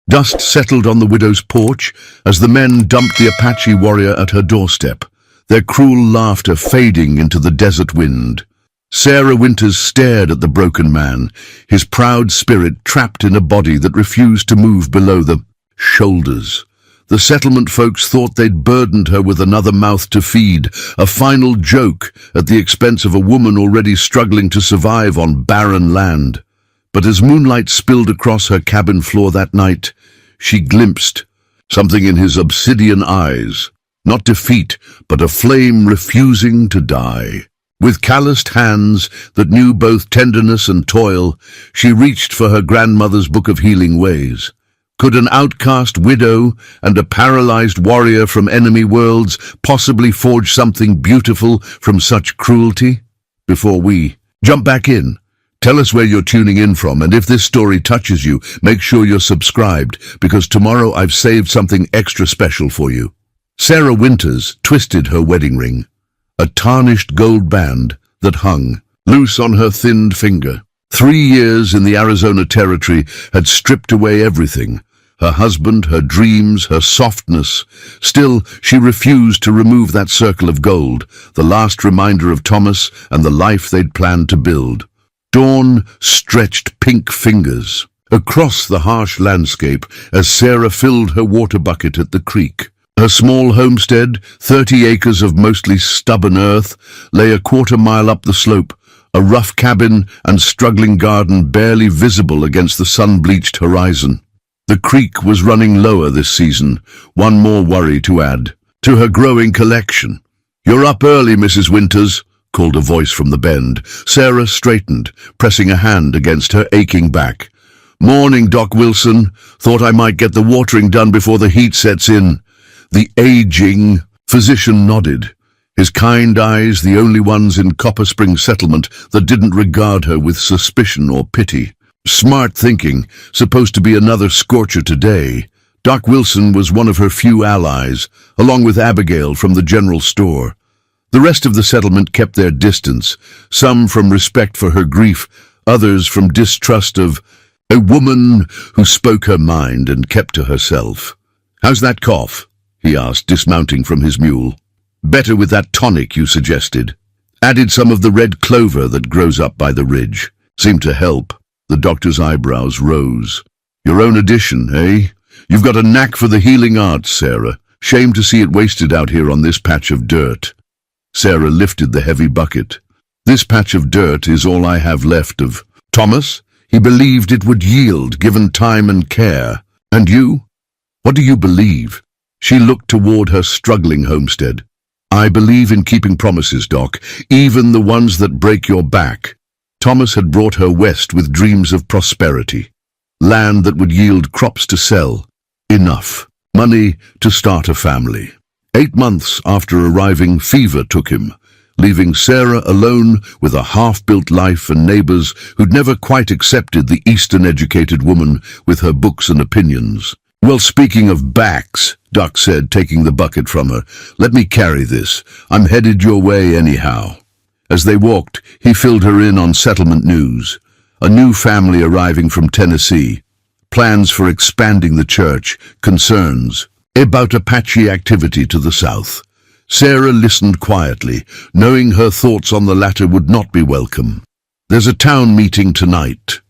Dust settled on the widow's porch as the men dumped the Apache warrior at her doorstep, their cruel laughter fading into the desert wind. Sarah Winters stared at the broken man, his proud spirit trapped in a body that refused to move below the shoulders. The settlement folks thought they'd burdened her with another mouth to feed, a final joke at the expense of a woman already struggling to survive on barren land. But as moonlight spilled across her cabin floor that night, she glimpsed something in his obsidian eyes. Not defeat, but a flame refusing to die. With calloused hands that knew both tenderness and toil, she reached for her grandmother's book of healing ways. Could an outcast widow and a paralyzed warrior from enemy worlds possibly forge something beautiful from such cruelty? Before we jump back in, tell us where you're tuning in from, and if this story touches you, make sure you're subscribed, because tomorrow I've saved something extra special for you. Sarah Winters twisted her wedding ring, a tarnished gold band that hung loose on her thinned finger. 3 years in the Arizona Territory had stripped away everything. Her husband, her dreams, her softness. Still, she refused to remove that circle of gold, the last reminder of Thomas and the life they'd planned to build. Dawn stretched pink fingers across the harsh landscape as Sarah filled her water bucket at the creek. Her small homestead, 30 acres of mostly stubborn earth, lay a quarter-mile up the slope, a rough cabin and struggling garden barely visible against the sun-bleached horizon. The creek was running lower this season, one more worry to add to her growing collection. "You're up early, Mrs. Winters," called a voice from the bend. Sarah straightened, pressing a hand against her aching back. "Morning, Doc Wilson. Thought I might get the watering done before the heat sets in." The aging physician nodded, his kind eyes the only ones in Copper Springs settlement that didn't regard her with suspicion or pity. Smart thinking, supposed to be another scorcher today. Doc Wilson was one of her few allies, along with Abigail from the general store. The rest of the settlement kept their distance, some from respect for her grief, others from distrust of a woman who spoke her mind and kept to herself. "How's that cough?" he asked, dismounting from his mule. "Better with that tonic you suggested. Added some of the red clover that grows up by the ridge. Seemed to help." The doctor's eyebrows rose. "Your own addition, eh? You've got a knack for the healing arts, Sarah. Shame to see it wasted out here on this patch of dirt." Sarah lifted the heavy bucket. "This patch of dirt is all I have left of Thomas. He believed it would yield, given time and care. And you? What do you believe?" She looked toward her struggling homestead. "I believe in keeping promises, Doc, even the ones that break your back." Thomas had brought her west with dreams of prosperity. Land that would yield crops to sell. Enough. Money to start a family. 8 months after arriving, fever took him, leaving Sarah alone with a half-built life and neighbors who'd never quite accepted the Eastern-educated woman with her books and opinions. "Well, speaking of backs," Doc said, taking the bucket from her, "let me carry this. I'm headed your way anyhow." As they walked, he filled her in on settlement news. A new family arriving from Tennessee. Plans for expanding the church. Concerns about Apache activity to the south. Sarah listened quietly, knowing her thoughts on the latter would not be welcome. "There's a town meeting tonight,"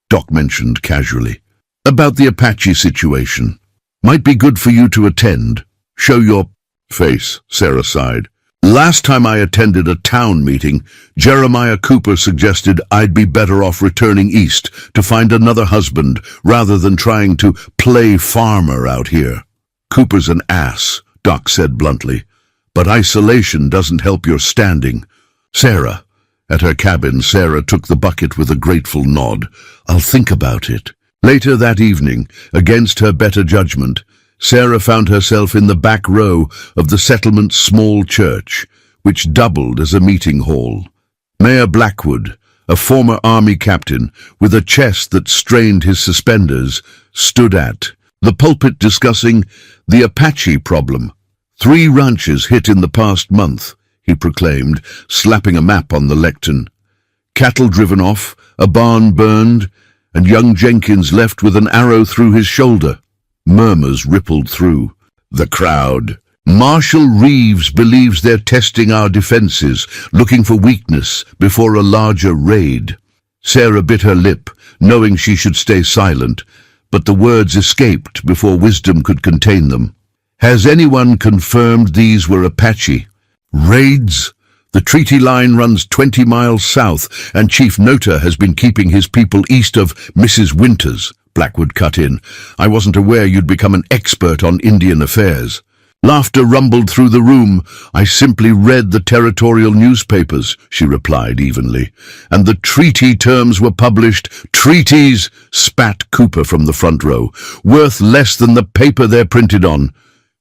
Doc mentioned casually, "about the Apache situation. Might be good for you to attend. Show your face," Sarah sighed. "Last time I attended a town meeting, Jeremiah Cooper suggested I'd be better off returning east to find another husband rather than trying to play farmer out here." "Cooper's an ass," Doc said bluntly, "but isolation doesn't help your standing." "Sarah." At her cabin, Sarah took the bucket with a grateful nod. "I'll think about it." Later that evening, against her better judgment, Sarah found herself in the back row of the settlement's small church, which doubled as a meeting hall. Mayor Blackwood, a former army captain with a chest that strained his suspenders, stood at the pulpit discussing the Apache problem. 3 ranches hit in the past month, he proclaimed, slapping a map on the lectern. Cattle driven off, a barn burned, and young Jenkins left with an arrow through his shoulder. Murmurs rippled through the crowd. Marshal Reeves believes they're testing our defenses, looking for weakness before a larger raid. Sarah bit her lip, knowing she should stay silent, but the words escaped before wisdom could contain them. Has anyone confirmed these were Apache raids? The treaty line runs 20 miles south, and Chief Nota has been keeping his people east of Mrs. Winters. Blackwood cut in. I wasn't aware you'd become an expert on Indian affairs. Laughter rumbled through the room. I simply read the territorial newspapers, she replied evenly. And the treaty terms were published. Treaties, spat Cooper from the front row, worth less than the paper they're printed on.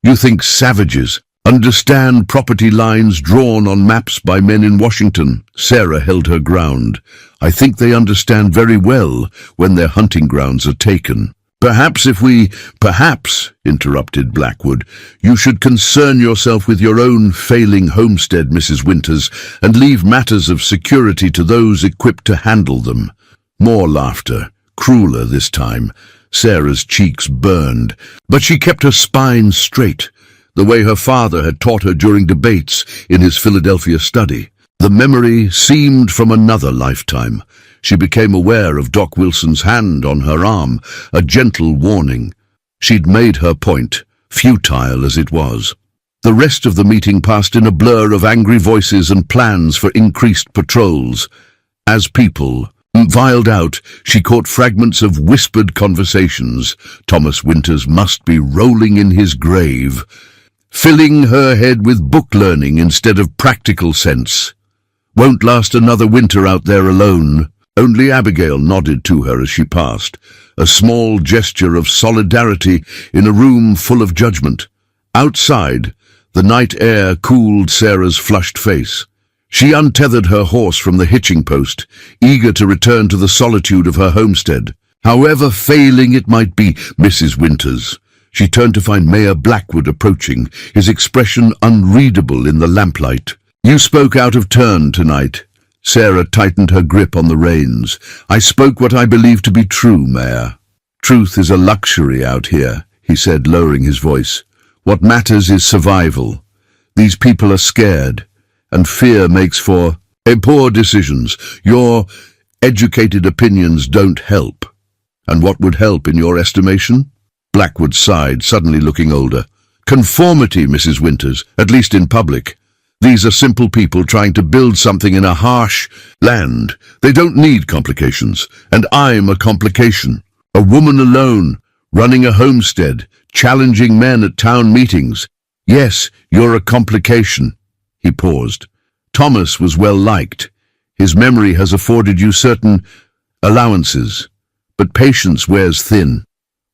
You think savages understand property lines drawn on maps by men in Washington? Sarah held her ground. I think they understand very well when their hunting grounds are taken. Perhaps, interrupted Blackwood, you should concern yourself with your own failing homestead, Mrs. Winters, and leave matters of security to those equipped to handle them. More laughter, crueler this time. Sarah's cheeks burned, but she kept her spine straight, the way her father had taught her during debates in his Philadelphia study. The memory seemed from another lifetime. She became aware of Doc Wilson's hand on her arm, a gentle warning. She'd made her point, futile as it was. The rest of the meeting passed in a blur of angry voices and plans for increased patrols. As people filed out, she caught fragments of whispered conversations. Thomas Winters must be rolling in his grave, filling her head with book learning instead of practical sense. Won't last another winter out there alone. Only Abigail nodded to her as she passed, a small gesture of solidarity in a room full of judgment. Outside, the night air cooled Sarah's flushed face. She untethered her horse from the hitching post, eager to return to the solitude of her homestead. However failing it might be, Mrs. Winters, she turned to find Mayor Blackwood approaching, his expression unreadable in the lamplight. You spoke out of turn tonight. Sarah tightened her grip on the reins. I spoke what I believe to be true, Mayor. Truth is a luxury out here, he said, lowering his voice. What matters is survival. These people are scared, and fear makes for poor decisions. Your educated opinions don't help. And what would help in your estimation? Blackwood sighed, suddenly looking older. Conformity, Mrs. Winters, at least in public. These are simple people trying to build something in a harsh land. They don't need complications, and I'm a complication. A woman alone, running a homestead, challenging men at town meetings. Yes, you're a complication. He paused. Thomas was well liked. His memory has afforded you certain allowances, but patience wears thin.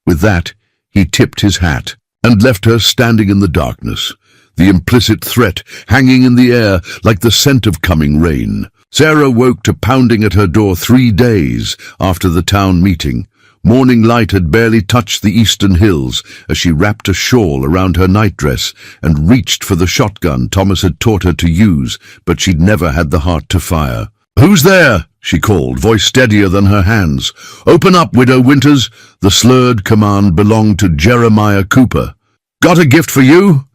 With that, he tipped his hat and left her standing in the darkness, the implicit threat hanging in the air like the scent of coming rain. Sarah woke to pounding at her door 3 days after the town meeting. Morning light had barely touched the eastern hills as she wrapped a shawl around her nightdress and reached for the shotgun Thomas had taught her to use, but she'd never had the heart to fire. Who's there? She called, voice steadier than her hands. Open up, Widow Winters. The slurred command belonged to Jeremiah Cooper. Got a gift for you?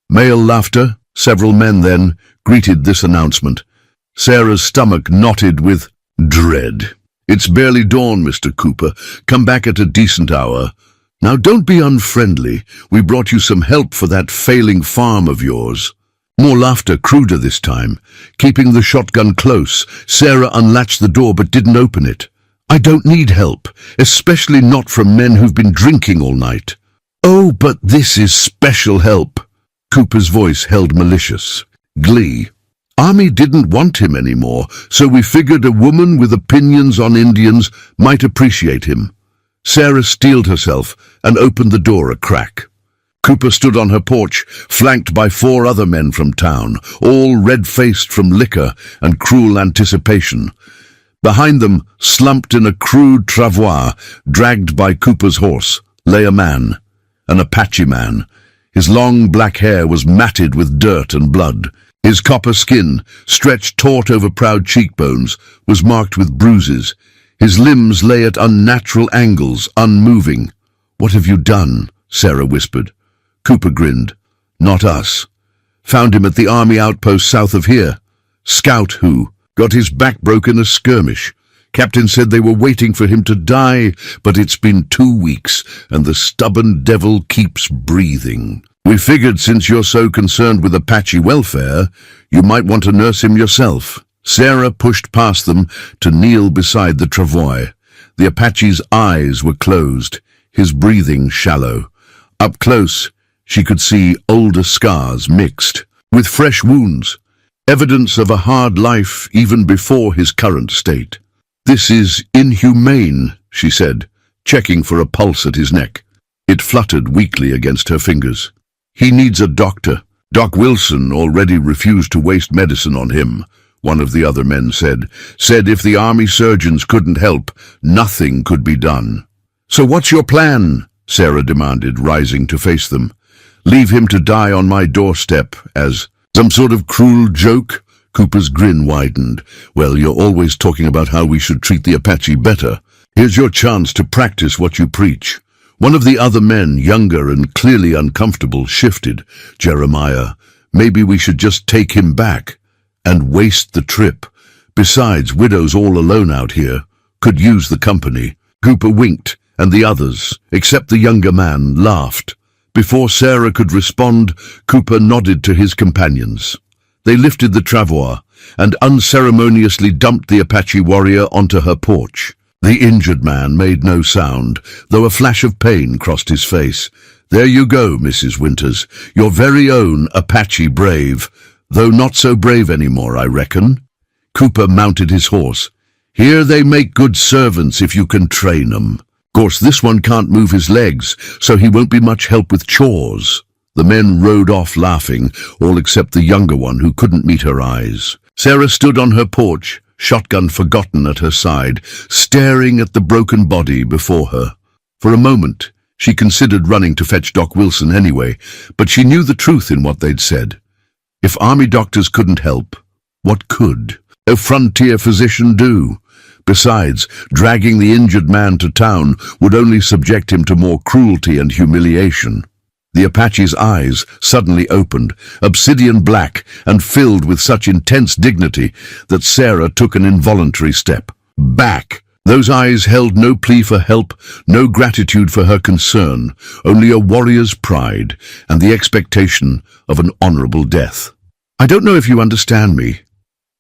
Male laughter, several men then, greeted this announcement. Sarah's stomach knotted with dread. It's barely dawn, Mr. Cooper. Come back at a decent hour. Now don't be unfriendly. We brought you some help for that failing farm of yours. More laughter, cruder this time. Keeping the shotgun close, Sarah unlatched the door but didn't open it. I don't need help, especially not from men who've been drinking all night. Oh, but this is special help. Cooper's voice held malicious glee. Army didn't want him anymore, so we figured a woman with opinions on Indians might appreciate him. Sarah steeled herself and opened the door a crack. Cooper stood on her porch, flanked by 4 other men from town, all red-faced from liquor and cruel anticipation. Behind them, slumped in a crude travois, dragged by Cooper's horse, lay a man, an Apache man. His long black hair was matted with dirt and blood. His copper skin, stretched taut over proud cheekbones, was marked with bruises. His limbs lay at unnatural angles, unmoving. What have you done? Sarah whispered. Cooper grinned. Not us. Found him at the army outpost south of here. Scout who? Got his back broke in a skirmish. Captain said they were waiting for him to die, but it's been 2 weeks, and the stubborn devil keeps breathing. We figured since you're so concerned with Apache welfare, you might want to nurse him yourself. Sarah pushed past them to kneel beside the travois. The Apache's eyes were closed, his breathing shallow. Up close, she could see older scars mixed with fresh wounds, evidence of a hard life even before his current state. This is inhumane, she said, checking for a pulse at his neck. It fluttered weakly against her fingers. He needs a doctor. Doc Wilson already refused to waste medicine on him, one of the other men said. Said if the army surgeons couldn't help, nothing could be done. So what's your plan? Sarah demanded, rising to face them. Leave him to die on my doorstep as some sort of cruel joke? Cooper's grin widened. Well, you're always talking about how we should treat the Apache better. Here's your chance to practice what you preach. One of the other men, younger and clearly uncomfortable, shifted. Jeremiah, maybe we should just take him back and waste the trip. Besides, widows all alone out here could use the company. Cooper winked, and the others, except the younger man, laughed. Before Sarah could respond, Cooper nodded to his companions. They lifted the travois and unceremoniously dumped the Apache warrior onto her porch. The injured man made no sound, though a flash of pain crossed his face. There you go, Mrs. Winters, your very own Apache brave, though not so brave anymore, I reckon. Cooper mounted his horse. Here they make good servants if you can train 'em. Of course, this one can't move his legs, so he won't be much help with chores. The men rode off laughing, all except the younger one who couldn't meet her eyes. Sarah stood on her porch, shotgun forgotten at her side, staring at the broken body before her. For a moment, she considered running to fetch Doc Wilson anyway, but she knew the truth in what they'd said. If army doctors couldn't help, what could a frontier physician do? Besides, dragging the injured man to town would only subject him to more cruelty and humiliation. The Apache's eyes suddenly opened, obsidian black and filled with such intense dignity that Sarah took an involuntary step back. Those eyes held no plea for help, no gratitude for her concern, only a warrior's pride and the expectation of an honorable death. I don't know if you understand me,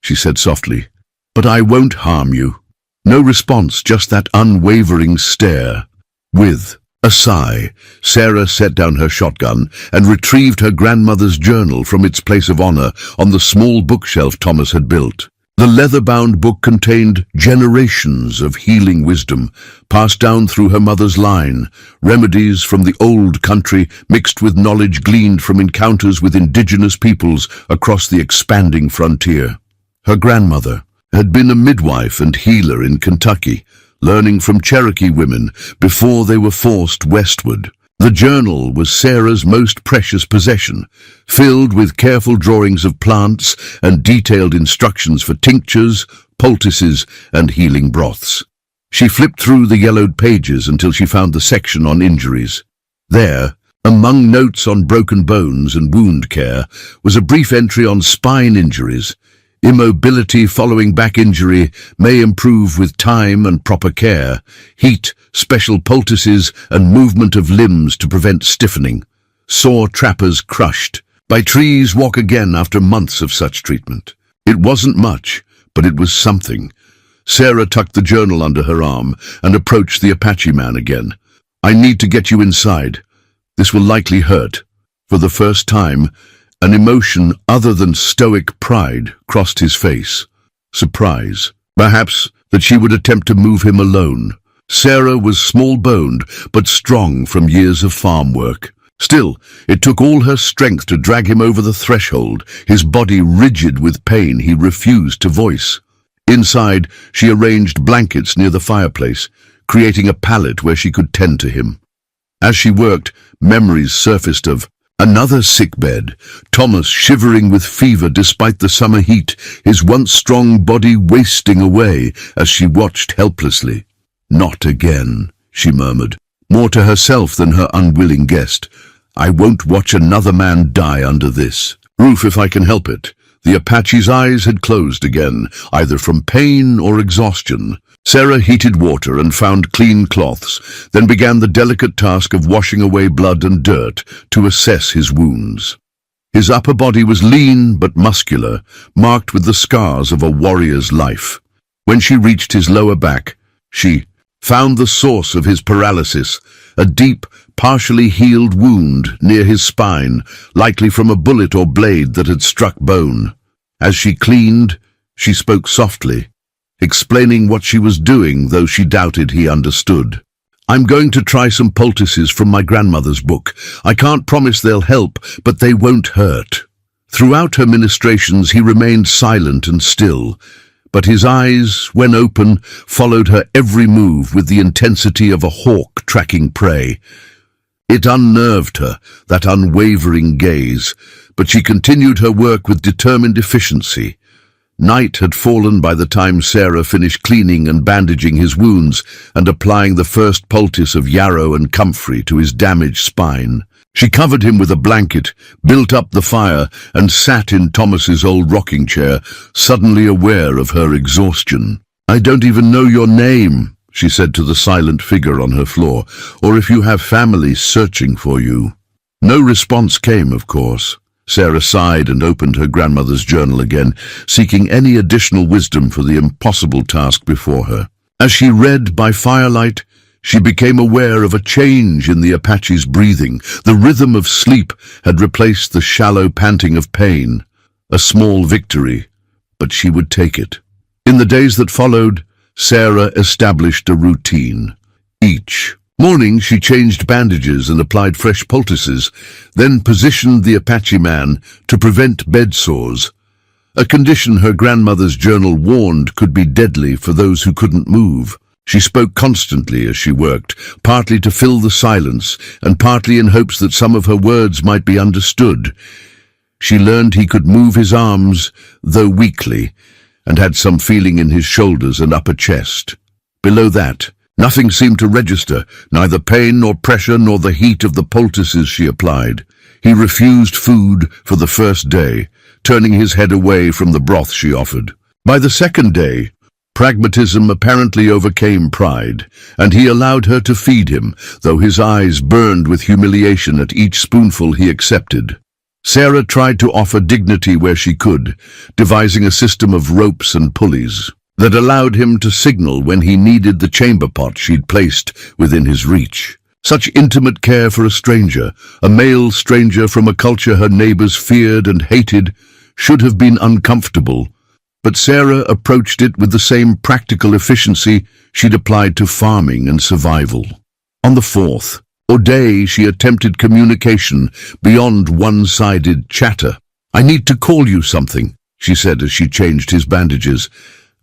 she said softly, but I won't harm you. No response, just that unwavering stare. With a sigh, Sarah set down her shotgun and retrieved her grandmother's journal from its place of honor on the small bookshelf Thomas had built. The leather-bound book contained generations of healing wisdom passed down through her mother's line, remedies from the old country mixed with knowledge gleaned from encounters with indigenous peoples across the expanding frontier. Her grandmother had been a midwife and healer in Kentucky, learning from Cherokee women before they were forced westward. The journal was Sarah's most precious possession, filled with careful drawings of plants and detailed instructions for tinctures, poultices, and healing broths. She flipped through the yellowed pages until she found the section on injuries. There, among notes on broken bones and wound care, was a brief entry on spine injuries. Immobility following back injury may improve with time and proper care, heat, special poultices, and movement of limbs to prevent stiffening. Sore trappers crushed. By trees walk again after months of such treatment. It wasn't much, but it was something. Sarah tucked the journal under her arm and approached the Apache man again. I need to get you inside. This will likely hurt. For the first time, an emotion other than stoic pride crossed his face. Surprise. Perhaps that she would attempt to move him alone. Sarah was small-boned, but strong from years of farm work. Still, it took all her strength to drag him over the threshold, his body rigid with pain he refused to voice. Inside, she arranged blankets near the fireplace, creating a pallet where she could tend to him. As she worked, memories surfaced of another sickbed, Thomas shivering with fever despite the summer heat, his once strong body wasting away as she watched helplessly. Not again, she murmured. more to herself than her unwilling guest. "I won't watch another man die under this roof if I can help it." The Apache's eyes had closed again, either from pain or exhaustion. Sarah heated water and found clean cloths, then began the delicate task of washing away blood and dirt to assess his wounds. His upper body was lean but muscular, marked with the scars of a warrior's life. When she reached his lower back, she found the source of his paralysis, a deep, partially healed wound near his spine, likely from a bullet or blade that had struck bone. As she cleaned, she spoke softly, explaining what she was doing, though she doubted he understood. "I'm going to try some poultices from my grandmother's book. I can't promise they'll help, but they won't hurt." Throughout her ministrations, he remained silent and still, but his eyes, when open, followed her every move with the intensity of a hawk tracking prey. It unnerved her, that unwavering gaze, but she continued her work with determined efficiency. Night had fallen by the time Sarah finished cleaning and bandaging his wounds and applying the first poultice of yarrow and comfrey to his damaged spine. She covered him with a blanket, built up the fire, and sat in Thomas's old rocking chair, suddenly aware of her exhaustion. "I don't even know your name," she said to the silent figure on her floor, "or if you have family searching for you." No response came, of course. Sarah sighed and opened her grandmother's journal again, seeking any additional wisdom for the impossible task before her. As she read by firelight, she became aware of a change in the Apache's breathing. The rhythm of sleep had replaced the shallow panting of pain. A small victory, but she would take it. In the days that followed, Sarah established a routine. Each morning she changed bandages and applied fresh poultices, then positioned the Apache man to prevent bed sores, a condition her grandmother's journal warned could be deadly for those who couldn't move. She spoke constantly as she worked, partly to fill the silence and partly in hopes that some of her words might be understood. She learned he could move his arms, though weakly, and had some feeling in his shoulders and upper chest. Below that, nothing seemed to register, neither pain nor pressure nor the heat of the poultices she applied. He refused food for the first day, turning his head away from the broth she offered. By the second day, pragmatism apparently overcame pride, and he allowed her to feed him, though his eyes burned with humiliation at each spoonful he accepted. Sarah tried to offer dignity where she could, devising a system of ropes and pulleys that allowed him to signal when he needed the chamber pot she'd placed within his reach. Such intimate care for a stranger, a male stranger from a culture her neighbors feared and hated, should have been uncomfortable, but Sarah approached it with the same practical efficiency she'd applied to farming and survival. On the fourth day, she attempted communication beyond one-sided chatter. "I need to call you something," she said as she changed his bandages.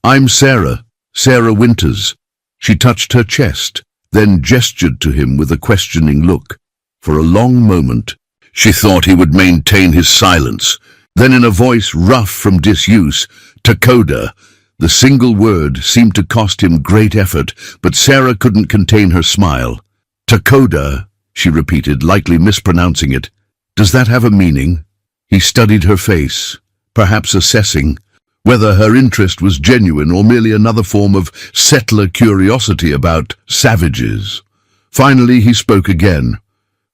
"I'm Sarah Winters." She touched her chest, then gestured to him with a questioning look. For a long moment, she thought he would maintain his silence. Then in a voice rough from disuse, "Takoda." The single word seemed to cost him great effort, but Sarah couldn't contain her smile. "Takoda," she repeated, likely mispronouncing it. "Does that have a meaning?" He studied her face, perhaps assessing whether her interest was genuine or merely another form of settler curiosity about savages. Finally he spoke again.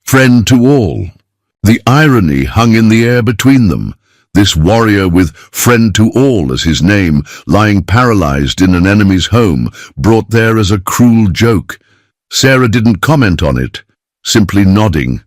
"Friend to all." The irony hung in the air between them. This warrior with "friend to all" as his name, lying paralyzed in an enemy's home, brought there as a cruel joke. Sarah didn't comment on it, simply nodding.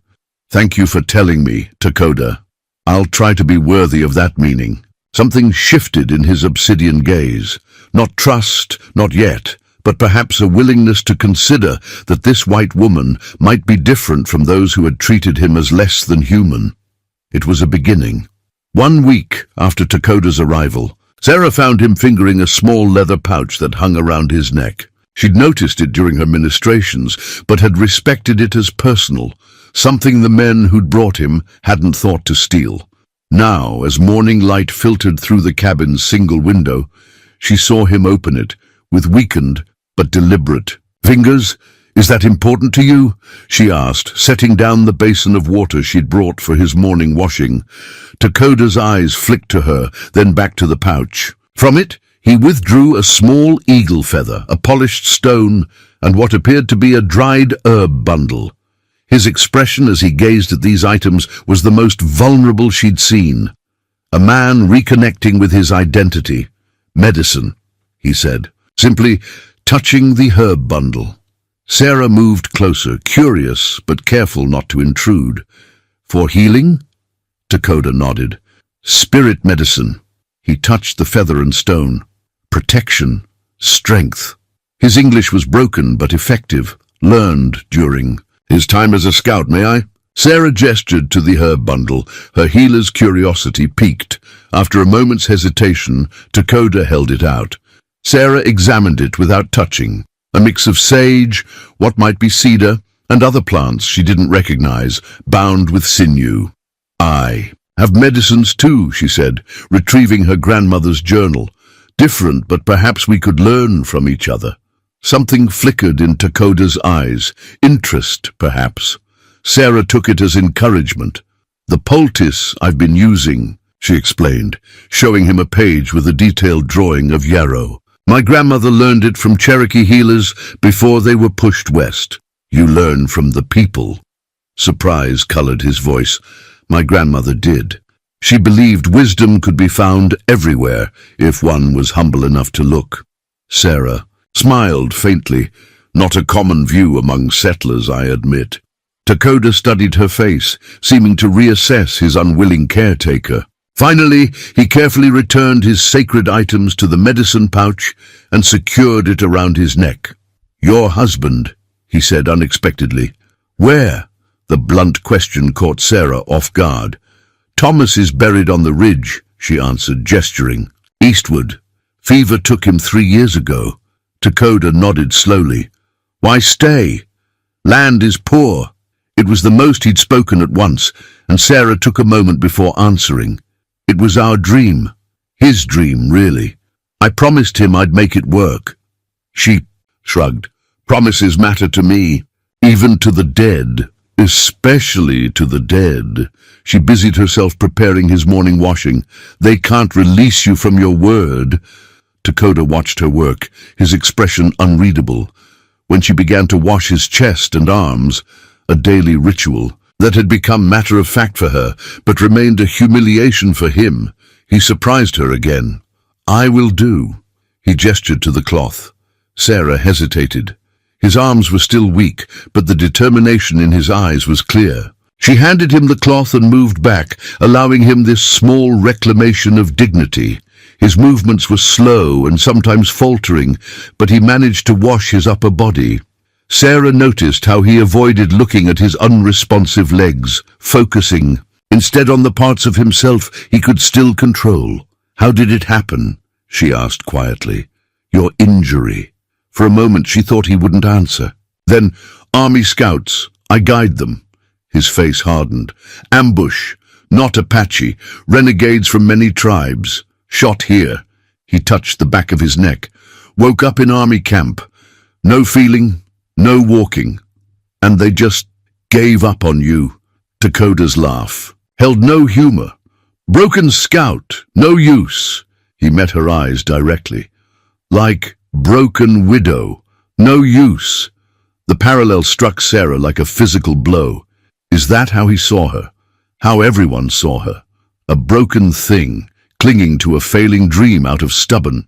"Thank you for telling me, Takoda. I'll try to be worthy of that meaning." Something shifted in his obsidian gaze. Not trust, not yet, but perhaps a willingness to consider that this white woman might be different from those who had treated him as less than human. It was a beginning. 1 week after Takoda's arrival, Sarah found him fingering a small leather pouch that hung around his neck. She'd noticed it during her ministrations, but had respected it as personal, something the men who'd brought him hadn't thought to steal. Now, as morning light filtered through the cabin's single window, she saw him open it, with weakened but deliberate fingers. "Is that important to you?" she asked, setting down the basin of water she'd brought for his morning washing. Dakota's eyes flicked to her, then back to the pouch. From it, he withdrew a small eagle feather, a polished stone, and what appeared to be a dried herb bundle. His expression as he gazed at these items was the most vulnerable she'd seen. A man reconnecting with his identity. "Medicine," he said, simply touching the herb bundle. Sarah moved closer, curious but careful not to intrude. "For healing?" Dakota nodded. "Spirit medicine." He touched the feather and stone. "Protection, strength." His English was broken but effective, learned during his time as a scout. "May I?" Sarah gestured to the herb bundle. Her healer's curiosity piqued. After a moment's hesitation, Dakota held it out. Sarah examined it without touching. A mix of sage, what might be cedar, and other plants she didn't recognize, bound with sinew. "I have medicines too," she said, retrieving her grandmother's journal. "Different, but perhaps we could learn from each other." Something flickered in Dakota's eyes. Interest, perhaps. Sarah took it as encouragement. "The poultice I've been using," she explained, showing him a page with a detailed drawing of yarrow. "My grandmother learned it from Cherokee healers before they were pushed west." "You learn from the people." Surprise colored his voice. "My grandmother did. She believed wisdom could be found everywhere if one was humble enough to look." Sarah smiled faintly. "Not a common view among settlers, I admit." Dakota studied her face, seeming to reassess his unwilling caretaker. Finally, he carefully returned his sacred items to the medicine pouch and secured it around his neck. "Your husband," he said unexpectedly. "Where?" The blunt question caught Sarah off guard. "Thomas is buried on the ridge," she answered, gesturing. "Eastward. Fever took him 3 years ago." Dakota nodded slowly. "Why stay? Land is poor." It was the most he'd spoken at once, and Sarah took a moment before answering. "It was our dream. His dream, really. I promised him I'd make it work." She shrugged. "Promises matter to me, even to the dead, especially to the dead." She busied herself preparing his morning washing. "They can't release you from your word." Dakota watched her work, his expression unreadable. When she began to wash his chest and arms, a daily ritual that had become matter of fact for her, but remained a humiliation for him, he surprised her again. "I will do." He gestured to the cloth. Sarah hesitated. His arms were still weak, but the determination in his eyes was clear. She handed him the cloth and moved back, allowing him this small reclamation of dignity. His movements were slow and sometimes faltering, but he managed to wash his upper body. Sarah noticed how he avoided looking at his unresponsive legs, focusing instead on the parts of himself he could still control. "How did it happen?" she asked quietly. "Your injury." For a moment she thought he wouldn't answer. Then, "Army scouts, I guide them." His face hardened. "Ambush, not Apache, renegades from many tribes. Shot here." He touched the back of his neck. "Woke up in army camp. No feeling, no walking. And they just gave up on you." Dakota's laugh held no humor. "Broken scout, no use." He met her eyes directly. "Like broken widow, no use." The parallel struck Sarah like a physical blow. Is that how he saw her? How everyone saw her? A broken thing, clinging to a failing dream out of stubborn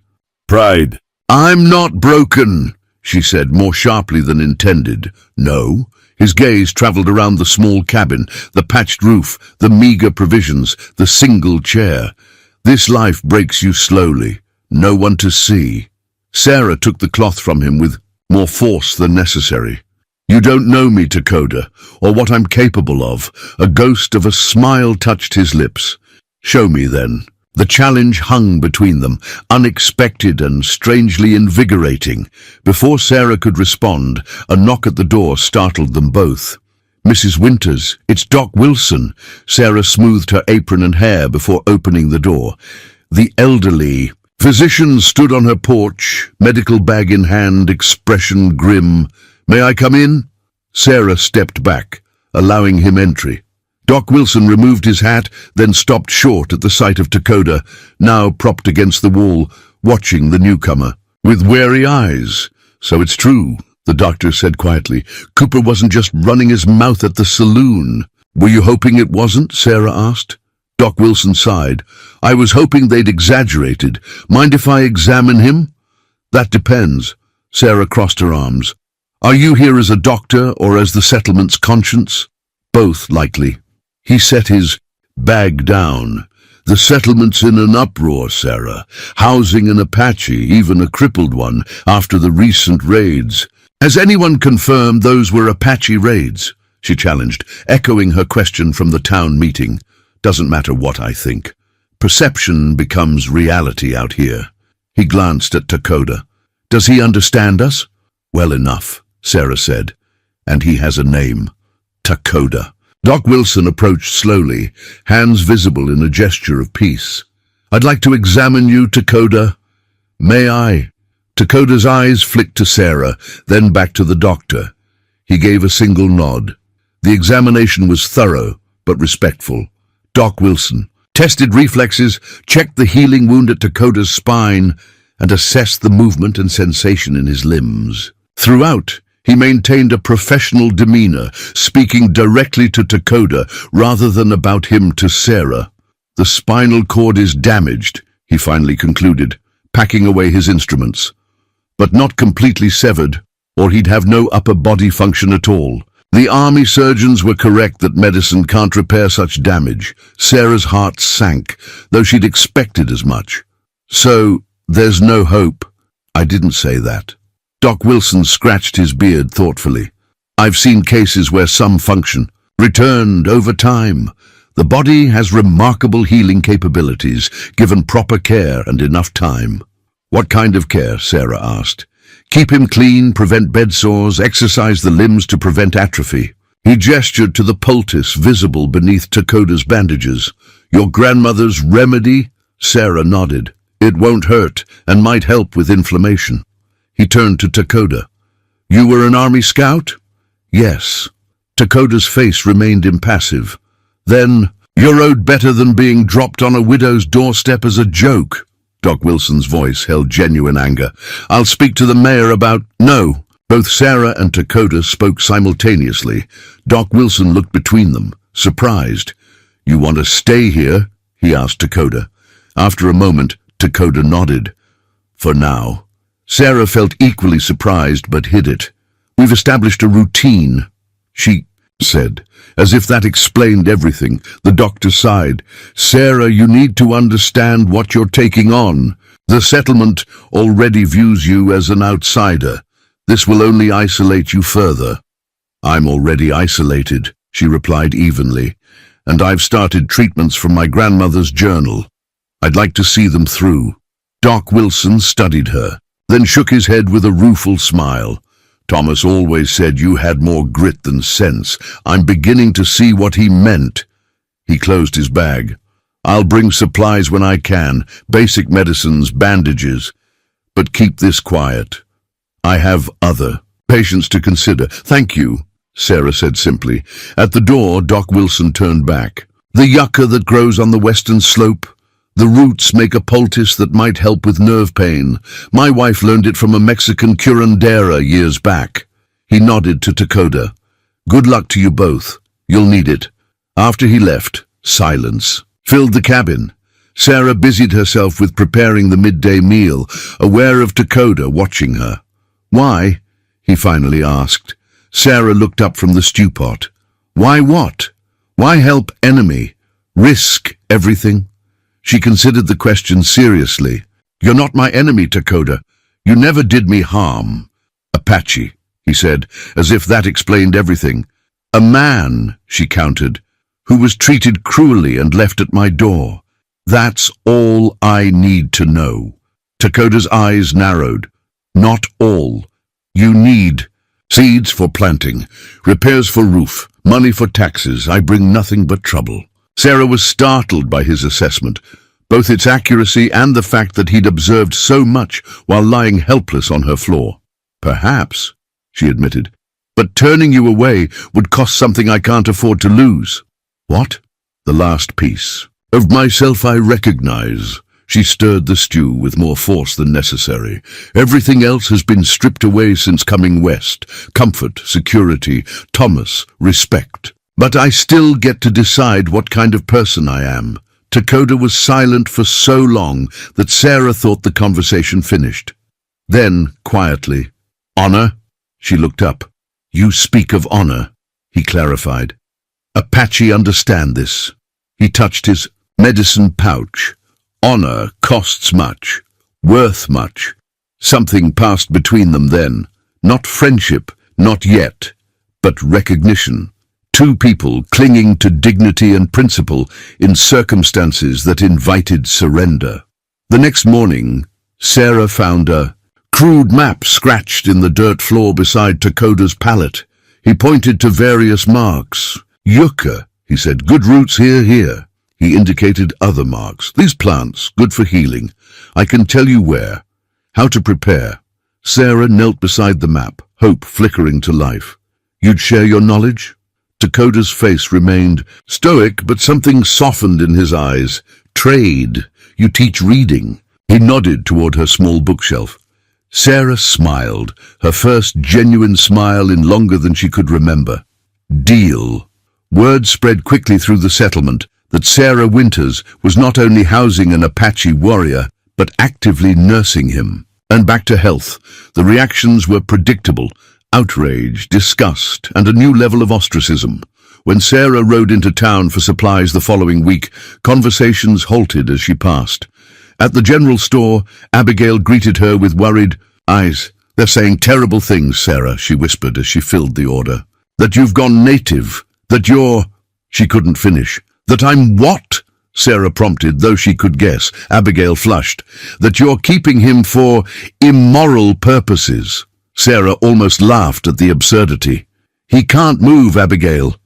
pride. "I'm not broken," she said more sharply than intended. "No." His gaze traveled around the small cabin, the patched roof, the meager provisions, the single chair. "This life breaks you slowly. No one to see." Sarah took the cloth from him with more force than necessary. "You don't know me, Dakota, or what I'm capable of." A ghost of a smile touched his lips. "Show me, then." The challenge hung between them, unexpected and strangely invigorating. Before Sarah could respond, a knock at the door startled them both. "Mrs. Winters, it's Doc Wilson." Sarah smoothed her apron and hair before opening the door. The elderly physician stood on her porch, medical bag in hand, expression grim. "May I come in?" Sarah stepped back, allowing him entry. Doc Wilson removed his hat, then stopped short at the sight of Dakota, now propped against the wall, watching the newcomer. With wary eyes. "So it's true," the doctor said quietly. "Cooper wasn't just running his mouth at the saloon." "Were you hoping it wasn't?" Sarah asked. Doc Wilson sighed. "I was hoping they'd exaggerated. Mind if I examine him?" "That depends." Sarah crossed her arms. "Are you here as a doctor or as the settlement's conscience?" "Both, likely." He set his bag down. "The settlement's in an uproar, Sarah, housing an Apache, even a crippled one, after the recent raids." "Has anyone confirmed those were Apache raids?" she challenged, echoing her question from the town meeting. "Doesn't matter what I think. Perception becomes reality out here." He glanced at Dakota. "Does he understand us?" "Well enough," Sarah said. "And he has a name. Dakota." Doc Wilson approached slowly, hands visible in a gesture of peace. "I'd like to examine you, Dakota." "May I?" Dakota's eyes flicked to Sarah, then back to the doctor. He gave a single nod. The examination was thorough, but respectful. Doc Wilson tested reflexes, checked the healing wound at Dakota's spine, and assessed the movement and sensation in his limbs. Throughout, he maintained a professional demeanor, speaking directly to Dakota rather than about him to Sarah. "The spinal cord is damaged," he finally concluded, packing away his instruments. "But not completely severed, or he'd have no upper body function at all. The army surgeons were correct that medicine can't repair such damage." Sarah's heart sank, though she'd expected as much. "So, there's no hope?" "I didn't say that." Doc Wilson scratched his beard thoughtfully. "I've seen cases where some function returned over time. The body has remarkable healing capabilities, given proper care and enough time." "What kind of care?" Sarah asked. "Keep him clean, prevent bed sores, exercise the limbs to prevent atrophy." He gestured to the poultice visible beneath Dakota's bandages. "Your grandmother's remedy?" Sarah nodded. "It won't hurt and might help with inflammation." He turned to Dakota. "You were an army scout?" "Yes." Dakota's face remained impassive. Then, "You're owed better than being dropped on a widow's doorstep as a joke." Doc Wilson's voice held genuine anger. "I'll speak to the mayor about—" "No." Both Sarah and Dakota spoke simultaneously. Doc Wilson looked between them, surprised. "You want to stay here?" he asked Dakota. After a moment, Dakota nodded. "For now." Sarah felt equally surprised but hid it. "We've established a routine," she said, as if that explained everything. The doctor sighed. "Sarah, you need to understand what you're taking on. The settlement already views you as an outsider. This will only isolate you further." "I'm already isolated," she replied evenly, "and I've started treatments from my grandmother's journal. I'd like to see them through." Doc Wilson studied her, then shook his head with a rueful smile. "Thomas always said you had more grit than sense. I'm beginning to see what he meant." He closed his bag. "I'll bring supplies when I can, basic medicines, bandages. But keep this quiet. I have other patients to consider." "Thank you," Sarah said simply. At the door, Doc Wilson turned back. "The yucca that grows on the western slope. The roots make a poultice that might help with nerve pain. My wife learned it from a Mexican curandera years back." He nodded to Dakota. "Good luck to you both. You'll need it." After he left, silence filled the cabin. Sarah busied herself with preparing the midday meal, aware of Dakota watching her. "Why?" he finally asked. Sarah looked up from the stew pot. "Why what? Why help enemy? Risk everything?" She considered the question seriously. "You're not my enemy, Dakota. You never did me harm." "Apache," he said, as if that explained everything. "A man," she countered, "who was treated cruelly and left at my door. That's all I need to know." Dakota's eyes narrowed. "Not all. You need seeds for planting, repairs for roof, money for taxes. I bring nothing but trouble." Sarah was startled by his assessment, both its accuracy and the fact that he'd observed so much while lying helpless on her floor. "Perhaps," she admitted, But turning you away would cost something I can't afford to lose. What? The last piece. Of myself I recognize. She stirred the stew with more force than necessary. Everything else has been stripped away since coming west. Comfort, security, Thomas, respect. But I still get to decide what kind of person I am. Dakota was silent for so long that Sarah thought the conversation finished. Then, quietly, "Honor?" She looked up. "You speak of honor," he clarified. "Apache understand this." He touched his medicine pouch. "Honor costs much, worth much." Something passed between them then. Not friendship, not yet, but recognition. Two people clinging to dignity and principle in circumstances that invited surrender. The next morning, Sarah found a crude map scratched in the dirt floor beside Dakota's pallet. He pointed to various marks. "Yucca," he said, "good roots here." He indicated other marks. "These plants, good for healing. I can tell you where. How to prepare." Sarah knelt beside the map, hope flickering to life. "You'd share your knowledge?" Dakota's face remained stoic, but something softened in his eyes. "Trade. You teach reading." He nodded toward her small bookshelf. Sarah smiled, her first genuine smile in longer than she could remember. "Deal." Word spread quickly through the settlement that Sarah Winters was not only housing an Apache warrior, but actively nursing him. And back to health. The reactions were predictable. Outrage, disgust, and a new level of ostracism. When Sarah rode into town for supplies the following week, conversations halted as she passed. At the general store, Abigail greeted her with worried eyes. "They're saying terrible things, Sarah," she whispered as she filled the order. "That you've gone native, that you're—" She couldn't finish. "That I'm what?" Sarah prompted, though she could guess. Abigail flushed. "That you're keeping him for immoral purposes." Sarah almost laughed at the absurdity. "He can't move, Abigail.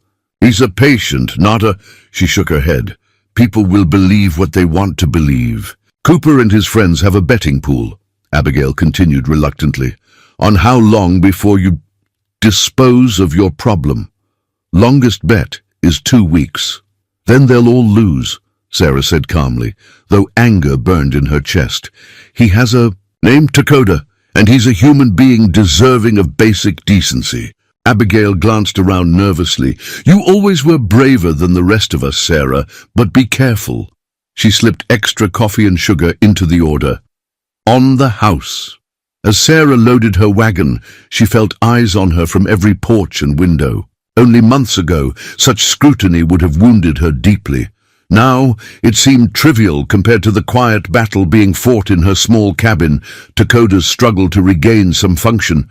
He's a patient, not a—" She shook her head. "People will believe what they want to believe. Cooper and his friends have a betting pool," Abigail continued reluctantly, "on how long before you dispose of your problem. Longest bet is 2 weeks. Then they'll all lose," Sarah said calmly, though anger burned in her chest. "He has a name, Dakota, and he's a human being deserving of basic decency." Abigail glanced around nervously. "You always were braver than the rest of us, Sarah, but be careful." She slipped extra coffee and sugar into the order. "On the house." As Sarah loaded her wagon, she felt eyes on her from every porch and window. Only months ago, such scrutiny would have wounded her deeply. Now, it seemed trivial compared to the quiet battle being fought in her small cabin, Dakota's struggle to regain some function,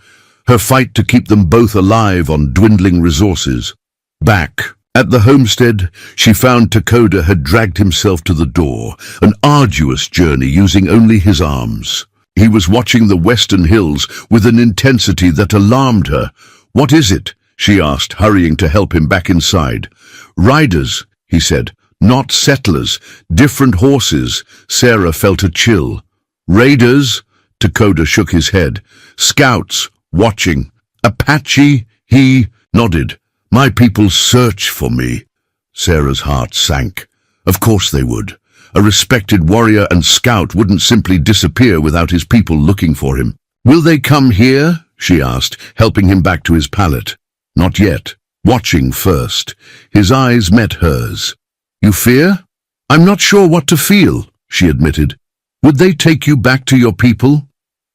her fight to keep them both alive on dwindling resources. Back at the homestead, she found Dakota had dragged himself to the door, an arduous journey using only his arms. He was watching the western hills with an intensity that alarmed her. "What is it?" she asked, hurrying to help him back inside. "Riders," he said. "Not settlers, different horses." Sarah felt a chill. "Raiders?" Dakota shook his head. "Scouts, watching." "Apache?" He nodded. "My people search for me." Sarah's heart sank. Of course they would. A respected warrior and scout wouldn't simply disappear without his people looking for him. "Will they come here?" she asked, helping him back to his pallet. "Not yet. Watching first." His eyes met hers. "You fear?" "I'm not sure what to feel," she admitted. "Would they take you back to your people?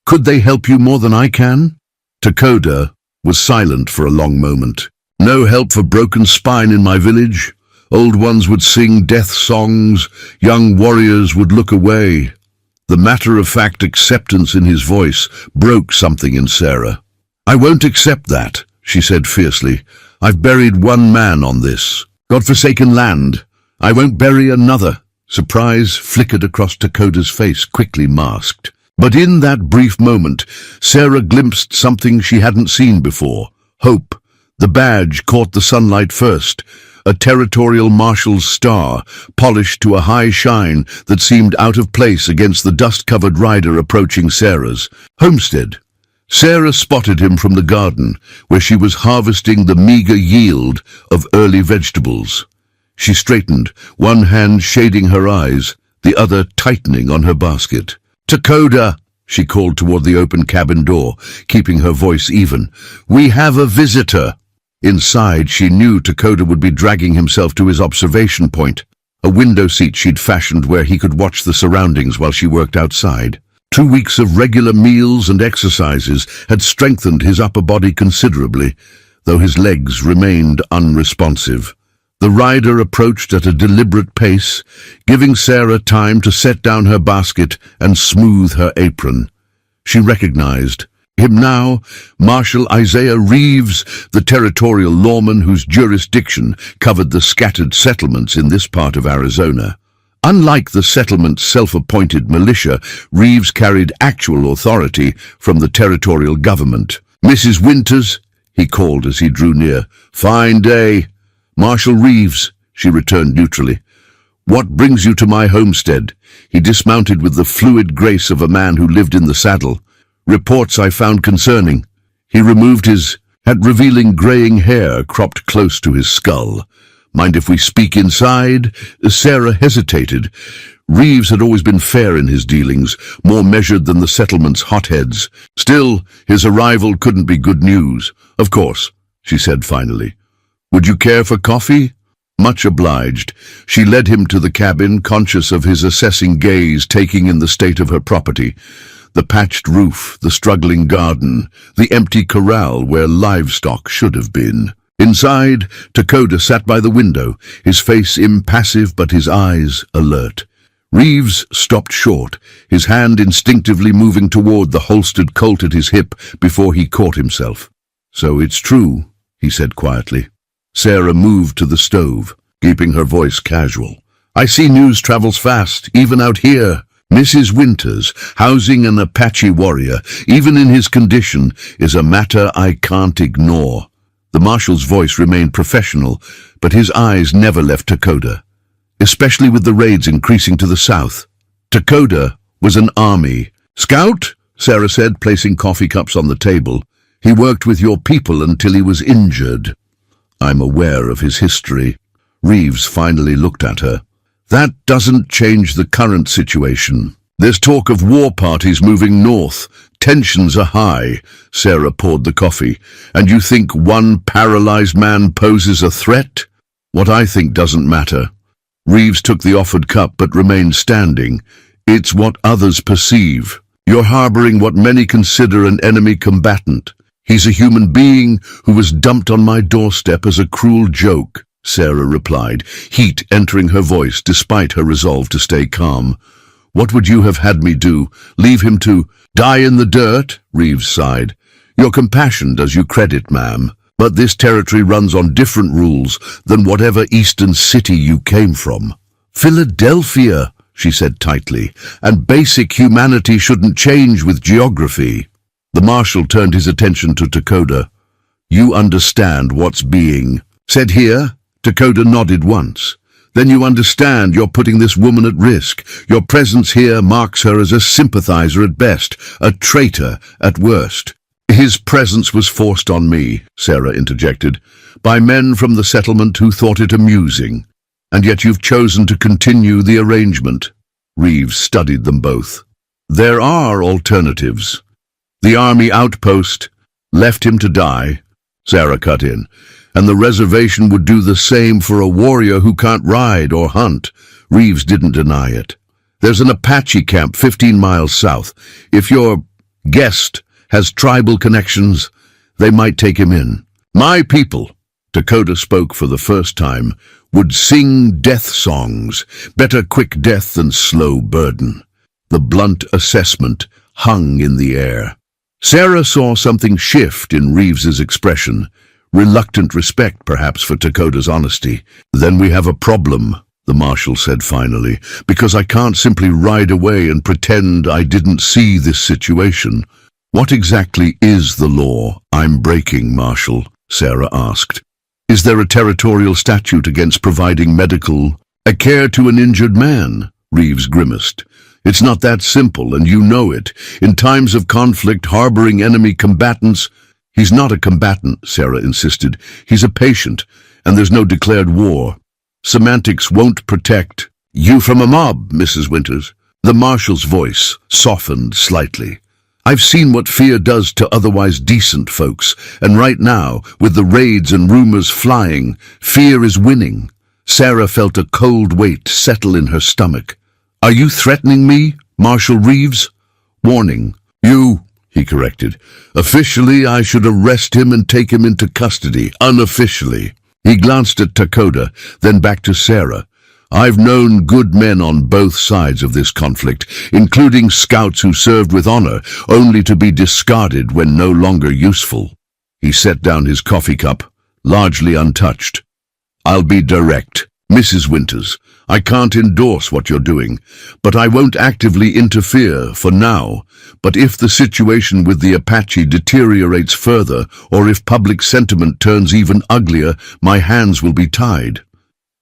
Could they help you more than I can?" Dakota was silent for a long moment. "No help for broken spine in my village. Old ones would sing death songs, young warriors would look away." The matter-of-fact acceptance in his voice broke something in Sarah. "I won't accept that," she said fiercely. "I've buried one man on this godforsaken land. I won't bury another." Surprise flickered across Dakota's face, quickly masked. But in that brief moment, Sarah glimpsed something she hadn't seen before. Hope. The badge caught the sunlight first. A territorial marshal's star, polished to a high shine that seemed out of place against the dust-covered rider approaching Sarah's homestead. Sarah spotted him from the garden, where she was harvesting the meager yield of early vegetables. She straightened, one hand shading her eyes, the other tightening on her basket. "Dakota," she called toward the open cabin door, keeping her voice even. "We have a visitor." Inside, she knew Dakota would be dragging himself to his observation point, a window seat she'd fashioned where he could watch the surroundings while she worked outside. 2 weeks of regular meals and exercises had strengthened his upper body considerably, though his legs remained unresponsive. The rider approached at a deliberate pace, giving Sarah time to set down her basket and smooth her apron. She recognized him now, Marshal Isaiah Reeves, the territorial lawman whose jurisdiction covered the scattered settlements in this part of Arizona. Unlike the settlement's self-appointed militia, Reeves carried actual authority from the territorial government. "Mrs. Winters," he called as he drew near. "Fine day." "Marshal Reeves," she returned neutrally. "What brings you to my homestead?" He dismounted with the fluid grace of a man who lived in the saddle. "Reports I found concerning." He removed his hat, revealing graying hair cropped close to his skull. "Mind if we speak inside?" Sarah hesitated. Reeves had always been fair in his dealings, more measured than the settlement's hotheads. Still, his arrival couldn't be good news. "Of course," she said finally. "Would you care for coffee?" Much obliged. She led him to the cabin, conscious of his assessing gaze taking in the state of her property. The patched roof, the struggling garden, the empty corral where livestock should have been. Inside, Dakota sat by the window, his face impassive but his eyes alert. Reeves stopped short, his hand instinctively moving toward the holstered Colt at his hip before he caught himself. "So it's true," he said quietly. Sarah moved to the stove, keeping her voice casual. "I see news travels fast, even out here. Mrs. Winters, housing an Apache warrior, even in his condition, is a matter I can't ignore." The marshal's voice remained professional, but his eyes never left Dakota, especially with the raids increasing to the south. Dakota was an army. "Scout," Sarah said, placing coffee cups on the table. "He worked with your people until he was injured." "I'm aware of his history." Reeves finally looked at her. "That doesn't change the current situation. There's talk of war parties moving north. Tensions are high." Sarah poured the coffee. "And you think one paralyzed man poses a threat?" "What I think doesn't matter." Reeves took the offered cup but remained standing. "It's what others perceive. You're harboring what many consider an enemy combatant. He's a human being who was dumped on my doorstep as a cruel joke," Sarah replied, heat entering her voice despite her resolve to stay calm. "What would you have had me do? Leave him to die in the dirt?" Reeves sighed. "Your compassion does you credit, ma'am, but this territory runs on different rules than whatever eastern city you came from." "Philadelphia," she said tightly, "and basic humanity shouldn't change with geography." The marshal turned his attention to Dakota. "You understand what's being said here?" Dakota nodded once. "Then you understand you're putting this woman at risk. Your presence here marks her as a sympathizer at best, a traitor at worst." "His presence was forced on me," Sarah interjected, "by men from the settlement who thought it amusing. And yet you've chosen to continue the arrangement." Reeves studied them both. "There are alternatives. The army outpost left him to die," Sarah cut in, "and the reservation would do the same for a warrior who can't ride or hunt." Reeves didn't deny it. "There's an Apache camp 15 miles south. If your guest has tribal connections, they might take him in. My people," Dakota spoke for the first time, "would sing death songs. Better quick death than slow burden." The blunt assessment hung in the air. Sarah saw something shift in Reeves's expression, reluctant respect perhaps for Dakota's honesty. "Then we have a problem," the marshal said finally, "because I can't simply ride away and pretend I didn't see this situation." "What exactly is the law I'm breaking, Marshal?" Sarah asked. "Is there a territorial statute against providing medical care to an injured man?" Reeves grimaced. It's not that simple, and you know it. In times of conflict, harboring enemy combatants— He's not a combatant, Sarah insisted. He's a patient, and there's no declared war. Semantics won't protect you from a mob, Mrs. Winters. The marshal's voice softened slightly. I've seen what fear does to otherwise decent folks, and right now, with the raids and rumors flying, fear is winning. Sarah felt a cold weight settle in her stomach. Are you threatening me, Marshal Reeves? Warning. You, he corrected. Officially, I should arrest him and take him into custody. Unofficially. He glanced at Dakota, then back to Sarah. I've known good men on both sides of this conflict, including scouts who served with honor, only to be discarded when no longer useful. He set down his coffee cup, largely untouched. I'll be direct. Mrs. Winters, I can't endorse what you're doing, but I won't actively interfere for now. But if the situation with the Apache deteriorates further, or if public sentiment turns even uglier, my hands will be tied.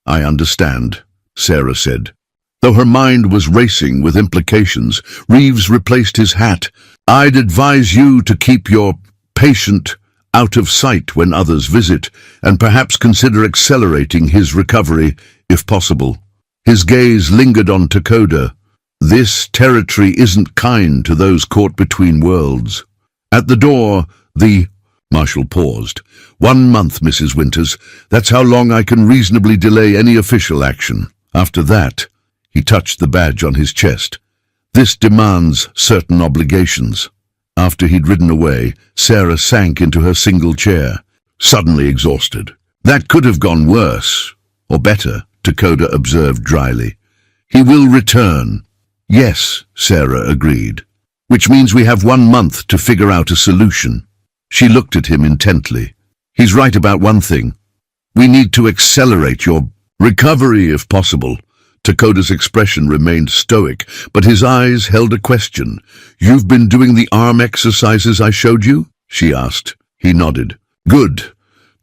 I understand, Sarah said. Though her mind was racing with implications, Reeves replaced his hat. I'd advise you to keep your patient out of sight when others visit, and perhaps consider accelerating his recovery, if possible. His gaze lingered on Dakota. This territory isn't kind to those caught between worlds. At the door, the Marshal paused. 1 month, Mrs. Winters. That's how long I can reasonably delay any official action. After that, he touched the badge on his chest. This demands certain obligations. After he'd ridden away, Sarah sank into her single chair, suddenly exhausted. That could have gone worse, or better, Dakota observed dryly. He will return. Yes, Sarah agreed. Which means we have 1 month to figure out a solution. She looked at him intently. He's right about one thing. We need to accelerate your recovery if possible. Dakota's expression remained stoic, but his eyes held a question. You've been doing the arm exercises I showed you? She asked. He nodded. Good.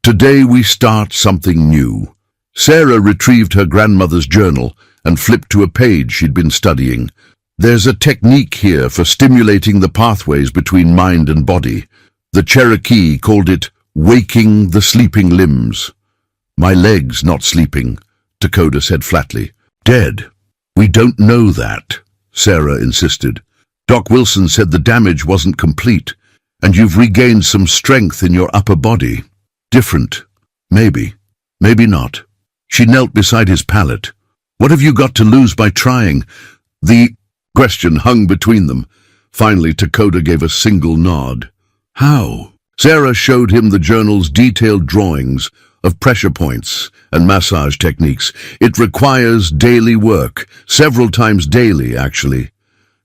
Today we start something new. Sarah retrieved her grandmother's journal and flipped to a page she'd been studying. There's a technique here for stimulating the pathways between mind and body. The Cherokee called it waking the sleeping limbs. My leg's not sleeping, Dakota said flatly. Dead. We don't know that, Sarah insisted. Doc Wilson said the damage wasn't complete, and you've regained some strength in your upper body. Different. Maybe. Maybe not. She knelt beside his pallet. What have you got to lose by trying? The question hung between them. Finally, Dakota gave a single nod. How? Sarah showed him the journal's detailed drawings of pressure points and massage techniques. It requires daily work, several times daily, actually,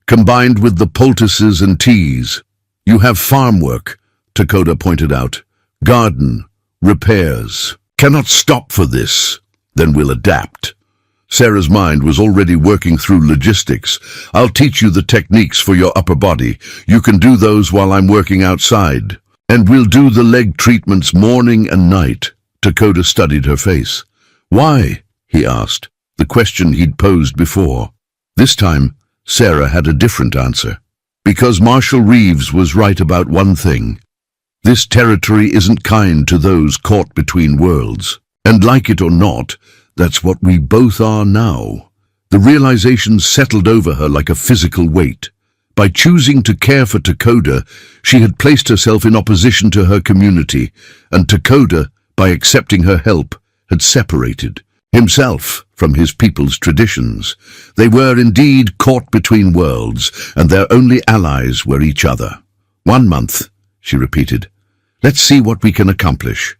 combined with the poultices and teas. You have farm work, Dakota pointed out. Garden, repairs. Cannot stop for this. Then we'll adapt. Sarah's mind was already working through logistics. I'll teach you the techniques for your upper body. You can do those while I'm working outside. And we'll do the leg treatments morning and night. Dakota studied her face. Why? He asked, the question he'd posed before. This time, Sarah had a different answer. Because Marshal Reeves was right about one thing. This territory isn't kind to those caught between worlds. And like it or not, that's what we both are now. The realization settled over her like a physical weight. By choosing to care for Dakota, she had placed herself in opposition to her community, and Dakota, by accepting her help, had separated himself from his people's traditions. They were indeed caught between worlds, and their only allies were each other. 1 month, she repeated. Let's see what we can accomplish.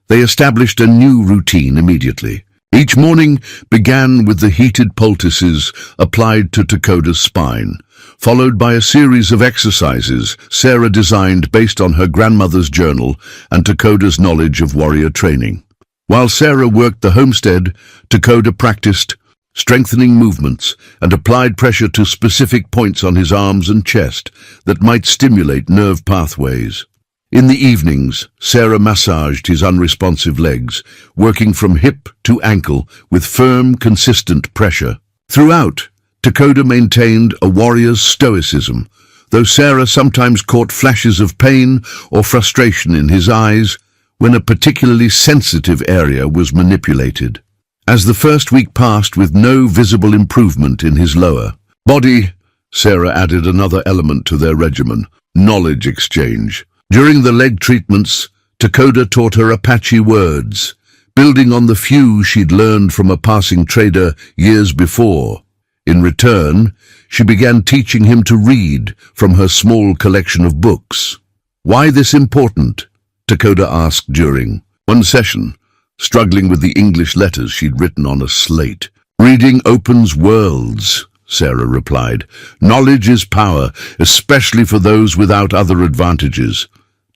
They established a new routine immediately. Each morning began with the heated poultices applied to Dakota's spine, followed by a series of exercises Sarah designed based on her grandmother's journal and Dakota's knowledge of warrior training. While Sarah worked the homestead, Dakota practiced strengthening movements and applied pressure to specific points on his arms and chest that might stimulate nerve pathways. In the evenings, Sarah massaged his unresponsive legs, working from hip to ankle with firm, consistent pressure. Throughout, Takoda maintained a warrior's stoicism, though Sarah sometimes caught flashes of pain or frustration in his eyes when a particularly sensitive area was manipulated. As the first week passed with no visible improvement in his lower body, Sarah added another element to their regimen: knowledge exchange. During the leg treatments, Takoda taught her Apache words, building on the few she'd learned from a passing trader years before. In return, she began teaching him to read from her small collection of books. "Why this important?" Takoda asked during one session, struggling with the English letters she'd written on a slate. "Reading opens worlds," Sarah replied. "Knowledge is power, especially for those without other advantages."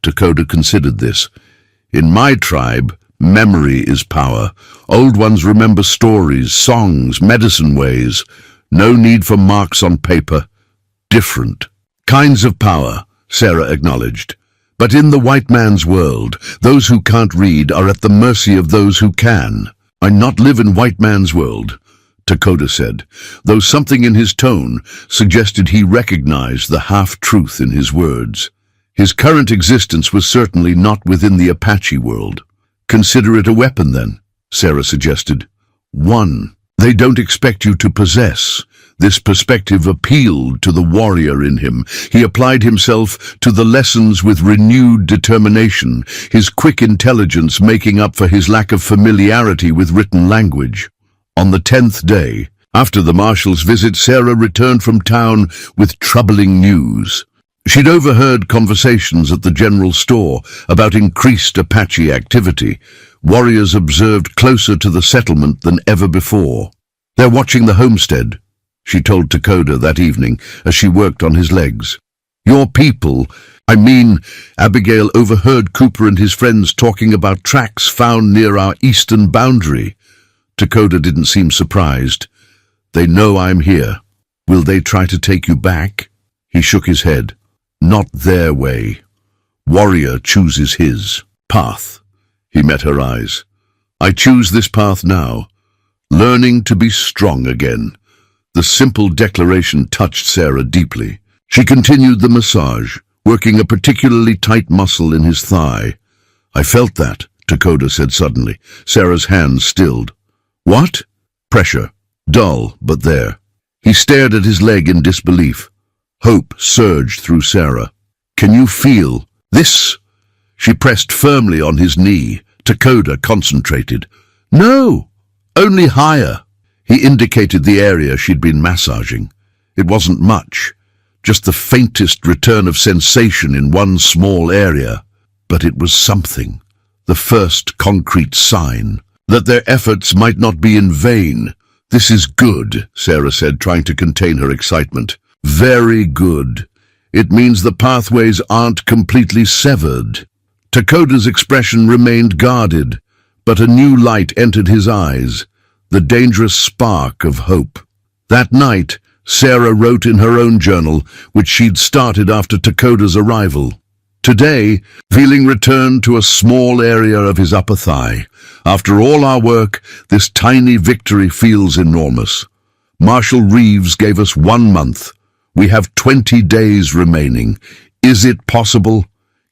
Takoda considered this. "In my tribe, memory is power. Old ones remember stories, songs, medicine ways. No need for marks on paper. Different kinds of power," Sarah acknowledged. "But in the white man's world, those who can't read are at the mercy of those who can." "I not live in white man's world," Takoda said, though something in his tone suggested he recognized the half-truth in his words. His current existence was certainly not within the Apache world. "Consider it a weapon, then," Sarah suggested. "One they don't expect you to possess." This perspective appealed to the warrior in him. He applied himself to the lessons with renewed determination, his quick intelligence making up for his lack of familiarity with written language. On the 10th day, after the marshal's visit, Sarah returned from town with troubling news. She'd overheard conversations at the general store about increased Apache activity. Warriors observed closer to the settlement than ever before. "They're watching the homestead," she told Takoda that evening as she worked on his legs. "Your people, Abigail overheard Cooper and his friends talking about tracks found near our eastern boundary." Takoda didn't seem surprised. "They know I'm here. Will they try to take you back?" He shook his head. "Not their way. Warrior chooses his path." He met her eyes. "I choose this path now, learning to be strong again." The simple declaration touched Sarah deeply. She continued the massage, working a particularly tight muscle in his thigh. "I felt that," Takoda said suddenly. Sarah's hands stilled. "What?" "Pressure. Dull, but there." He stared at his leg in disbelief. Hope surged through Sarah. "Can you feel this?" She pressed firmly on his knee. Takoda concentrated. "No, only higher." He indicated the area she'd been massaging. It wasn't much, just the faintest return of sensation in one small area. But it was something, the first concrete sign that their efforts might not be in vain. "This is good," Sarah said, trying to contain her excitement. "Very good. It means the pathways aren't completely severed." Takoda's expression remained guarded, but a new light entered his eyes, the dangerous spark of hope. That night, Sarah wrote in her own journal, which she'd started after Takoda's arrival. "Today, feeling returned to a small area of his upper thigh. After all our work, this tiny victory feels enormous. Marshal Reeves gave us 1 month. We have 20 days remaining. Is it possible?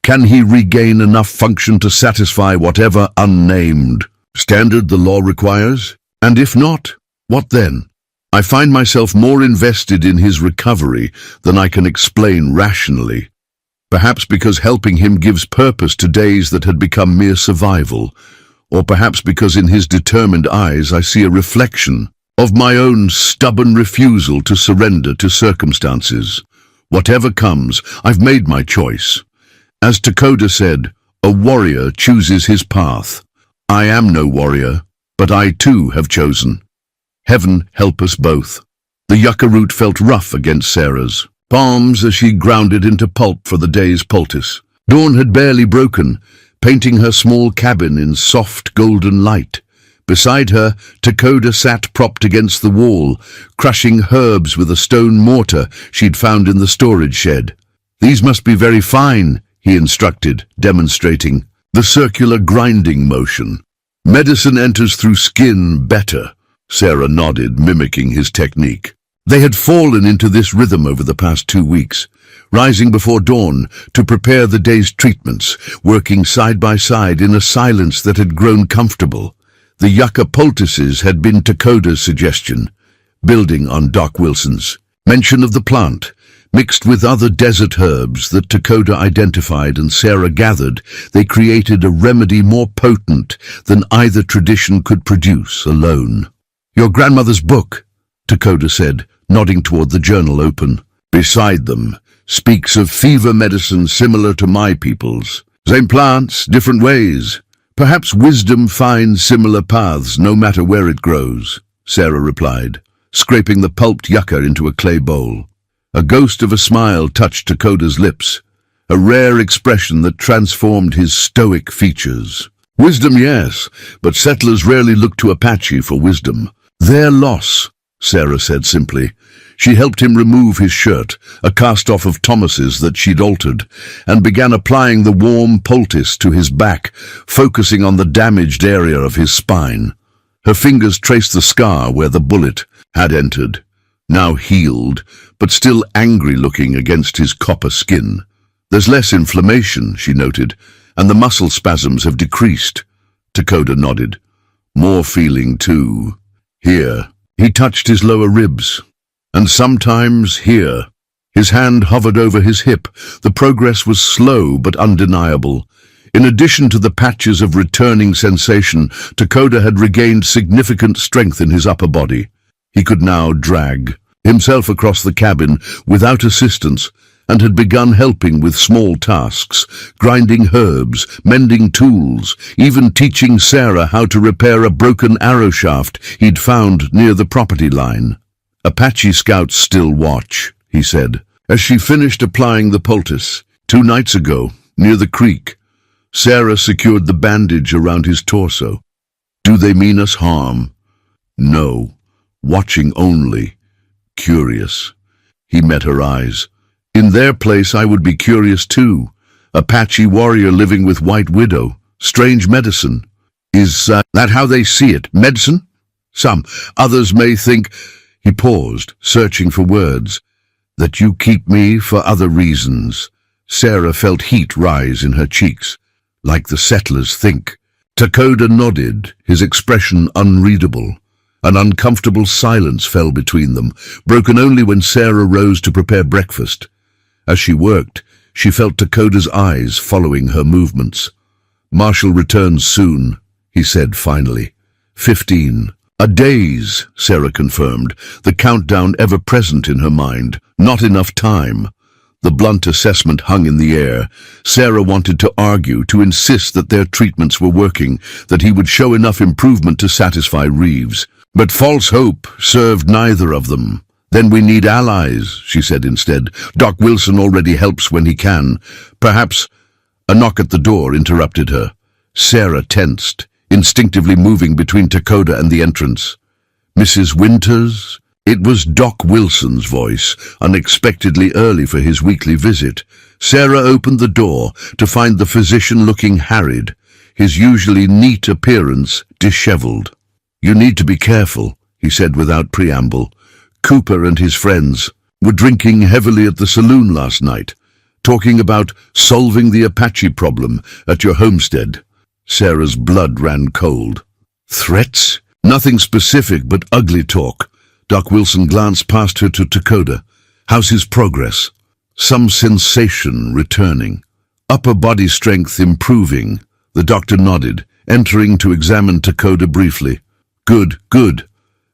Can he regain enough function to satisfy whatever unnamed standard the law requires? And if not, what then? I find myself more invested in his recovery than I can explain rationally. Perhaps because helping him gives purpose to days that had become mere survival, or perhaps because in his determined eyes I see a reflection of my own stubborn refusal to surrender to circumstances. Whatever comes, I've made my choice. As Takoda said, a warrior chooses his path. I am no warrior, but I too have chosen. Heaven help us both. The yucca root felt rough against Sarah's palms as she ground it into pulp for the day's poultice. Dawn had barely broken, painting her small cabin in soft golden light. Beside her, Takoda sat propped against the wall, crushing herbs with a stone mortar she'd found in the storage shed. "These must be very fine," he instructed, demonstrating the circular grinding motion. "Medicine enters through skin better," Sarah nodded, mimicking his technique. They had fallen into this rhythm over the past 2 weeks, rising before dawn to prepare the day's treatments, working side by side in a silence that had grown comfortable. The yucca poultices had been Dakota's suggestion, building on Doc Wilson's. Mention of the plant, mixed with other desert herbs that Dakota identified and Sarah gathered, they created a remedy more potent than either tradition could produce alone. "Your grandmother's book," Dakota said, nodding toward the journal open. "Beside them, speaks of fever medicine similar to my people's. Same plants, different ways. Perhaps wisdom finds similar paths no matter where it grows," Sarah replied, scraping the pulped yucca into a clay bowl. A ghost of a smile touched Dakota's lips, a rare expression that transformed his stoic features. "Wisdom, yes, but settlers rarely look to Apache for wisdom. Their loss," Sarah said simply. She helped him remove his shirt, a cast-off of Thomas's that she'd altered, and began applying the warm poultice to his back, focusing on the damaged area of his spine. Her fingers traced the scar where the bullet had entered, now healed, but still angry-looking against his copper skin. "There's less inflammation," she noted, "and the muscle spasms have decreased." Dakota nodded. "More feeling, too. Here." He touched his lower ribs. "And sometimes here." His hand hovered over his hip. The progress was slow but undeniable. In addition to the patches of returning sensation, Dakota had regained significant strength in his upper body. He could now drag himself across the cabin without assistance and had begun helping with small tasks, grinding herbs, mending tools, even teaching Sarah how to repair a broken arrow shaft he'd found near the property line. "Apache scouts still watch," he said, as she finished applying the poultice. 2 nights ago, near the creek, Sarah secured the bandage around his torso. "Do they mean us harm?" "No. Watching only. Curious." He met her eyes. "In their place I would be curious too. Apache warrior living with White Widow. Strange medicine. Is that how they see it? Medicine? Some. Others may think—" He paused, searching for words. "That you keep me for other reasons." Sarah felt heat rise in her cheeks. "Like the settlers think." Dakota nodded, his expression unreadable. An uncomfortable silence fell between them, broken only when Sarah rose to prepare breakfast. As she worked, she felt Dakota's eyes following her movements. "Marshall returns soon," he said finally. 15. "A days," Sarah confirmed, the countdown ever present in her mind. "Not enough time." The blunt assessment hung in the air. Sarah wanted to argue, to insist that their treatments were working, that he would show enough improvement to satisfy Reeves. But false hope served neither of them. "Then we need allies," she said instead. "Doc Wilson already helps when he can. Perhaps—" A knock at the door interrupted her. Sarah tensed, instinctively moving between Dakota and the entrance. "Mrs. Winters?" It was Doc Wilson's voice, unexpectedly early for his weekly visit. Sarah opened the door to find the physician looking harried, his usually neat appearance disheveled. "You need to be careful," he said without preamble. "Cooper and his friends were drinking heavily at the saloon last night, talking about solving the Apache problem at your homestead." Sarah's blood ran cold. "Threats?" "Nothing specific, but ugly talk." Doc Wilson glanced past her to Dakota. "How's his progress?" "Some sensation returning. Upper body strength improving." The doctor nodded, entering to examine Dakota briefly. "Good, good,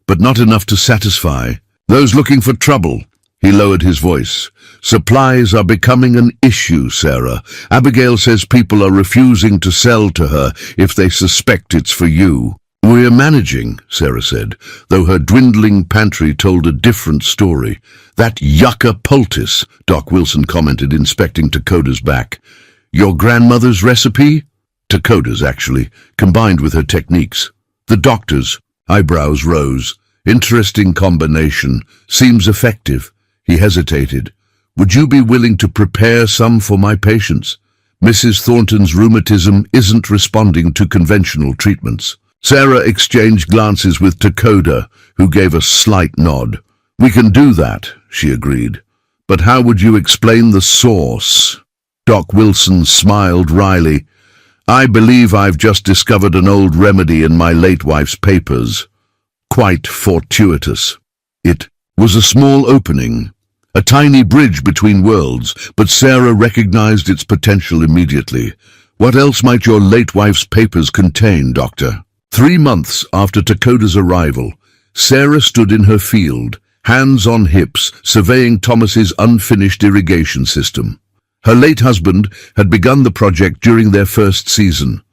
but not enough to satisfy. Those looking for trouble." He lowered his voice. "Supplies are becoming an issue, Sarah. Abigail says people are refusing to sell to her if they suspect it's for you." "We're managing," Sarah said, though her dwindling pantry told a different story. "That yucca poultice," Doc Wilson commented, inspecting Dakota's back. "Your grandmother's recipe?" "Dakota's, actually, combined with her techniques." The doctor's eyebrows rose. "Interesting combination. Seems effective." He hesitated. "Would you be willing to prepare some for my patients? Mrs. Thornton's rheumatism isn't responding to conventional treatments." Sarah exchanged glances with Dakota, who gave a slight nod. We can do that, she agreed. But how would you explain the source? Doc Wilson smiled wryly. I believe I've just discovered an old remedy in my late wife's papers. Quite fortuitous. It was a small opening, a tiny bridge between worlds, but Sarah recognized its potential immediately. What else might your late wife's papers contain, Doctor? 3 months after Dakota's arrival, Sarah stood in her field, hands on hips, surveying Thomas's unfinished irrigation system. Her late husband had begun the project during their first season,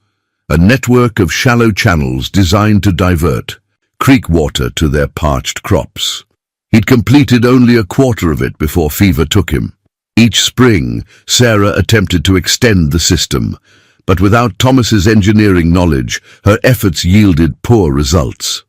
a network of shallow channels designed to divert creek water to their parched crops. He'd completed only a quarter of it before fever took him. Each spring, Sarah attempted to extend the system, but without Thomas's engineering knowledge, her efforts yielded poor results.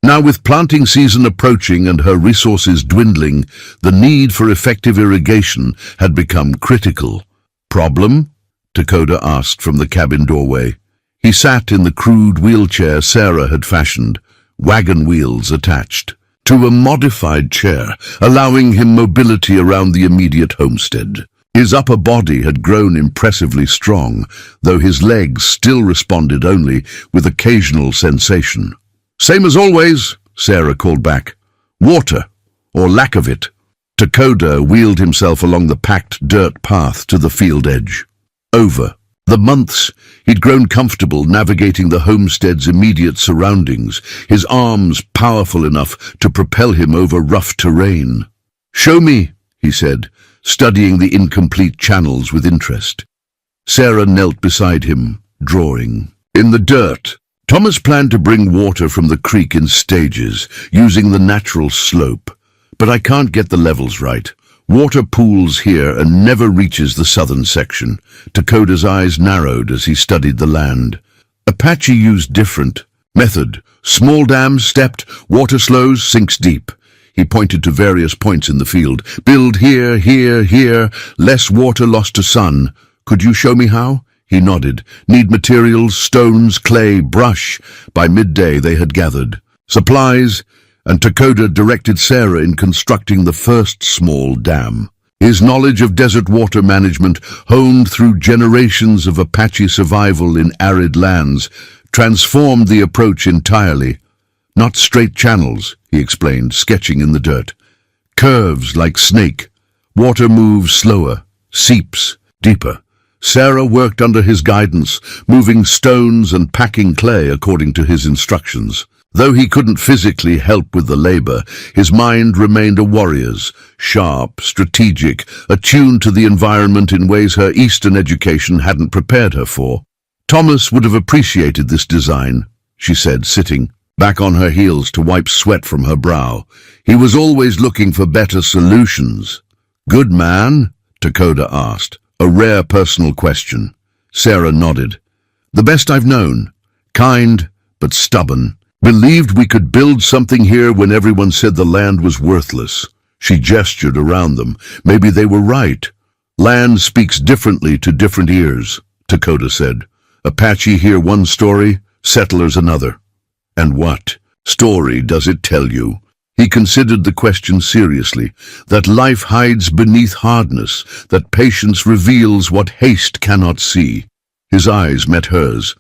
Now, with planting season approaching and her resources dwindling, the need for effective irrigation had become critical. Problem? Dakota asked from the cabin doorway. He sat in the crude wheelchair Sarah had fashioned, wagon wheels attached, to a modified chair, allowing him mobility around the immediate homestead. His upper body had grown impressively strong, though his legs still responded only with occasional sensation. Same as always, Sarah called back. Water, or lack of it. Dakota wheeled himself along the packed dirt path to the field edge. Over the months, he'd grown comfortable navigating the homestead's immediate surroundings, his arms powerful enough to propel him over rough terrain. Show me, he said, studying the incomplete channels with interest. Sarah knelt beside him, drawing. In the dirt, Thomas planned to bring water from the creek in stages, using the natural slope. But I can't get the levels right. Water pools here and never reaches the southern section. Dakota's eyes narrowed as he studied the land. Apache used different method. Small dams stepped, water slows, sinks deep. He pointed to various points in the field. Build here, here, here. Less water lost to sun. Could you show me how? He nodded. Need materials, stones, clay, brush. By midday they had gathered supplies, and Dakota directed Sarah in constructing the first small dam. His knowledge of desert water management, honed through generations of Apache survival in arid lands, transformed the approach entirely. Not straight channels, he explained, sketching in the dirt. Curves like snake. Water moves slower, seeps deeper. Sarah worked under his guidance, moving stones and packing clay according to his instructions. Though he couldn't physically help with the labor, his mind remained a warrior's, sharp, strategic, attuned to the environment in ways her Eastern education hadn't prepared her for. Thomas would have appreciated this design, she said, sitting back on her heels to wipe sweat from her brow. He was always looking for better solutions. Good man? Dakota asked. A rare personal question. Sarah nodded. The best I've known. Kind, but stubborn. Believed we could build something here when everyone said the land was worthless. She gestured around them. Maybe they were right. Land speaks differently to different ears, Dakota said. Apache hear one story, settlers another. And what story does it tell you? He considered the question seriously, that life hides beneath hardness, that patience reveals what haste cannot see. His eyes met hers.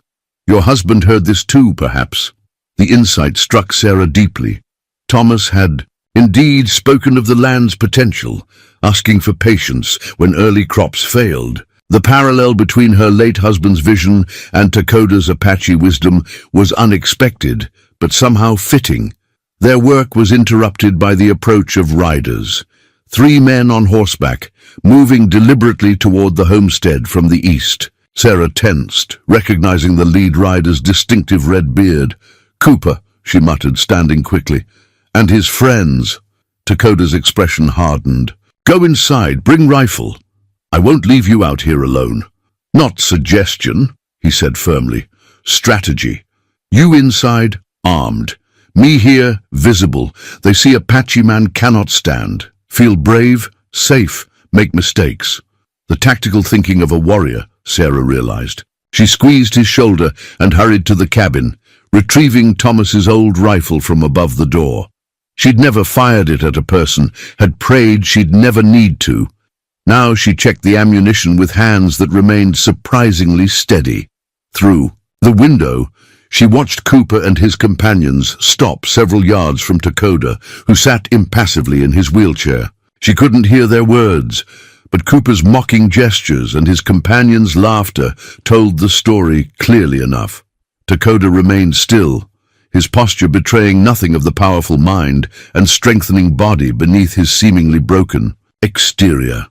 Your husband heard this too, perhaps. The insight struck Sarah deeply. Thomas had indeed spoken of the land's potential, asking for patience when early crops failed. The parallel between her late husband's vision and Dakota's Apache wisdom was unexpected, but somehow fitting. Their work was interrupted by the approach of riders. 3 men on horseback, moving deliberately toward the homestead from the east. Sarah tensed, recognizing the lead rider's distinctive red beard. Cooper, she muttered, standing quickly. And his friends. Dakota's expression hardened. Go inside, bring rifle. I won't leave you out here alone. Not suggestion, he said firmly. Strategy. You inside, armed. Me here, visible. They see Apache man cannot stand. Feel brave, safe, make mistakes. The tactical thinking of a warrior, Sarah realized. She squeezed his shoulder and hurried to the cabin, retrieving Thomas's old rifle from above the door. She'd never fired it at a person, had prayed she'd never need to. Now she checked the ammunition with hands that remained surprisingly steady. Through the window, she watched Cooper and his companions stop several yards from Takoda, who sat impassively in his wheelchair. She couldn't hear their words, but Cooper's mocking gestures and his companions' laughter told the story clearly enough. Takoda remained still, his posture betraying nothing of the powerful mind and strengthening body beneath his seemingly broken exterior.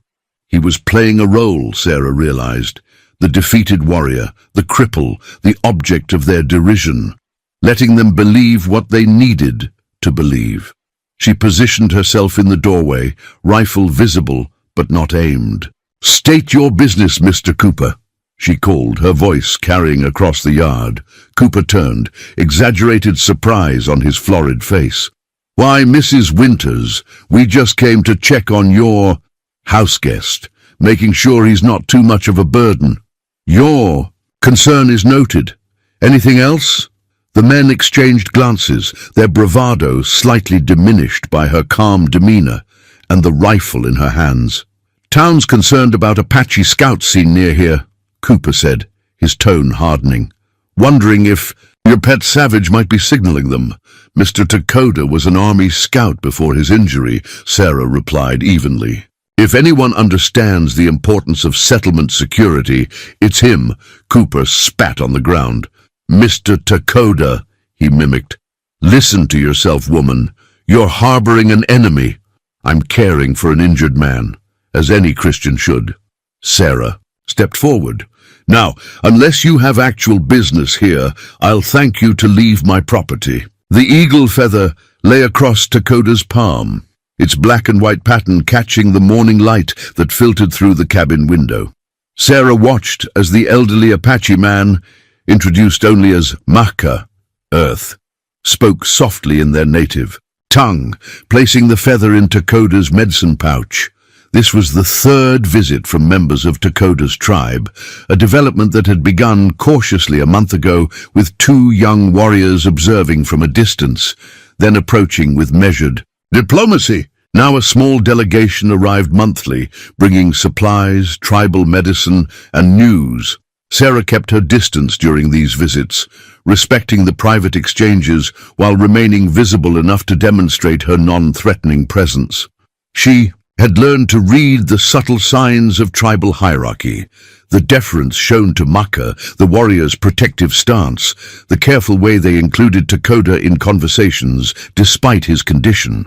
He was playing a role, Sarah realized, the defeated warrior, the cripple, the object of their derision, letting them believe what they needed to believe. She positioned herself in the doorway, rifle visible but not aimed. "State your business, Mr. Cooper," she called, her voice carrying across the yard. Cooper turned, exaggerated surprise on his florid face. "Why, Mrs. Winters, we just came to check on your house guest, making sure he's not too much of a burden." "Your concern is noted. Anything else?" The men exchanged glances, their bravado slightly diminished by her calm demeanor and the rifle in her hands. "Town's concerned about Apache scouts seen near here," Cooper said, his tone hardening. "Wondering if your pet savage might be signaling them." "Mr. Takoda was an army scout before his injury," Sarah replied evenly. "If anyone understands the importance of settlement security, it's him." Cooper spat on the ground. "Mr. Takoda," he mimicked. "Listen to yourself, woman. You're harboring an enemy." "I'm caring for an injured man, as any Christian should." Sarah stepped forward. "Now, unless you have actual business here, I'll thank you to leave my property." The eagle feather lay across Takoda's palm, its black and white pattern catching the morning light that filtered through the cabin window. Sarah watched as the elderly Apache man, introduced only as Maka, Earth, spoke softly in their native tongue, placing the feather in Takoda's medicine pouch. This was the third visit from members of Takoda's tribe, a development that had begun cautiously a month ago with two young warriors observing from a distance, then approaching with measured diplomacy. Now a small delegation arrived monthly, bringing supplies, tribal medicine, and news. Sarah kept her distance during these visits, respecting the private exchanges while remaining visible enough to demonstrate her non-threatening presence. She had learned to read the subtle signs of tribal hierarchy, the deference shown to Maka, the warrior's protective stance, the careful way they included Takoda in conversations despite his condition.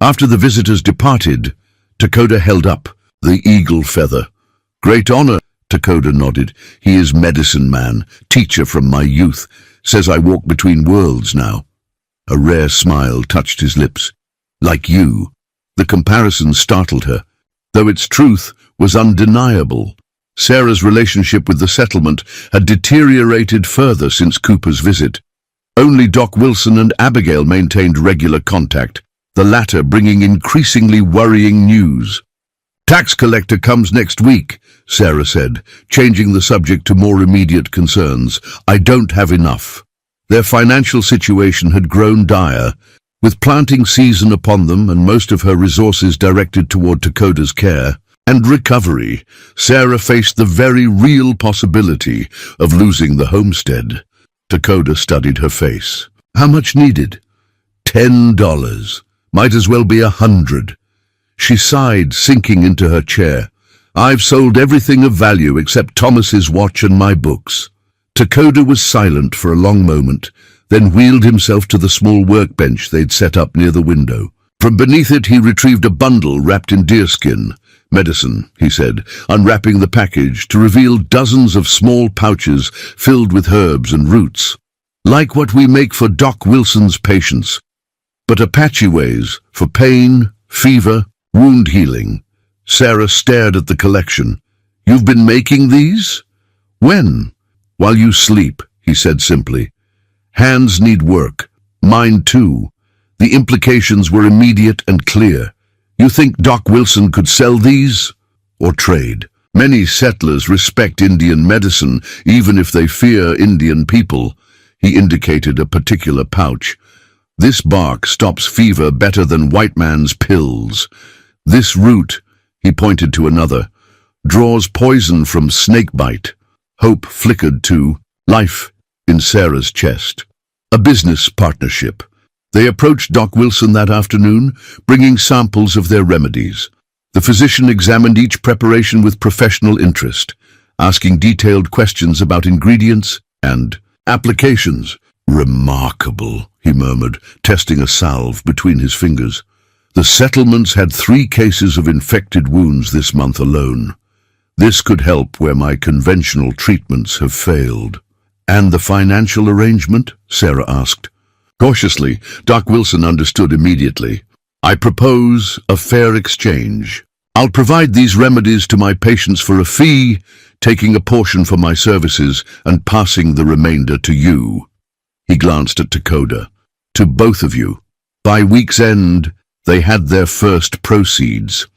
After the visitors departed, Takoda held up the eagle feather. "Great honor," Takoda nodded. "He is medicine man, teacher from my youth. Says I walk between worlds now." A rare smile touched his lips. "Like you." The comparison startled her, though its truth was undeniable. Sarah's relationship with the settlement had deteriorated further since Cooper's visit. Only Doc Wilson and Abigail maintained regular contact, the latter bringing increasingly worrying news. "Tax collector comes next week," Sarah said, changing the subject to more immediate concerns. "I don't have enough." Their financial situation had grown dire, with planting season upon them and most of her resources directed toward Takoda's care and recovery. Sarah faced the very real possibility of losing the homestead. Takoda studied her face. "How much needed?" $10. Might as well be 100. She sighed, sinking into her chair. "I've sold everything of value except Thomas's watch and my books." Takoda was silent for a long moment, then wheeled himself to the small workbench they'd set up near the window. From beneath it he retrieved a bundle wrapped in deerskin. "Medicine," he said, unwrapping the package to reveal dozens of small pouches filled with herbs and roots. "Like what we make for Doc Wilson's patients, but Apache ways, for pain, fever, wound healing." Sarah stared at the collection. "You've been making these?" "When?" "While you sleep," he said simply. "Hands need work. Mine too." The implications were immediate and clear. "You think Doc Wilson could sell these? Or trade?" "Many settlers respect Indian medicine, even if they fear Indian people." He indicated a particular pouch. This bark stops fever better than white man's pills. This root," he pointed to another, "draws poison from snake bite." Hope flickered to life in Sarah's chest. A business partnership. They approached Doc Wilson that afternoon, bringing samples of their remedies. The physician examined each preparation with professional interest, asking detailed questions about ingredients and applications. "Remarkable," he murmured, testing a salve between his fingers. "The settlements had 3 cases of infected wounds this month alone. This could help where my conventional treatments have failed." "And the financial arrangement?" Sarah asked. Cautiously, Doc Wilson understood immediately. "I propose a fair exchange. I'll provide these remedies to my patients for a fee, taking a portion for my services and passing the remainder to you." He glanced at Dakota. "To both of you. By week's end, they had their first proceeds.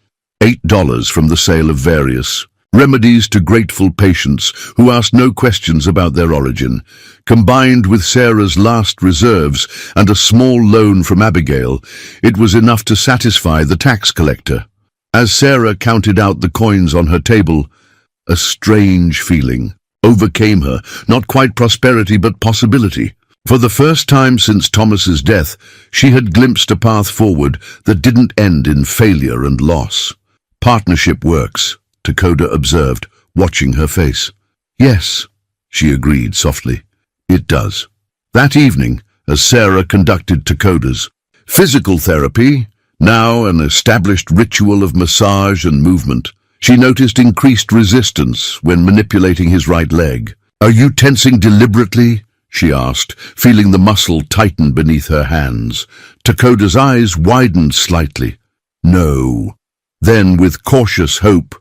$8 from the sale of various remedies to grateful patients who asked no questions about their origin. Combined with Sarah's last reserves and a small loan from Abigail, it was enough to satisfy the tax collector. As Sarah counted out the coins on her table, a strange feeling overcame her, not quite prosperity but possibility. For the first time since Thomas's death, she had glimpsed a path forward that didn't end in failure and loss. "Partnership works," Dakota observed, watching her face. "Yes," she agreed softly. "It does." That evening, as Sarah conducted Dakota's physical therapy, now an established ritual of massage and movement, she noticed increased resistance when manipulating his right leg. "Are you tensing deliberately?" she asked, feeling the muscle tighten beneath her hands. Dakota's eyes widened slightly. "No." Then, with cautious hope,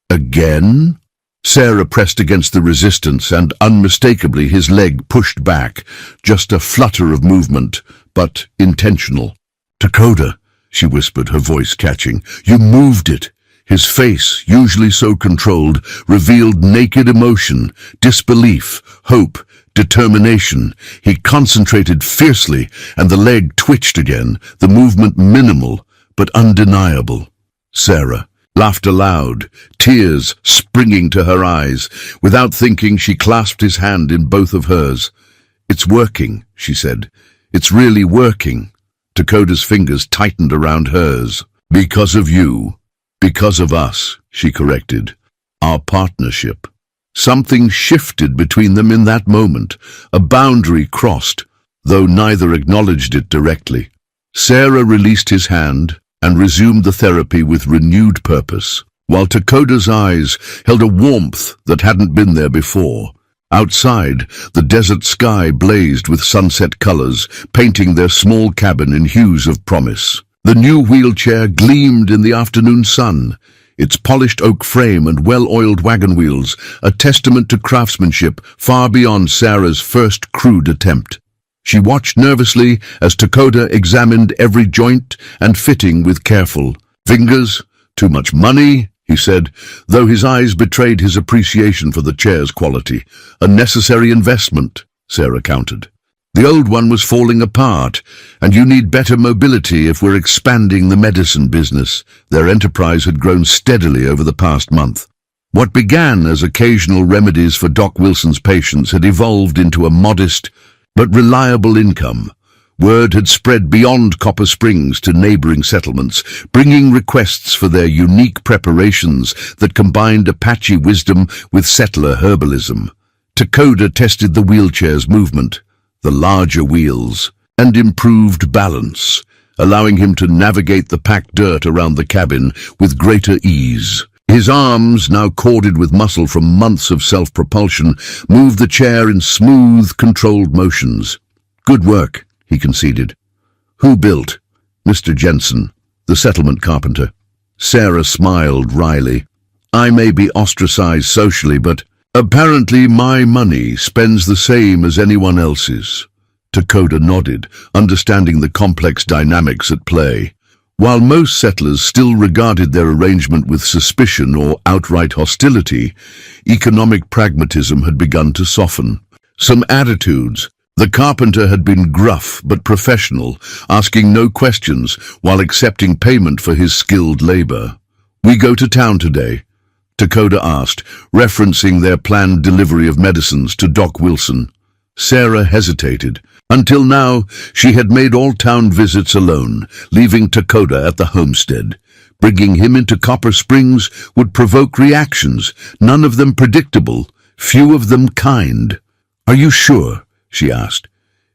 "Again?" Sarah pressed against the resistance, and unmistakably his leg pushed back, just a flutter of movement, but intentional. "Dakota," she whispered, her voice catching, "you moved it." His face, usually so controlled, revealed naked emotion, disbelief, hope, determination. He concentrated fiercely, and the leg twitched again, the movement minimal, but undeniable. Sarah laughed aloud, tears springing to her eyes. Without thinking, she clasped his hand in both of hers. "It's working," she said. "It's really working." Dakota's fingers tightened around hers. "Because of you. Because of us," she corrected. "Our partnership." Something shifted between them in that moment. A boundary crossed, though neither acknowledged it directly. Sarah released his hand and resumed the therapy with renewed purpose, while Dakota's eyes held a warmth that hadn't been there before. Outside, the desert sky blazed with sunset colors, painting their small cabin in hues of promise. The new wheelchair gleamed in the afternoon sun, its polished oak frame and well-oiled wagon wheels a testament to craftsmanship far beyond Sarah's first crude attempt. She watched nervously as Dakota examined every joint and fitting with careful fingers. "Too much money," he said, though his eyes betrayed his appreciation for the chair's quality. "A necessary investment," Sarah countered. "The old one was falling apart, and you need better mobility if we're expanding the medicine business." Their enterprise had grown steadily over the past month. What began as occasional remedies for Doc Wilson's patients had evolved into a modest but reliable income. Word had spread beyond Copper Springs to neighboring settlements, bringing requests for their unique preparations that combined Apache wisdom with settler herbalism. Dakota tested the wheelchair's movement, the larger wheels, and improved balance, allowing him to navigate the packed dirt around the cabin with greater ease. His arms, now corded with muscle from months of self-propulsion, moved the chair in smooth, controlled motions. "Good work," he conceded. "Who built?" "Mr. Jensen, the settlement carpenter." Sarah smiled wryly. "I may be ostracized socially, but apparently my money spends the same as anyone else's." Dakota nodded, understanding the complex dynamics at play. While most settlers still regarded their arrangement with suspicion or outright hostility, economic pragmatism had begun to soften. Some attitudes, The carpenter had been gruff but professional, asking no questions while accepting payment for his skilled labor. "We go to town today?" Dakota asked, referencing their planned delivery of medicines to Doc Wilson. Sarah hesitated. Until now, she had made all town visits alone, leaving Dakota at the homestead. Bringing him into Copper Springs would provoke reactions, none of them predictable, few of them kind. "Are you sure?" she asked.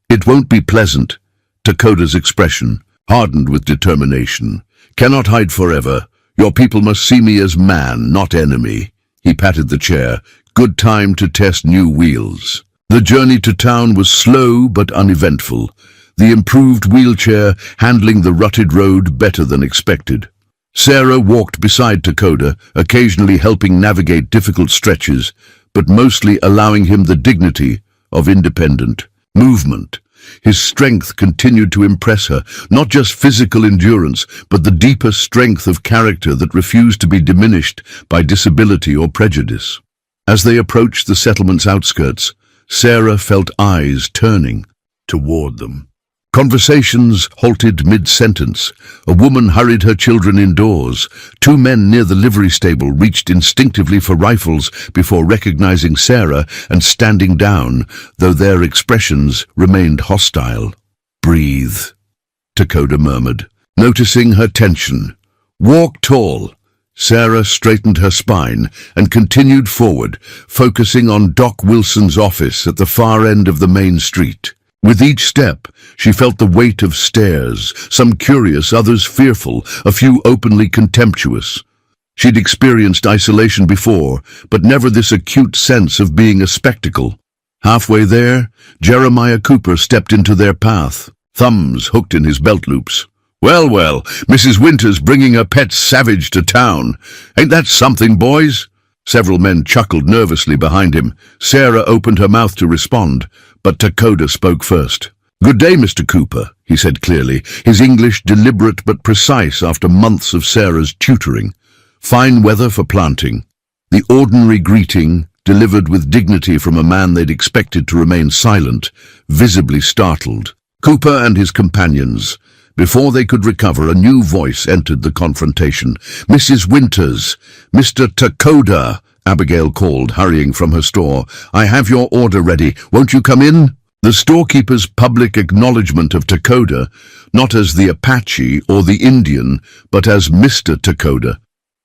"It won't be pleasant." Dakota's expression hardened with determination. "Cannot hide forever. Your people must see me as man, not enemy." He patted the chair. "Good time to test new wheels." The journey to town was slow but uneventful, the improved wheelchair handling the rutted road better than expected. Sarah walked beside Dakota, occasionally helping navigate difficult stretches, but mostly allowing him the dignity of independent movement. His strength continued to impress her, not just physical endurance, but the deeper strength of character that refused to be diminished by disability or prejudice. As they approached the settlement's outskirts, Sarah felt eyes turning toward them. Conversations halted mid-sentence. A woman hurried her children indoors. Two men near the livery stable reached instinctively for rifles before recognizing Sarah and standing down, though their expressions remained hostile. "Breathe," Dakota murmured, noticing her tension. "Walk tall." Sarah straightened her spine and continued forward, focusing on Doc Wilson's office at the far end of the main street. With each step, she felt the weight of stares, some curious, others fearful, a few openly contemptuous. She'd experienced isolation before, but never this acute sense of being a spectacle. Halfway there, Jeremiah Cooper stepped into their path, thumbs hooked in his belt loops. Well, Mrs. Winters bringing her pet savage to town. Ain't that something, boys?" Several men chuckled nervously behind him. Sarah opened her mouth to respond, but Dakota spoke first. "Good day, Mr. Cooper," he said clearly, his English deliberate but precise after months of Sarah's tutoring. "Fine weather for planting." The ordinary greeting, delivered with dignity from a man they'd expected to remain silent, visibly startled Cooper and his companions. Before they could recover, a new voice entered the confrontation. "Mrs. Winters, Mr. Dakota," Abigail called, hurrying from her store. "I have your order ready. Won't you come in?" The storekeeper's public acknowledgement of Dakota, not as the Apache or the Indian, but as Mr. Dakota,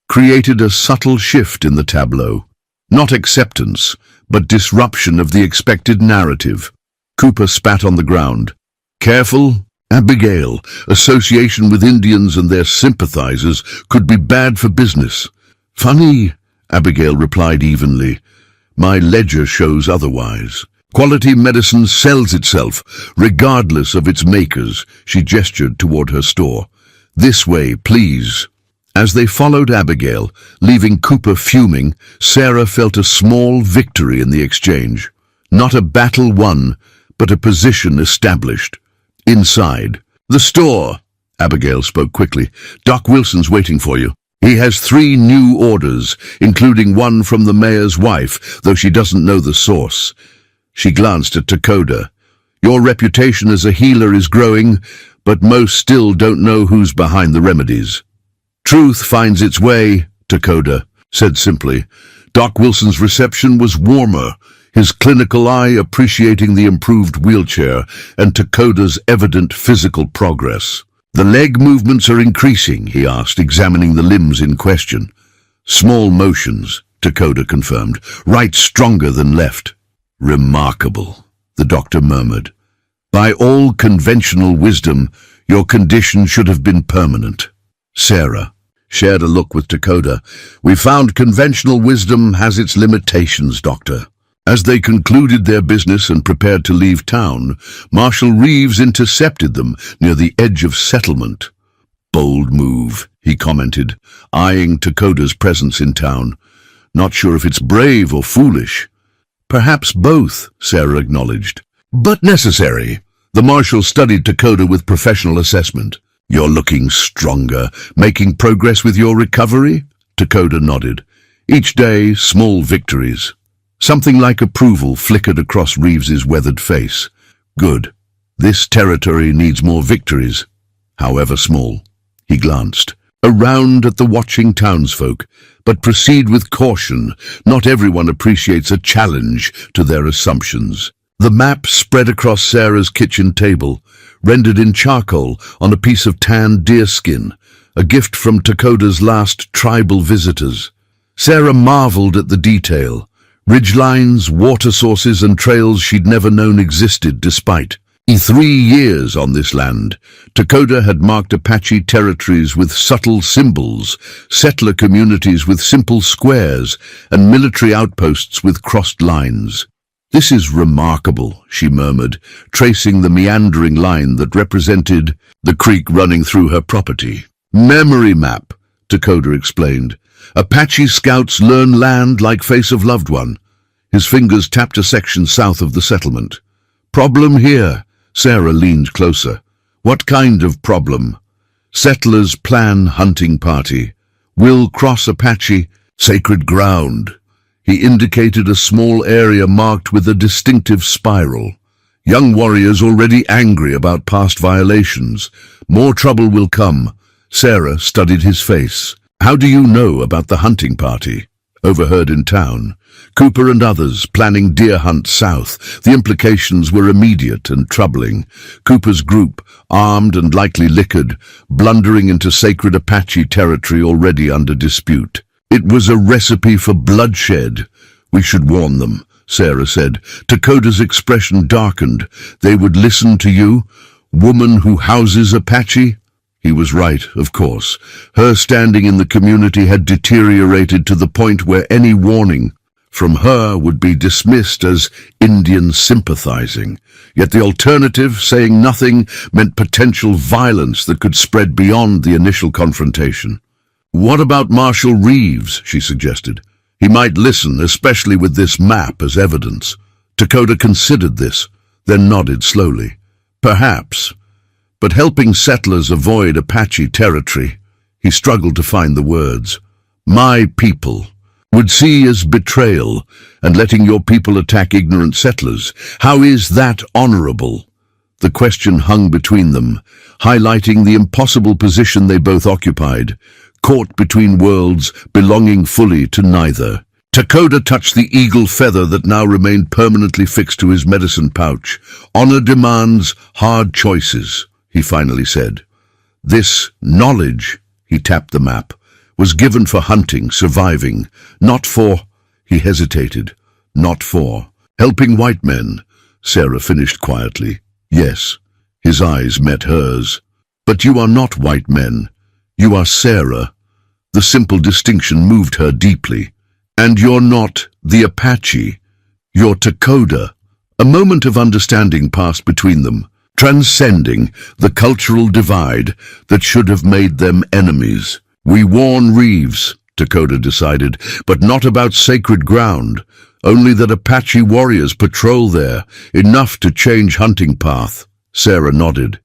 created a subtle shift in the tableau. Not acceptance, but disruption of the expected narrative. Cooper spat on the ground. "Careful, Abigail. Association with Indians and their sympathizers could be bad for business." "Funny," Abigail replied evenly. "My ledger shows otherwise. Quality medicine sells itself, regardless of its makers." She gestured toward her store. "This way, please." As they followed Abigail, leaving Cooper fuming, Sarah felt a small victory in the exchange. Not a battle won, but a position established. Inside the store, Abigail spoke quickly. "Doc Wilson's waiting for you. He has 3 new orders, including one from the mayor's wife, though she doesn't know the source." She glanced at Dakota. "Your reputation as a healer is growing, but most still don't know who's behind the remedies." "Truth finds its way," Dakota said simply. Doc Wilson's reception was warmer, his clinical eye appreciating the improved wheelchair and Dakota's evident physical progress. "The leg movements are increasing," he asked, examining the limbs in question. "Small motions," Dakota confirmed. "Right stronger than left." "Remarkable," the doctor murmured. "By all conventional wisdom, your condition should have been permanent." Sarah shared a look with Dakota. "We found conventional wisdom has its limitations, Doctor." As they concluded their business and prepared to leave town, Marshal Reeves intercepted them near the edge of settlement. "Bold move," he commented, eyeing Dakota's presence in town. "Not sure if it's brave or foolish." "Perhaps both," Sarah acknowledged. "But necessary." The Marshal studied Dakota with professional assessment. "You're looking stronger. Making progress with your recovery?" Dakota nodded. "Each day, small victories." Something like approval flickered across Reeves's weathered face. Good. This territory needs more victories, however small. He glanced around at the watching townsfolk, but proceed with caution. Not everyone appreciates a challenge to their assumptions. The map spread across Sarah's kitchen table, rendered in charcoal on a piece of tanned deerskin, a gift from Dakota's last tribal visitors. Sarah marveled at the detail. Ridgelines, water sources and trails she'd never known existed despite. In 3 years on this land, Dakota had marked Apache territories with subtle symbols, settler communities with simple squares, and military outposts with crossed lines. "This is remarkable," she murmured, tracing the meandering line that represented the creek running through her property. "Memory map," Dakota explained. "Apache scouts learn land like face of loved one." His fingers tapped a section south of the settlement. "Problem here." Sarah leaned closer. "What kind of problem?" "Settlers plan hunting party. Will cross Apache sacred ground." He indicated a small area marked with a distinctive spiral. "Young warriors already angry about past violations. More trouble will come." Sarah studied his face. "How do you know about the hunting party?" "Overheard in town. Cooper and others planning deer hunt south." The implications were immediate and troubling. Cooper's group, armed and likely liquored, blundering into sacred Apache territory already under dispute. "It was a recipe for bloodshed." "We should warn them," Sarah said. Dakota's expression darkened. "They would listen to you? Woman who houses Apache?" He was right, of course. Her standing in the community had deteriorated to the point where any warning from her would be dismissed as Indian sympathizing. Yet the alternative, saying nothing, meant potential violence that could spread beyond the initial confrontation. "What about Marshal Reeves?" she suggested. "He might listen, especially with this map as evidence." Dakota considered this, then nodded slowly. "Perhaps. But helping settlers avoid Apache territory," he struggled to find the words, "my people, would see as betrayal, and letting your people attack ignorant settlers. How is that honorable?" The question hung between them, highlighting the impossible position they both occupied, caught between worlds, belonging fully to neither. Dakota touched the eagle feather that now remained permanently fixed to his medicine pouch. "Honor demands hard choices," he finally said. "This knowledge," he tapped the map, "was given for hunting, surviving, not for—" He hesitated. "Not for helping white men," Sarah finished quietly. "Yes." His eyes met hers. "But you are not white men. You are Sarah." The simple distinction moved her deeply. "And you're not the Apache. You're Dakota." A moment of understanding passed between them, transcending the cultural divide that should have made them enemies. "We warn Reeves," Dakota decided, "but not about sacred ground. Only that Apache warriors patrol there, enough to change hunting path." Sarah nodded.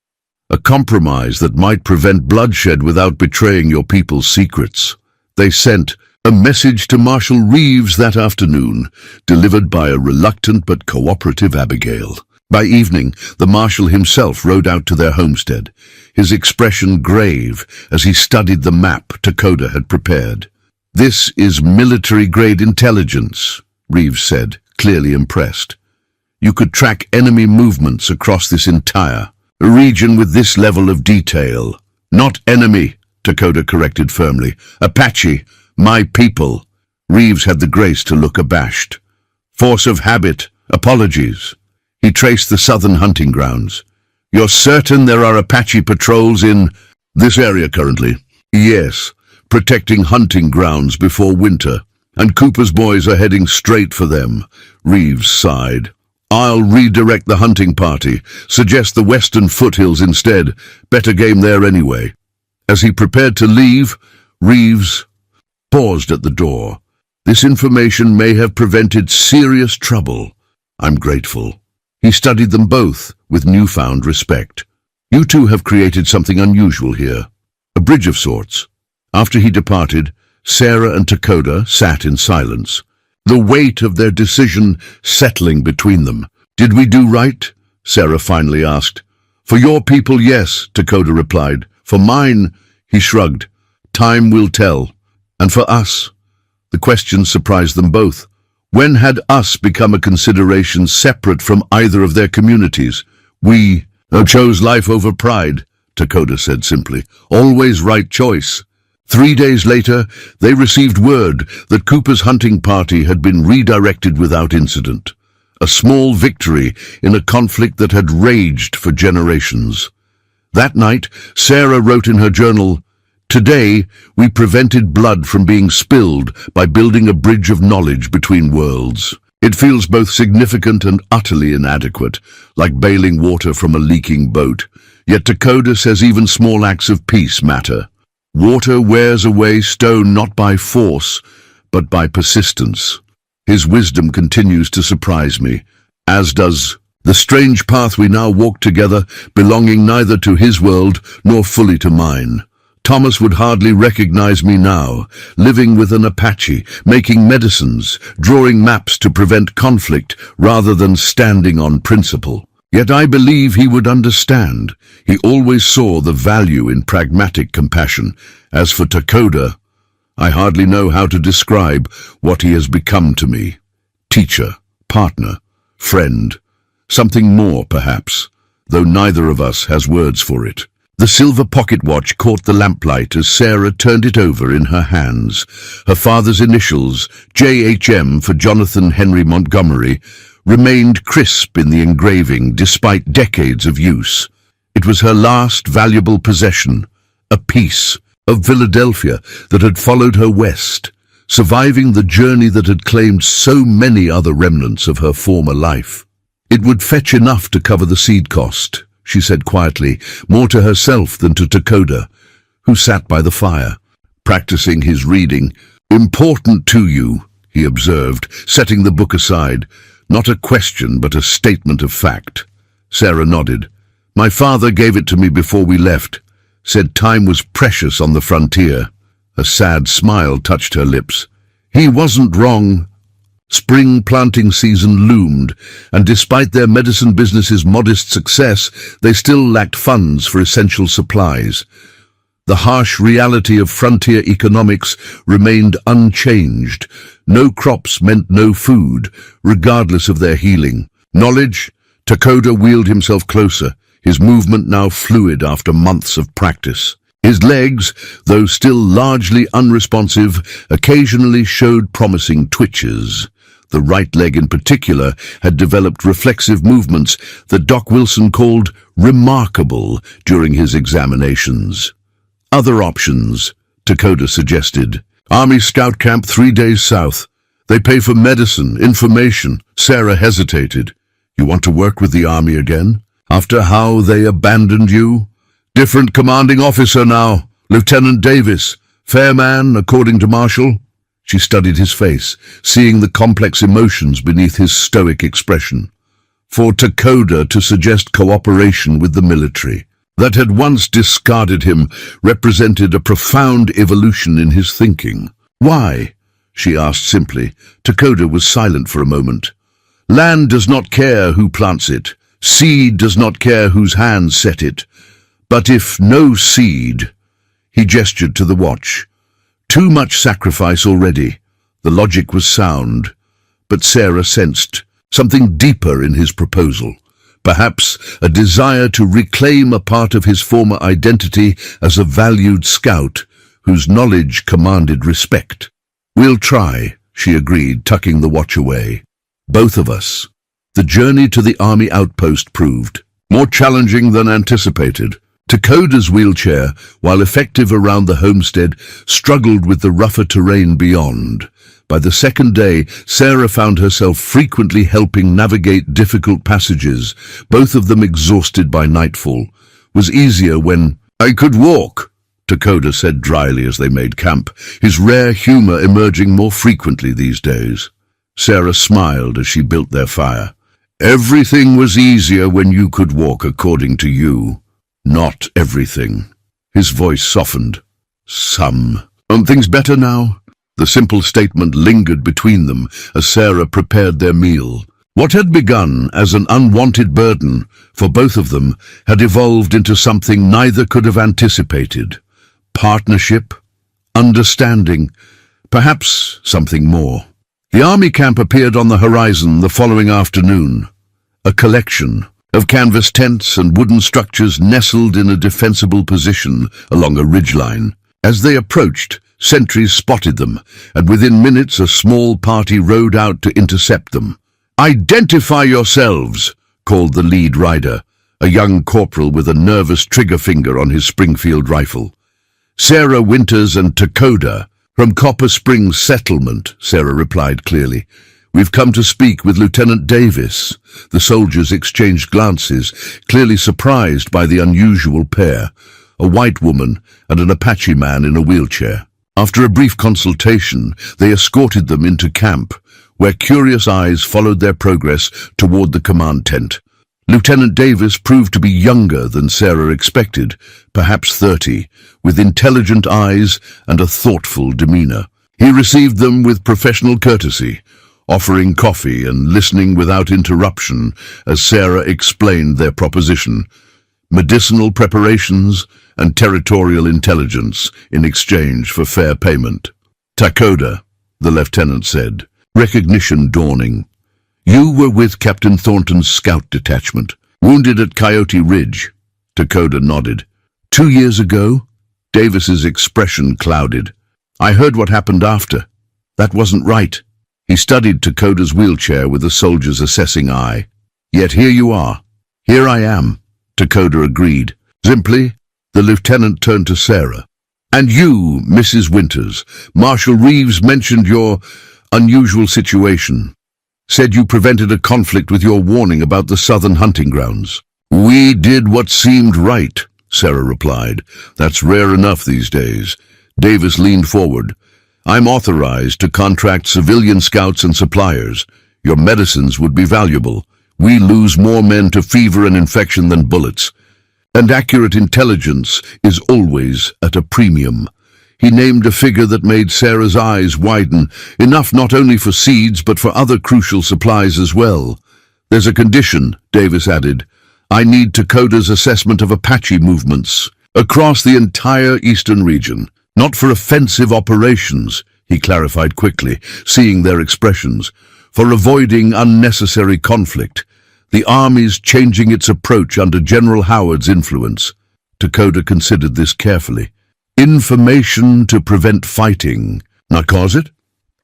"A compromise that might prevent bloodshed without betraying your people's secrets." They sent a message to Marshal Reeves that afternoon, delivered by a reluctant but cooperative Abigail. By evening, the marshal himself rode out to their homestead, his expression grave as he studied the map Dakota had prepared. "This is military-grade intelligence," Reeves said, clearly impressed. "You could track enemy movements across this entire region with this level of detail." "Not enemy," Dakota corrected firmly. "Apache, my people." Reeves had the grace to look abashed. "Force of habit, apologies." He traced the southern hunting grounds. "You're certain there are Apache patrols in this area currently?" "Yes, protecting hunting grounds before winter, and Cooper's boys are heading straight for them." Reeves sighed. "I'll redirect the hunting party. Suggest the western foothills instead. Better game there anyway." As he prepared to leave, Reeves paused at the door. "This information may have prevented serious trouble. I'm grateful." He studied them both with newfound respect. "You two have created something unusual here. A bridge of sorts." After he departed, Sarah and Dakota sat in silence, the weight of their decision settling between them. "Did we do right?" Sarah finally asked. For your people, yes, Dakota replied. For mine, he shrugged. Time will tell. And for us? The question surprised them both. When had us become a consideration separate from either of their communities? We chose life over pride, Dakota said simply. Always right choice. 3 days later, they received word that Cooper's hunting party had been redirected without incident. A small victory in a conflict that had raged for generations. That night, Sarah wrote in her journal, Today, we prevented blood from being spilled by building a bridge of knowledge between worlds. It feels both significant and utterly inadequate, like bailing water from a leaking boat. Yet Dakota says even small acts of peace matter. Water wears away stone not by force, but by persistence. His wisdom continues to surprise me, as does the strange path we now walk together, belonging neither to his world nor fully to mine. Thomas would hardly recognize me now, living with an Apache, making medicines, drawing maps to prevent conflict rather than standing on principle. Yet I believe he would understand. He always saw the value in pragmatic compassion. As for Dakota, I hardly know how to describe what he has become to me. Teacher, partner, friend, something more perhaps, though neither of us has words for it. The silver pocket watch caught the lamplight as Sarah turned it over in her hands. Her father's initials, JHM for Jonathan Henry Montgomery, remained crisp in the engraving despite decades of use. It was her last valuable possession, a piece of Philadelphia that had followed her west, surviving the journey that had claimed so many other remnants of her former life. It would fetch enough to cover the seed cost, she said quietly, more to herself than to Dakota, who sat by the fire, practicing his reading. Important to you, he observed, setting the book aside. Not a question, but a statement of fact. Sarah nodded. My father gave it to me before we left, said time was precious on the frontier. A sad smile touched her lips. He wasn't wrong. Spring planting season loomed, and despite their medicine business's modest success, they still lacked funds for essential supplies. The harsh reality of frontier economics remained unchanged. No crops meant no food, regardless of their healing. Knowledge? Dakota wheeled himself closer, his movement now fluid after months of practice. His legs, though still largely unresponsive, occasionally showed promising twitches. The right leg in particular had developed reflexive movements that Doc Wilson called remarkable during his examinations. Other options, Dakota suggested. Army Scout Camp 3 days south. They pay for medicine, information. Sarah hesitated. You want to work with the Army again? After how they abandoned you? Different commanding officer now. Lieutenant Davis. Fair man, according to Marshall. She studied his face, seeing the complex emotions beneath his stoic expression. For Dakota to suggest cooperation with the military that had once discarded him represented a profound evolution in his thinking. Why? She asked simply. Dakota was silent for a moment. Land does not care who plants it. Seed does not care whose hands set it. But if no seed... He gestured to the watch. Too much sacrifice already. The logic was sound, but Sarah sensed something deeper in his proposal. Perhaps a desire to reclaim a part of his former identity as a valued scout whose knowledge commanded respect. We'll try, she agreed, tucking the watch away. Both of us. The journey to the army outpost proved more challenging than anticipated. Dakota's wheelchair, while effective around the homestead, struggled with the rougher terrain beyond. By the second day, Sarah found herself frequently helping navigate difficult passages, both of them exhausted by nightfall. Was easier when I could walk, Dakota said dryly as they made camp, his rare humor emerging more frequently these days. Sarah smiled as she built their fire. Everything was easier when you could walk, according to you. Not everything. His voice softened. Some. Aren't things better now? The simple statement lingered between them as Sarah prepared their meal. What had begun as an unwanted burden for both of them had evolved into something neither could have anticipated. Partnership, understanding, perhaps something more. The army camp appeared on the horizon the following afternoon, a collection of canvas tents and wooden structures nestled in a defensible position along a ridgeline. As they approached, sentries spotted them, and within minutes a small party rode out to intercept them. "Identify yourselves," called the lead rider, a young corporal with a nervous trigger finger on his Springfield rifle. "Sarah Winters and Takoda, from Copper Springs Settlement," Sarah replied clearly. "We've come to speak with Lieutenant Davis." The soldiers exchanged glances, clearly surprised by the unusual pair, a white woman and an Apache man in a wheelchair. After a brief consultation, they escorted them into camp, where curious eyes followed their progress toward the command tent. Lieutenant Davis proved to be younger than Sarah expected, perhaps 30, with intelligent eyes and a thoughtful demeanor. He received them with professional courtesy, offering coffee and listening without interruption as Sarah explained their proposition: medicinal preparations and territorial intelligence in exchange for fair payment. "Takoda," the lieutenant said, recognition dawning. "You were with Captain Thornton's scout detachment, wounded at Coyote Ridge." Takoda nodded. 2 years ago?" Davis's expression clouded. "I heard what happened after. That wasn't right." He studied Takoda's wheelchair with a soldier's assessing eye. "Yet here you are." "Here I am," Takoda agreed. Simply, the lieutenant turned to Sarah. "And you, Mrs. Winters, Marshal Reeves mentioned your unusual situation. Said you prevented a conflict with your warning about the southern hunting grounds." "We did what seemed right," Sarah replied. "That's rare enough these days." Davis leaned forward. "I'm authorized to contract civilian scouts and suppliers. Your medicines would be valuable. We lose more men to fever and infection than bullets. And accurate intelligence is always at a premium." He named a figure that made Sarah's eyes widen, enough not only for seeds but for other crucial supplies as well. "There's a condition," Davis added. "I need Takoda's assessment of Apache movements across the entire eastern region. Not for offensive operations," he clarified quickly, seeing their expressions. "For avoiding unnecessary conflict. The Army's changing its approach under General Howard's influence." Takoda considered this carefully. "Information to prevent fighting. Not cause it?"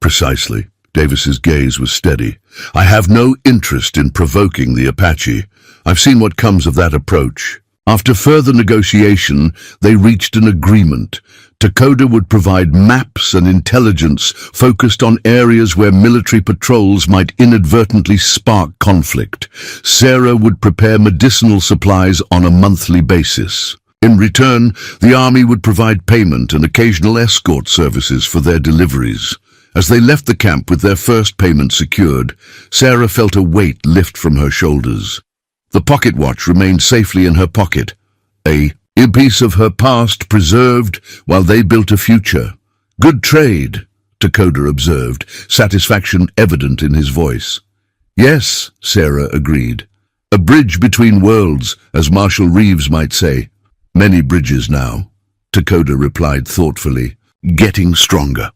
"Precisely." Davis's gaze was steady. "I have no interest in provoking the Apache. I've seen what comes of that approach." After further negotiation, they reached an agreement. Takoda would provide maps and intelligence focused on areas where military patrols might inadvertently spark conflict. Sarah would prepare medicinal supplies on a monthly basis. In return, the Army would provide payment and occasional escort services for their deliveries. As they left the camp with their first payment secured, Sarah felt a weight lift from her shoulders. The pocket watch remained safely in her pocket, a piece of her past preserved while they built a future. "Good trade," Takoda observed, satisfaction evident in his voice. "Yes," Sarah agreed. "A bridge between worlds, as Marshal Reeves might say." "Many bridges now," Takoda replied thoughtfully, "getting stronger."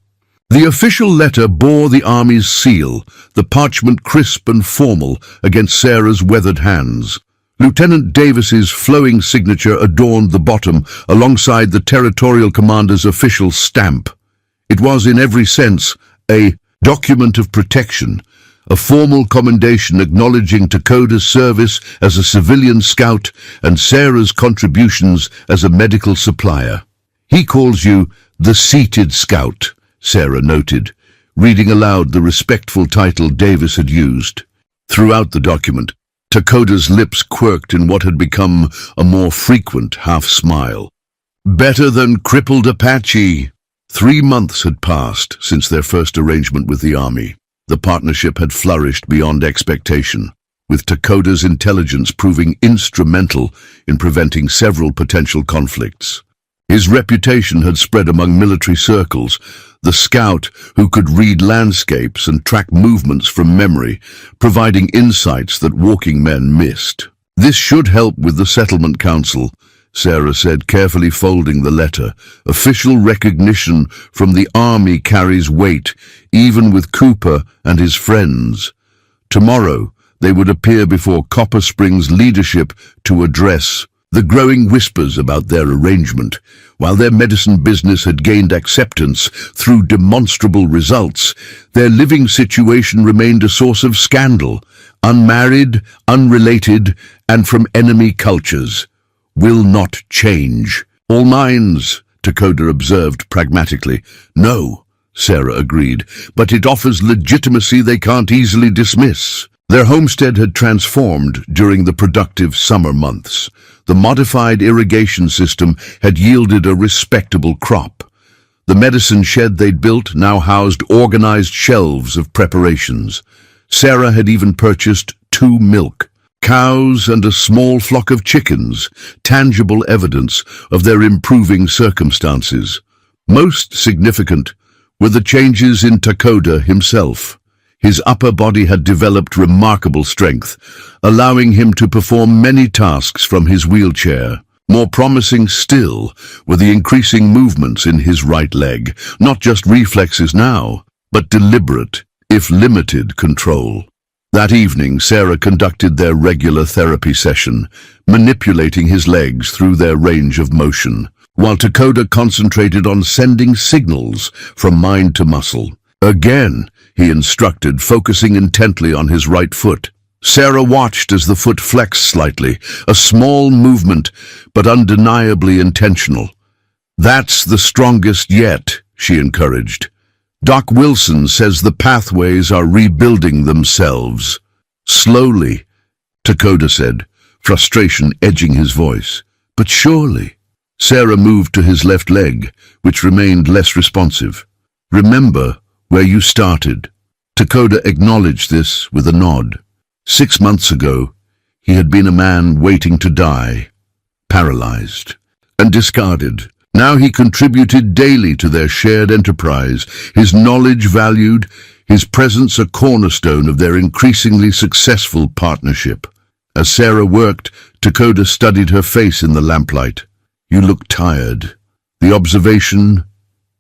The official letter bore the Army's seal, the parchment crisp and formal against Sarah's weathered hands. Lieutenant Davis's flowing signature adorned the bottom alongside the territorial commander's official stamp. It was in every sense a document of protection, a formal commendation acknowledging Takoda's service as a civilian scout and Sarah's contributions as a medical supplier. "He calls you the seated scout," Sarah noted, reading aloud the respectful title Davis had used. Throughout the document, Takoda's lips quirked in what had become a more frequent half-smile. "Better than crippled Apache." 3 months had passed since their first arrangement with the Army. The partnership had flourished beyond expectation, with Takoda's intelligence proving instrumental in preventing several potential conflicts. His reputation had spread among military circles, the scout who could read landscapes and track movements from memory, providing insights that walking men missed. "This should help with the settlement council," Sarah said, carefully folding the letter. "Official recognition from the army carries weight, even with Cooper and his friends. Tomorrow, they would appear before Copper Springs leadership to address the growing whispers about their arrangement. While their medicine business had gained acceptance through demonstrable results, their living situation remained a source of scandal, unmarried, unrelated, and from enemy cultures. Will not change. All minds, Dakota observed pragmatically. "No," Sarah agreed, "but it offers legitimacy they can't easily dismiss." Their homestead had transformed during the productive summer months. The modified irrigation system had yielded a respectable crop. The medicine shed they'd built now housed organized shelves of preparations. Sarah had even purchased 2 milk cows and a small flock of chickens, tangible evidence of their improving circumstances. Most significant were the changes in Dakota himself. His upper body had developed remarkable strength, allowing him to perform many tasks from his wheelchair. More promising still were the increasing movements in his right leg, not just reflexes now, but deliberate, if limited, control. That evening, Sarah conducted their regular therapy session, manipulating his legs through their range of motion, while Dakota concentrated on sending signals from mind to muscle. "Again," he instructed, focusing intently on his right foot. Sarah watched as the foot flexed slightly, a small movement, but undeniably intentional. "That's the strongest yet," she encouraged. "Doc Wilson says the pathways are rebuilding themselves." "Slowly," Dakota said, frustration edging his voice. "But surely." Sarah moved to his left leg, which remained less responsive. "Remember where you started." Dakota acknowledged this with a nod. 6 months ago, he had been a man waiting to die, paralyzed and discarded. Now he contributed daily to their shared enterprise, his knowledge valued, his presence a cornerstone of their increasingly successful partnership. As Sarah worked, Dakota studied her face in the lamplight. "You look tired." The observation,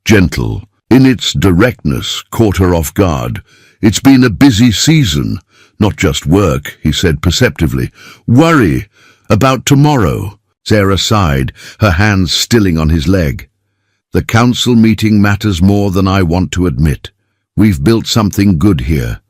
gentle, in its directness, caught her off guard. "It's been a busy season, not just work," he said perceptively. "Worry about tomorrow." Sarah sighed, her hands stilling on his leg. "The council meeting matters more than I want to admit. We've built something good here,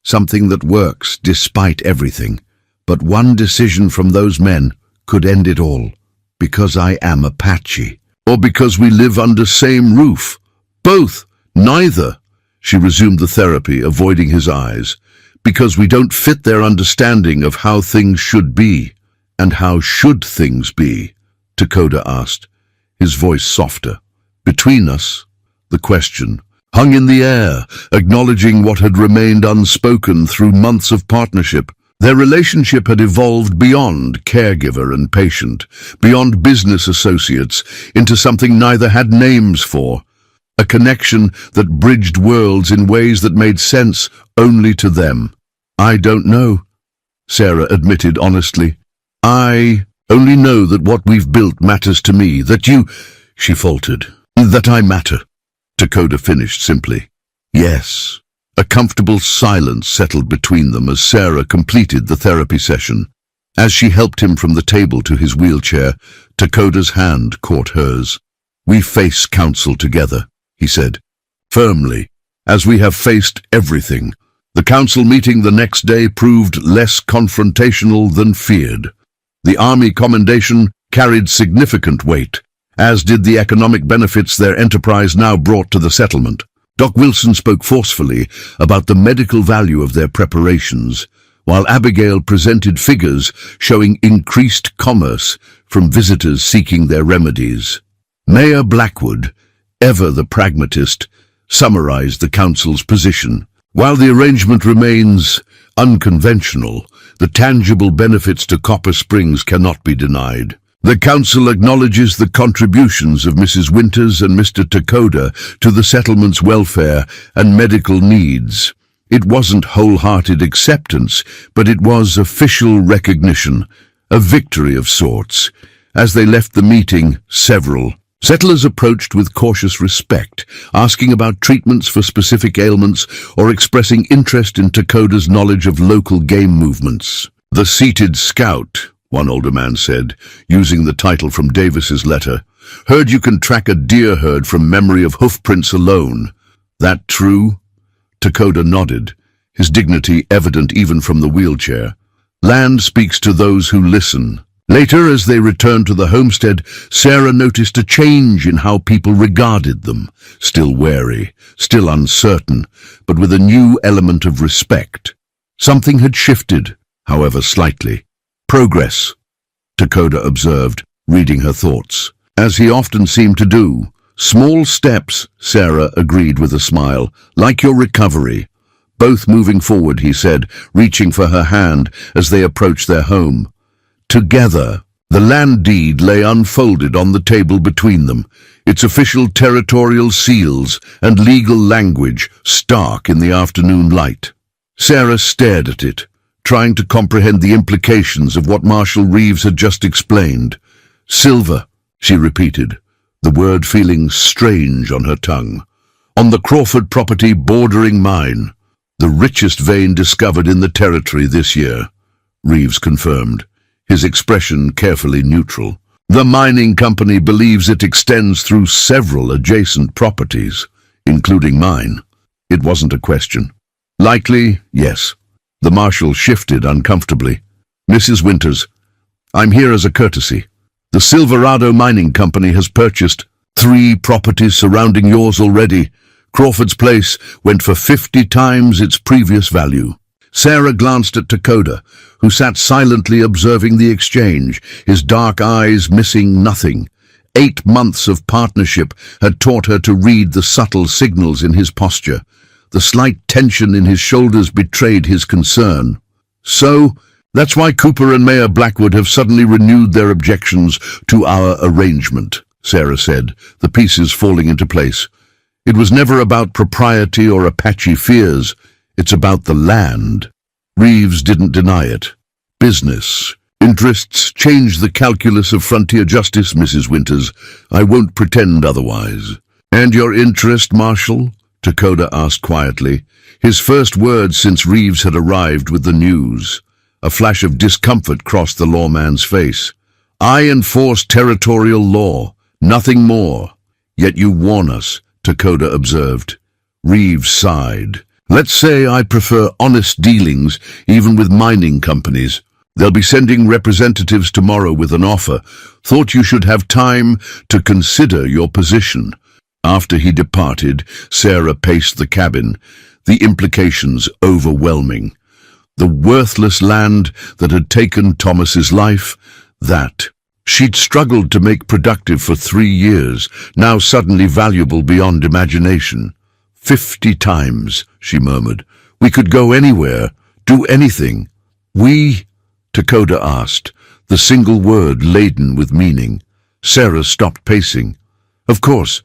something that works despite everything. But one decision from those men could end it all. Because I am Apache, or because we live under same roof. Both, neither." She resumed the therapy, avoiding his eyes. "Because we don't fit their understanding of how things should be." "And how should things be?" Dakota asked, his voice softer. "Between us," the question hung in the air, acknowledging what had remained unspoken through months of partnership. Their relationship had evolved beyond caregiver and patient, beyond business associates, into something neither had names for. A connection that bridged worlds in ways that made sense only to them. "I don't know," Sarah admitted honestly. "I only know that what we've built matters to me, that you," she faltered, "that I matter." Dakota finished simply. "Yes." A comfortable silence settled between them as Sarah completed the therapy session. As she helped him from the table to his wheelchair, Dakota's hand caught hers. "We face council together," he said, firmly, "as we have faced everything." The council meeting the next day proved less confrontational than feared. The army commendation carried significant weight, as did the economic benefits their enterprise now brought to the settlement. Doc Wilson spoke forcefully about the medical value of their preparations, while Abigail presented figures showing increased commerce from visitors seeking their remedies. Mayor Blackwood, ever the pragmatist, summarized the council's position. While the arrangement remains unconventional, the tangible benefits to Copper Springs cannot be denied. The council acknowledges the contributions of Mrs. Winters and Mr. Takoda to the settlement's welfare and medical needs. It wasn't wholehearted acceptance, but it was official recognition, a victory of sorts. As they left the meeting, several settlers approached with cautious respect, asking about treatments for specific ailments or expressing interest in Takoda's knowledge of local game movements. "The seated scout," one older man said, using the title from Davis's letter, "heard you can track a deer herd from memory of hoofprints alone. That true?" Takoda nodded, his dignity evident even from the wheelchair. "Land speaks to those who listen." Later, as they returned to the homestead, Sarah noticed a change in how people regarded them. Still wary, still uncertain, but with a new element of respect. Something had shifted, however slightly. "Progress," Takoda observed, reading her thoughts. "As he often seemed to do. Small steps," Sarah agreed with a smile, "like your recovery." "Both moving forward," he said, reaching for her hand as they approached their home. Together, the land deed lay unfolded on the table between them, its official territorial seals and legal language stark in the afternoon light. Sarah stared at it, trying to comprehend the implications of what Marshal Reeves had just explained. "Silver," she repeated, the word feeling strange on her tongue. "On the Crawford property bordering mine. The richest vein discovered in the territory this year," Reeves confirmed, his expression carefully neutral. "The mining company believes it extends through several adjacent properties, including mine." It wasn't a question. "Likely, yes." The marshal shifted uncomfortably. "Mrs. Winters, I'm here as a courtesy. The Silverado Mining Company has purchased 3 properties surrounding yours already. Crawford's place went for 50 times its previous value." Sarah glanced at Takoda, who sat silently observing the exchange, his dark eyes missing nothing. 8 months of partnership had taught her to read the subtle signals in his posture. The slight tension in his shoulders betrayed his concern. "So, that's why Cooper and Mayor Blackwood have suddenly renewed their objections to our arrangement," Sarah said, the pieces falling into place. "It was never about propriety or Apache fears. It's about the land." Reeves didn't deny it. "Business. Interests change the calculus of frontier justice, Mrs. Winters. I won't pretend otherwise." "And your interest, Marshal?" Takoda asked quietly, his first words since Reeves had arrived with the news. A flash of discomfort crossed the lawman's face. "I enforce territorial law, nothing more. Yet you warn us," Takoda observed. Reeves sighed. "Let's say I prefer honest dealings, even with mining companies. They'll be sending representatives tomorrow with an offer. Thought you should have time to consider your position." After he departed, Sarah paced the cabin, the implications overwhelming. The worthless land that had taken Thomas's life, that she'd struggled to make productive for 3 years, now suddenly valuable beyond imagination. 50 times, she murmured. "We could go anywhere, do anything." "We?" Takoda asked, the single word laden with meaning. Sarah stopped pacing. "Of course.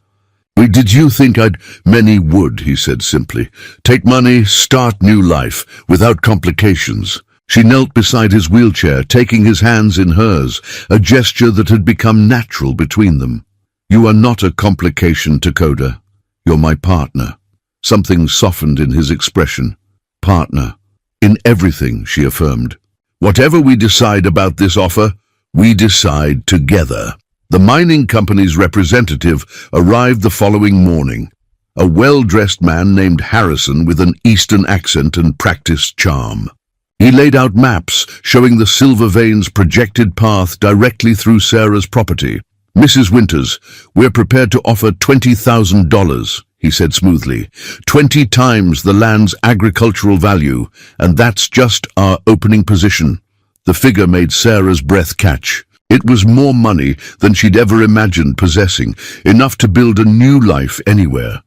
Did you think Many would," he said simply. "Take money, start new life, without complications." She knelt beside his wheelchair, taking his hands in hers, a gesture that had become natural between them. "You are not a complication, Takoda. You're my partner." Something softened in his expression. "Partner. In everything," she affirmed. "Whatever we decide about this offer, we decide together." The mining company's representative arrived the following morning, a well-dressed man named Harrison with an Eastern accent and practiced charm. He laid out maps showing the silver vein's projected path directly through Sarah's property. "Mrs. Winters, we're prepared to offer $20,000, he said smoothly. 20 times the land's agricultural value, and that's just our opening position." The figure made Sarah's breath catch. It was more money than she'd ever imagined possessing, enough to build a new life anywhere,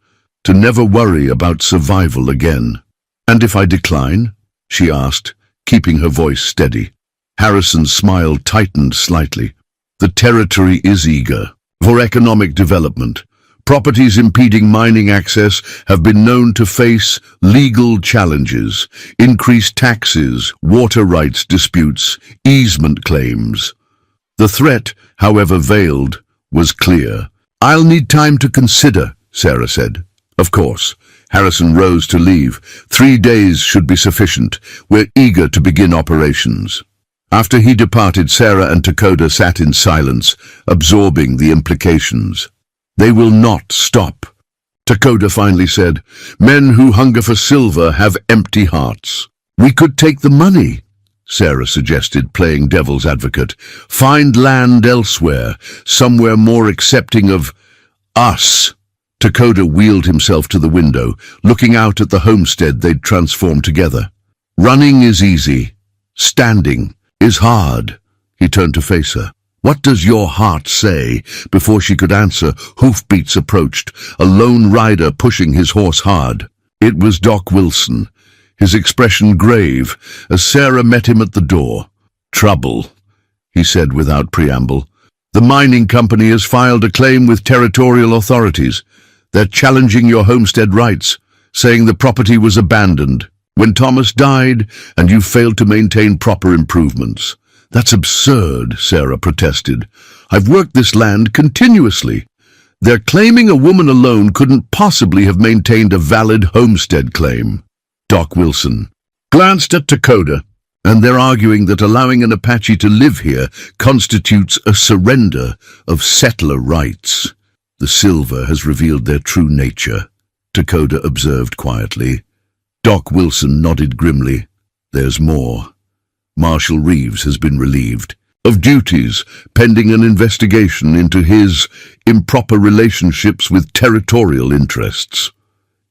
to never worry about survival again. "And if I decline?" she asked, keeping her voice steady. Harrison's smile tightened slightly. The territory is eager for economic development. Properties impeding mining access have been known to face legal challenges, increased taxes, water rights disputes, easement claims. The threat, however veiled, was clear. "I'll need time to consider," Sarah said. "Of course." Harrison rose to leave. 3 days should be sufficient. We're eager to begin operations. After he departed, Sarah and Dakota sat in silence, absorbing the implications. "They will not stop," Dakota finally said. "Men who hunger for silver have empty hearts." "We could take the money," Sarah suggested, playing devil's advocate. "Find land elsewhere, somewhere more accepting of us." Dakota wheeled himself to the window, looking out at the homestead they'd transformed together. "Running is easy. Standing is hard." He turned to face her. "What does your heart say?" Before she could answer, hoofbeats approached, a lone rider pushing his horse hard. It was Doc Wilson, his expression grave, as Sarah met him at the door. "Trouble," he said without preamble. "The mining company has filed a claim with territorial authorities. They're challenging your homestead rights, saying the property was abandoned when Thomas died and you failed to maintain proper improvements." "That's absurd," Sarah protested. "I've worked this land continuously." "They're claiming a woman alone couldn't possibly have maintained a valid homestead claim." Doc Wilson glanced at Dakota, "and they're arguing that allowing an Apache to live here constitutes a surrender of settler rights." "The silver has revealed their true nature," Dakota observed quietly. Doc Wilson nodded grimly. "There's more. Marshal Reeves has been relieved of duties pending an investigation into his improper relationships with territorial interests.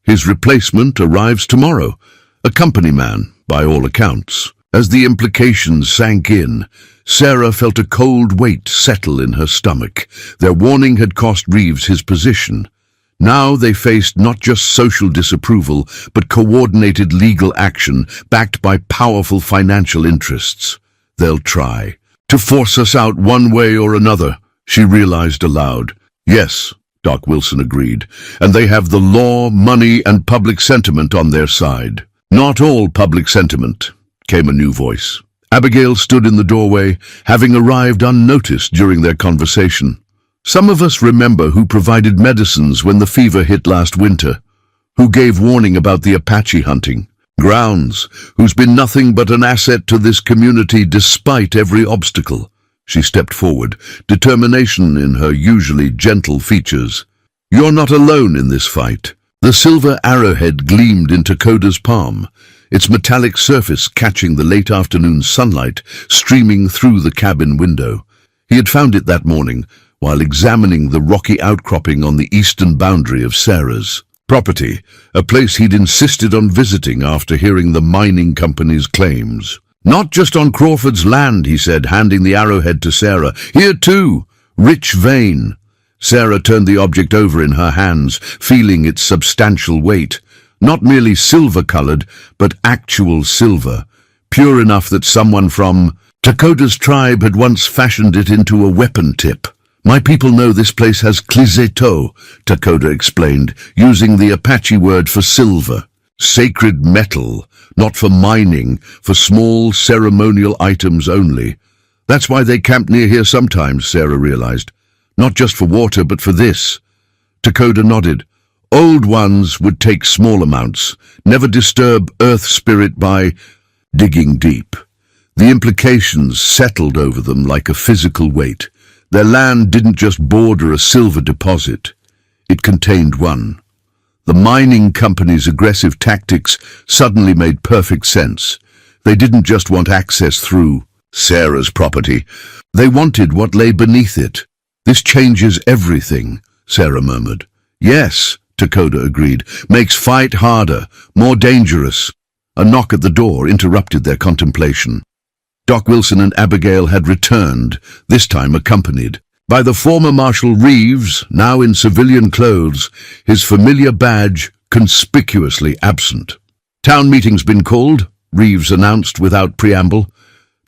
His replacement arrives tomorrow, a company man, by all accounts." As the implications sank in, Sarah felt a cold weight settle in her stomach. Their warning had cost Reeves his position. Now they faced not just social disapproval, but coordinated legal action backed by powerful financial interests. "They'll try to force us out one way or another," she realized aloud. "Yes," Doc Wilson agreed, "and they have the law, money, and public sentiment on their side." "Not all public sentiment," came a new voice. Abigail stood in the doorway, having arrived unnoticed during their conversation. "Some of us remember who provided medicines when the fever hit last winter, who gave warning about the Apache hunting. Grounds, who's been nothing but an asset to this community despite every obstacle." She stepped forward, determination in her usually gentle features. "You're not alone in this fight." The silver arrowhead gleamed in Dakota's palm, its metallic surface catching the late afternoon sunlight streaming through the cabin window. He had found it that morning while examining the rocky outcropping on the eastern boundary of Sarah's property, a place he'd insisted on visiting after hearing the mining company's claims. "Not just on Crawford's land," he said, handing the arrowhead to Sarah. "Here too, rich vein." Sarah turned the object over in her hands, feeling its substantial weight. Not merely silver-colored, but actual silver, pure enough that someone from Dakota's tribe had once fashioned it into a weapon tip. "My people know this place has clizeto," Dakota explained, using the Apache word for silver. "Sacred metal, not for mining, for small ceremonial items only. That's why they camp near here sometimes," Sarah realized. "Not just for water, but for this." Dakota nodded. "Old ones would take small amounts, never disturb Earth spirit by digging deep." The implications settled over them like a physical weight. Their land didn't just border a silver deposit. It contained one. The mining company's aggressive tactics suddenly made perfect sense. They didn't just want access through Sarah's property. They wanted what lay beneath it. "This changes everything," Sarah murmured. "Yes," Dakota agreed. "Makes fight harder, more dangerous." A knock at the door interrupted their contemplation. Doc Wilson and Abigail had returned, this time accompanied by the former Marshal Reeves, now in civilian clothes, his familiar badge conspicuously absent. "Town meeting's been called," Reeves announced without preamble.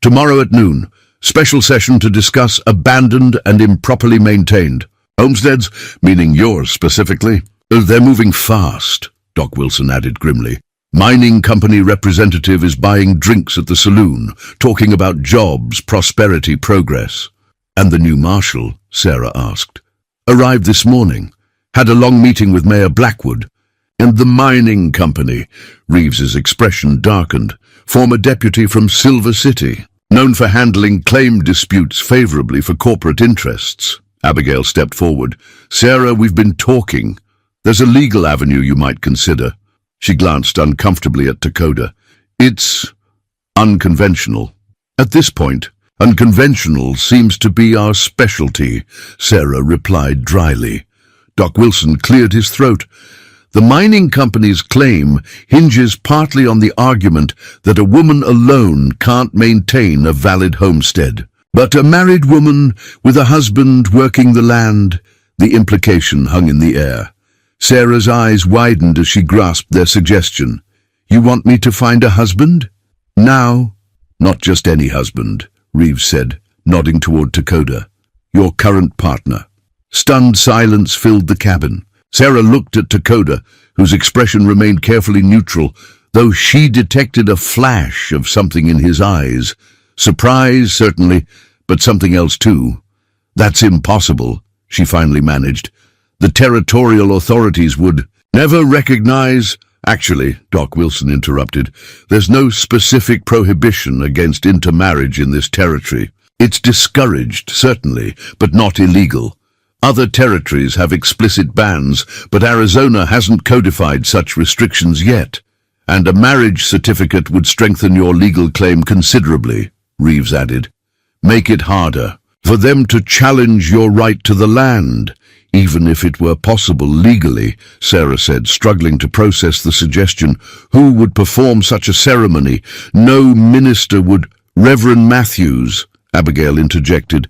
"Tomorrow at noon. Special session to discuss abandoned and improperly maintained homesteads, meaning yours specifically. They're moving fast, Doc Wilson added grimly. Mining company representative is buying drinks at the saloon, talking about jobs, prosperity, progress. And the new marshal, Sarah asked. Arrived this morning. Had a long meeting with Mayor Blackwood. And the mining company, Reeves's expression darkened. Former deputy from Silver City, known for handling claim disputes favorably for corporate interests. Abigail stepped forward. Sarah, we've been talking. There's a legal avenue you might consider. She glanced uncomfortably at Dakota. It's unconventional. At this point, unconventional seems to be our specialty, Sarah replied dryly. Doc Wilson cleared his throat. The mining company's claim hinges partly on the argument that a woman alone can't maintain a valid homestead. But a married woman with a husband working the land, the implication hung in the air. Sarah's eyes widened as she grasped their suggestion. You want me to find a husband? Now? Not just any husband, Reeves said, nodding toward Dakota. Your current partner. Stunned silence filled the cabin. Sarah looked at Dakota, whose expression remained carefully neutral, though she detected a flash of something in his eyes. Surprise, certainly, but something else too. That's impossible, she finally managed. The territorial authorities would never recognize... Actually, Doc Wilson interrupted, there's no specific prohibition against intermarriage in this territory. It's discouraged, certainly, but not illegal. Other territories have explicit bans, but Arizona hasn't codified such restrictions yet. And a marriage certificate would strengthen your legal claim considerably, Reeves added. Make it harder for them to challenge your right to the land, even if it were possible legally, Sarah said, struggling to process the suggestion. Who would perform such a ceremony? No minister would. Reverend Matthews, Abigail interjected.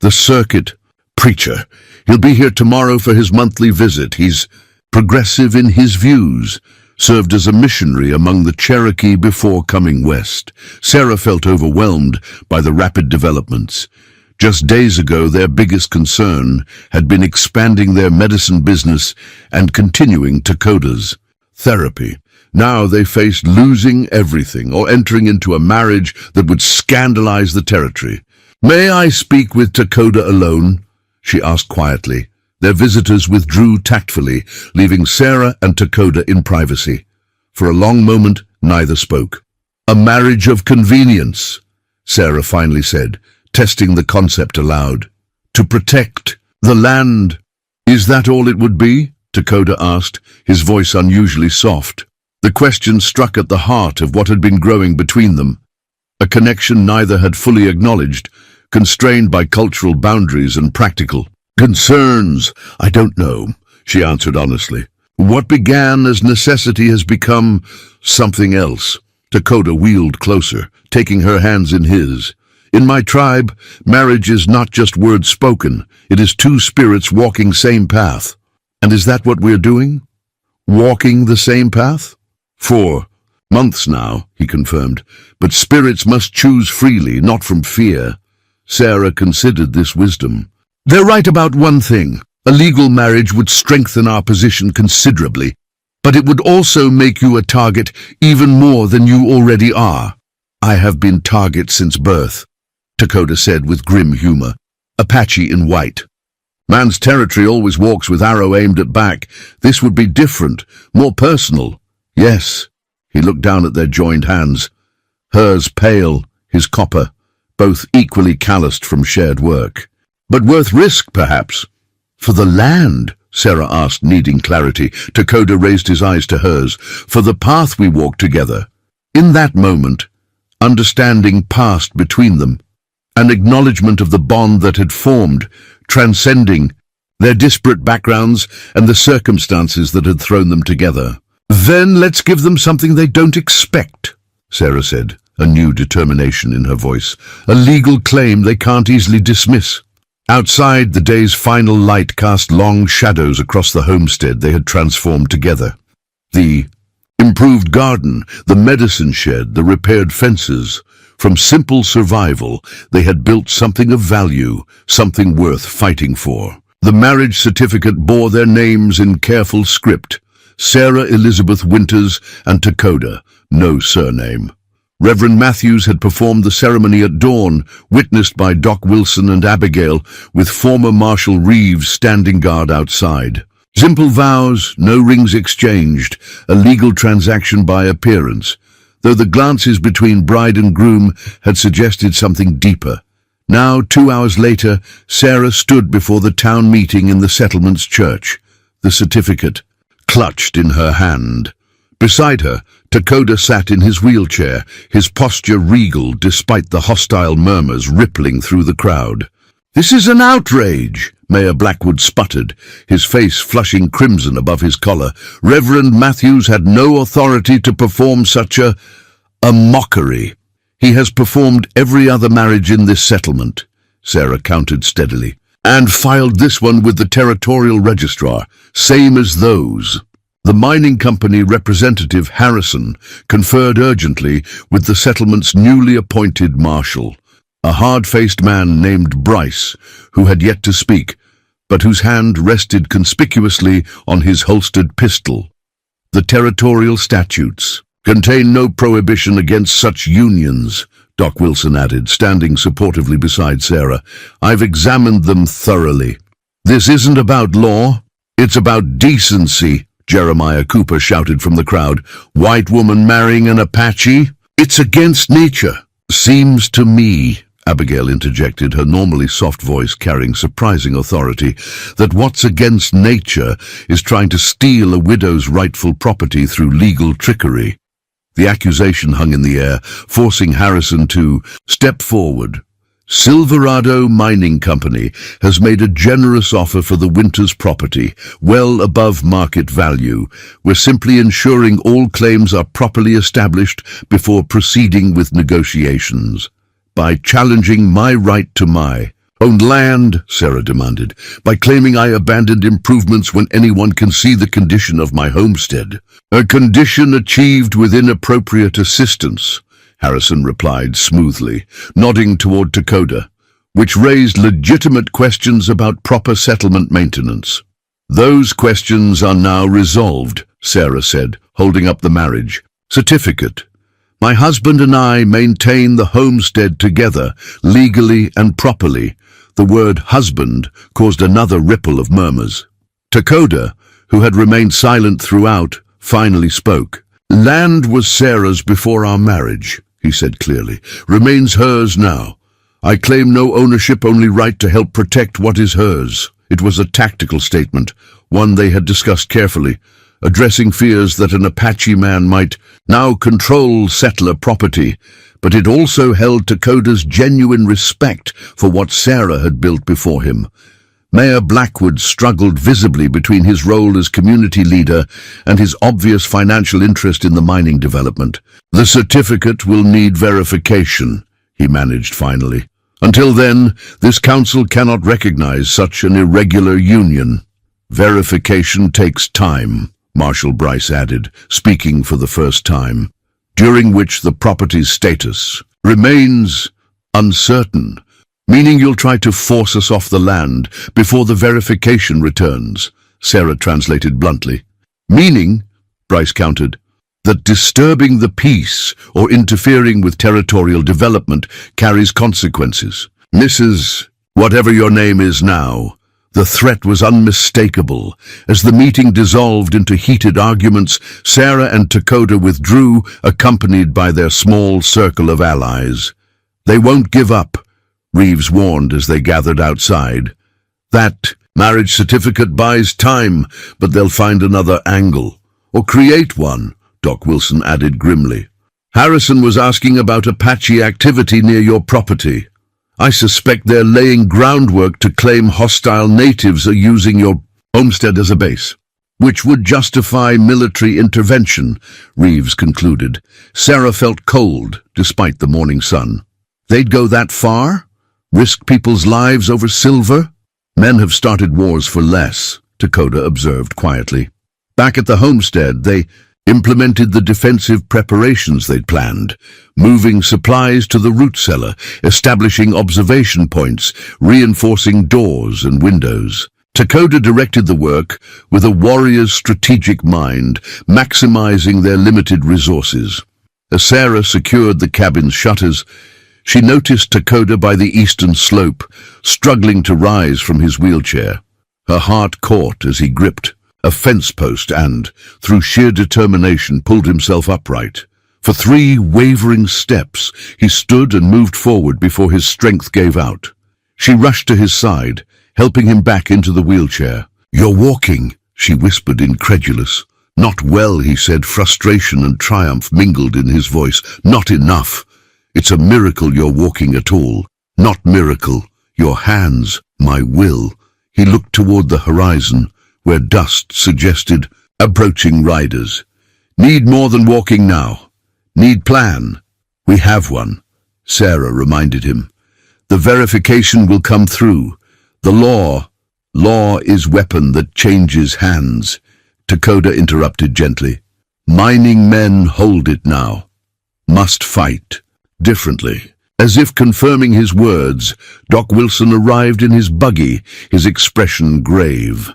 The circuit preacher. He'll be here tomorrow for his monthly visit. He's progressive in his views. Served as a missionary among the Cherokee before coming west. Sarah felt overwhelmed by the rapid developments. Just days ago, their biggest concern had been expanding their medicine business and continuing Dakota's therapy. Now they faced losing everything or entering into a marriage that would scandalize the territory. May I speak with Dakota alone? She asked quietly. Their visitors withdrew tactfully, leaving Sarah and Dakota in privacy. For a long moment, neither spoke. A marriage of convenience, Sarah finally said, testing the concept aloud. To protect the land. Is that all it would be? Dakota asked, his voice unusually soft. The question struck at the heart of what had been growing between them. A connection neither had fully acknowledged, constrained by cultural boundaries and practical concerns. I don't know, she answered honestly. What began as necessity has become something else. Dakota wheeled closer, taking her hands in his. In my tribe, marriage is not just words spoken. It is two spirits walking same path. And is that what we're doing? Walking the same path? 4 months now, he confirmed. But spirits must choose freely, not from fear. Sarah considered this wisdom. They're right about one thing. A legal marriage would strengthen our position considerably, but it would also make you a target even more than you already are. I have been target since birth, Dakota said with grim humor. Apache in white. Man's territory always walks with arrow aimed at back. This would be different, more personal. Yes. He looked down at their joined hands. Hers pale, his copper, both equally calloused from shared work. But worth risk, perhaps. For the land, Sarah asked, needing clarity. Dakota raised his eyes to hers. For the path we walked together. In that moment, understanding passed between them. An acknowledgement of the bond that had formed, transcending their disparate backgrounds and the circumstances that had thrown them together. Then let's give them something they don't expect, Sarah said, a new determination in her voice. A legal claim they can't easily dismiss. Outside, the day's final light cast long shadows across the homestead they had transformed together. The improved garden, the medicine shed, the repaired fences. From simple survival, they had built something of value, something worth fighting for. The marriage certificate bore their names in careful script: Sarah Elizabeth Winters and Dakota, no surname. Reverend Matthews had performed the ceremony at dawn, witnessed by Doc Wilson and Abigail, with former Marshal Reeves standing guard outside. Simple vows, no rings exchanged, a legal transaction by appearance, though the glances between bride and groom had suggested something deeper. Now, 2 hours later, Sarah stood before the town meeting in the settlement's church, the certificate clutched in her hand. Beside her, Dakota sat in his wheelchair, his posture regal despite the hostile murmurs rippling through the crowd. "This is an outrage," Mayor Blackwood sputtered, his face flushing crimson above his collar. Reverend Matthews had no authority to perform such a mockery. "He has performed every other marriage in this settlement," Sarah countered steadily, "and filed this one with the territorial registrar, same as those." The mining company representative, Harrison, conferred urgently with the settlement's newly appointed marshal, a hard-faced man named Bryce, who had yet to speak, but whose hand rested conspicuously on his holstered pistol. "The territorial statutes contain no prohibition against such unions," Doc Wilson added, standing supportively beside Sarah. "I've examined them thoroughly." "This isn't about law, it's about decency," Jeremiah Cooper shouted from the crowd. "White woman marrying an Apache? It's against nature." "Seems to me," Abigail interjected, her normally soft voice carrying surprising authority, "that what's against nature is trying to steal a widow's rightful property through legal trickery." The accusation hung in the air, forcing Harrison to step forward. "Silverado Mining Company has made a generous offer for the Winters property, well above market value. We're simply ensuring all claims are properly established before proceeding with negotiations." "By challenging my right to my own land," Sarah demanded, "by claiming I abandoned improvements when anyone can see the condition of my homestead." "A condition achieved with inappropriate assistance," Harrison replied smoothly, nodding toward Dakota, "which raised legitimate questions about proper settlement maintenance." "Those questions are now resolved," Sarah said, holding up the marriage certificate. "My husband and I maintain the homestead together, legally and properly." The word husband caused another ripple of murmurs. Dakota, who had remained silent throughout, finally spoke. "Land was Sarah's before our marriage," he said clearly, "remains hers now. I claim no ownership, only right to help protect what is hers." It was a tactical statement, one they had discussed carefully, addressing fears that an Apache man might now control settler property, but it also held Dakota's genuine respect for what Sarah had built before him. Mayor Blackwood struggled visibly between his role as community leader and his obvious financial interest in the mining development. "The certificate will need verification," he managed finally. "Until then, this council cannot recognize such an irregular union." "Verification takes time," Marshal Bryce added, speaking for the first time, "during which the property's status remains uncertain." "Meaning you'll try to force us off the land before the verification returns," Sarah translated bluntly. "Meaning," Bryce countered, "that disturbing the peace or interfering with territorial development carries consequences. Mrs. Whatever your name is now." The threat was unmistakable. As the meeting dissolved into heated arguments, Sarah and Dakota withdrew, accompanied by their small circle of allies. "They won't give up," Reeves warned as they gathered outside. "That marriage certificate buys time, but they'll find another angle. Or create one," Doc Wilson added grimly. "Harrison was asking about Apache activity near your property. I suspect they're laying groundwork to claim hostile natives are using your homestead as a base, which would justify military intervention," Reeves concluded. Sarah felt cold, despite the morning sun. "They'd go that far? Risk people's lives over silver?" "Men have started wars for less," Dakota observed quietly. "Back at the homestead, they implemented the defensive preparations they'd planned, moving supplies to the root cellar, establishing observation points, reinforcing doors and windows. Takoda directed the work with a warrior's strategic mind, maximizing their limited resources. As Sarah secured the cabin's shutters, she noticed Takoda by the eastern slope, struggling to rise from his wheelchair. Her heart caught as he gripped a fence post and, through sheer determination, pulled himself upright. For 3 wavering steps, he stood and moved forward before his strength gave out. She rushed to his side, helping him back into the wheelchair. "You're walking," she whispered, incredulous. "Not well," he said, frustration and triumph mingled in his voice. "Not enough. It's a miracle you're walking at all." "Not miracle. Your hands, my will." He looked toward the horizon, where dust suggested approaching riders. "Need more than walking now. Need plan." "We have one," Sarah reminded him. "The verification will come through. The law is weapon that changes hands." Takoda interrupted gently. "Mining men hold it now. Must fight differently." As if confirming his words, Doc Wilson arrived in his buggy, his expression grave.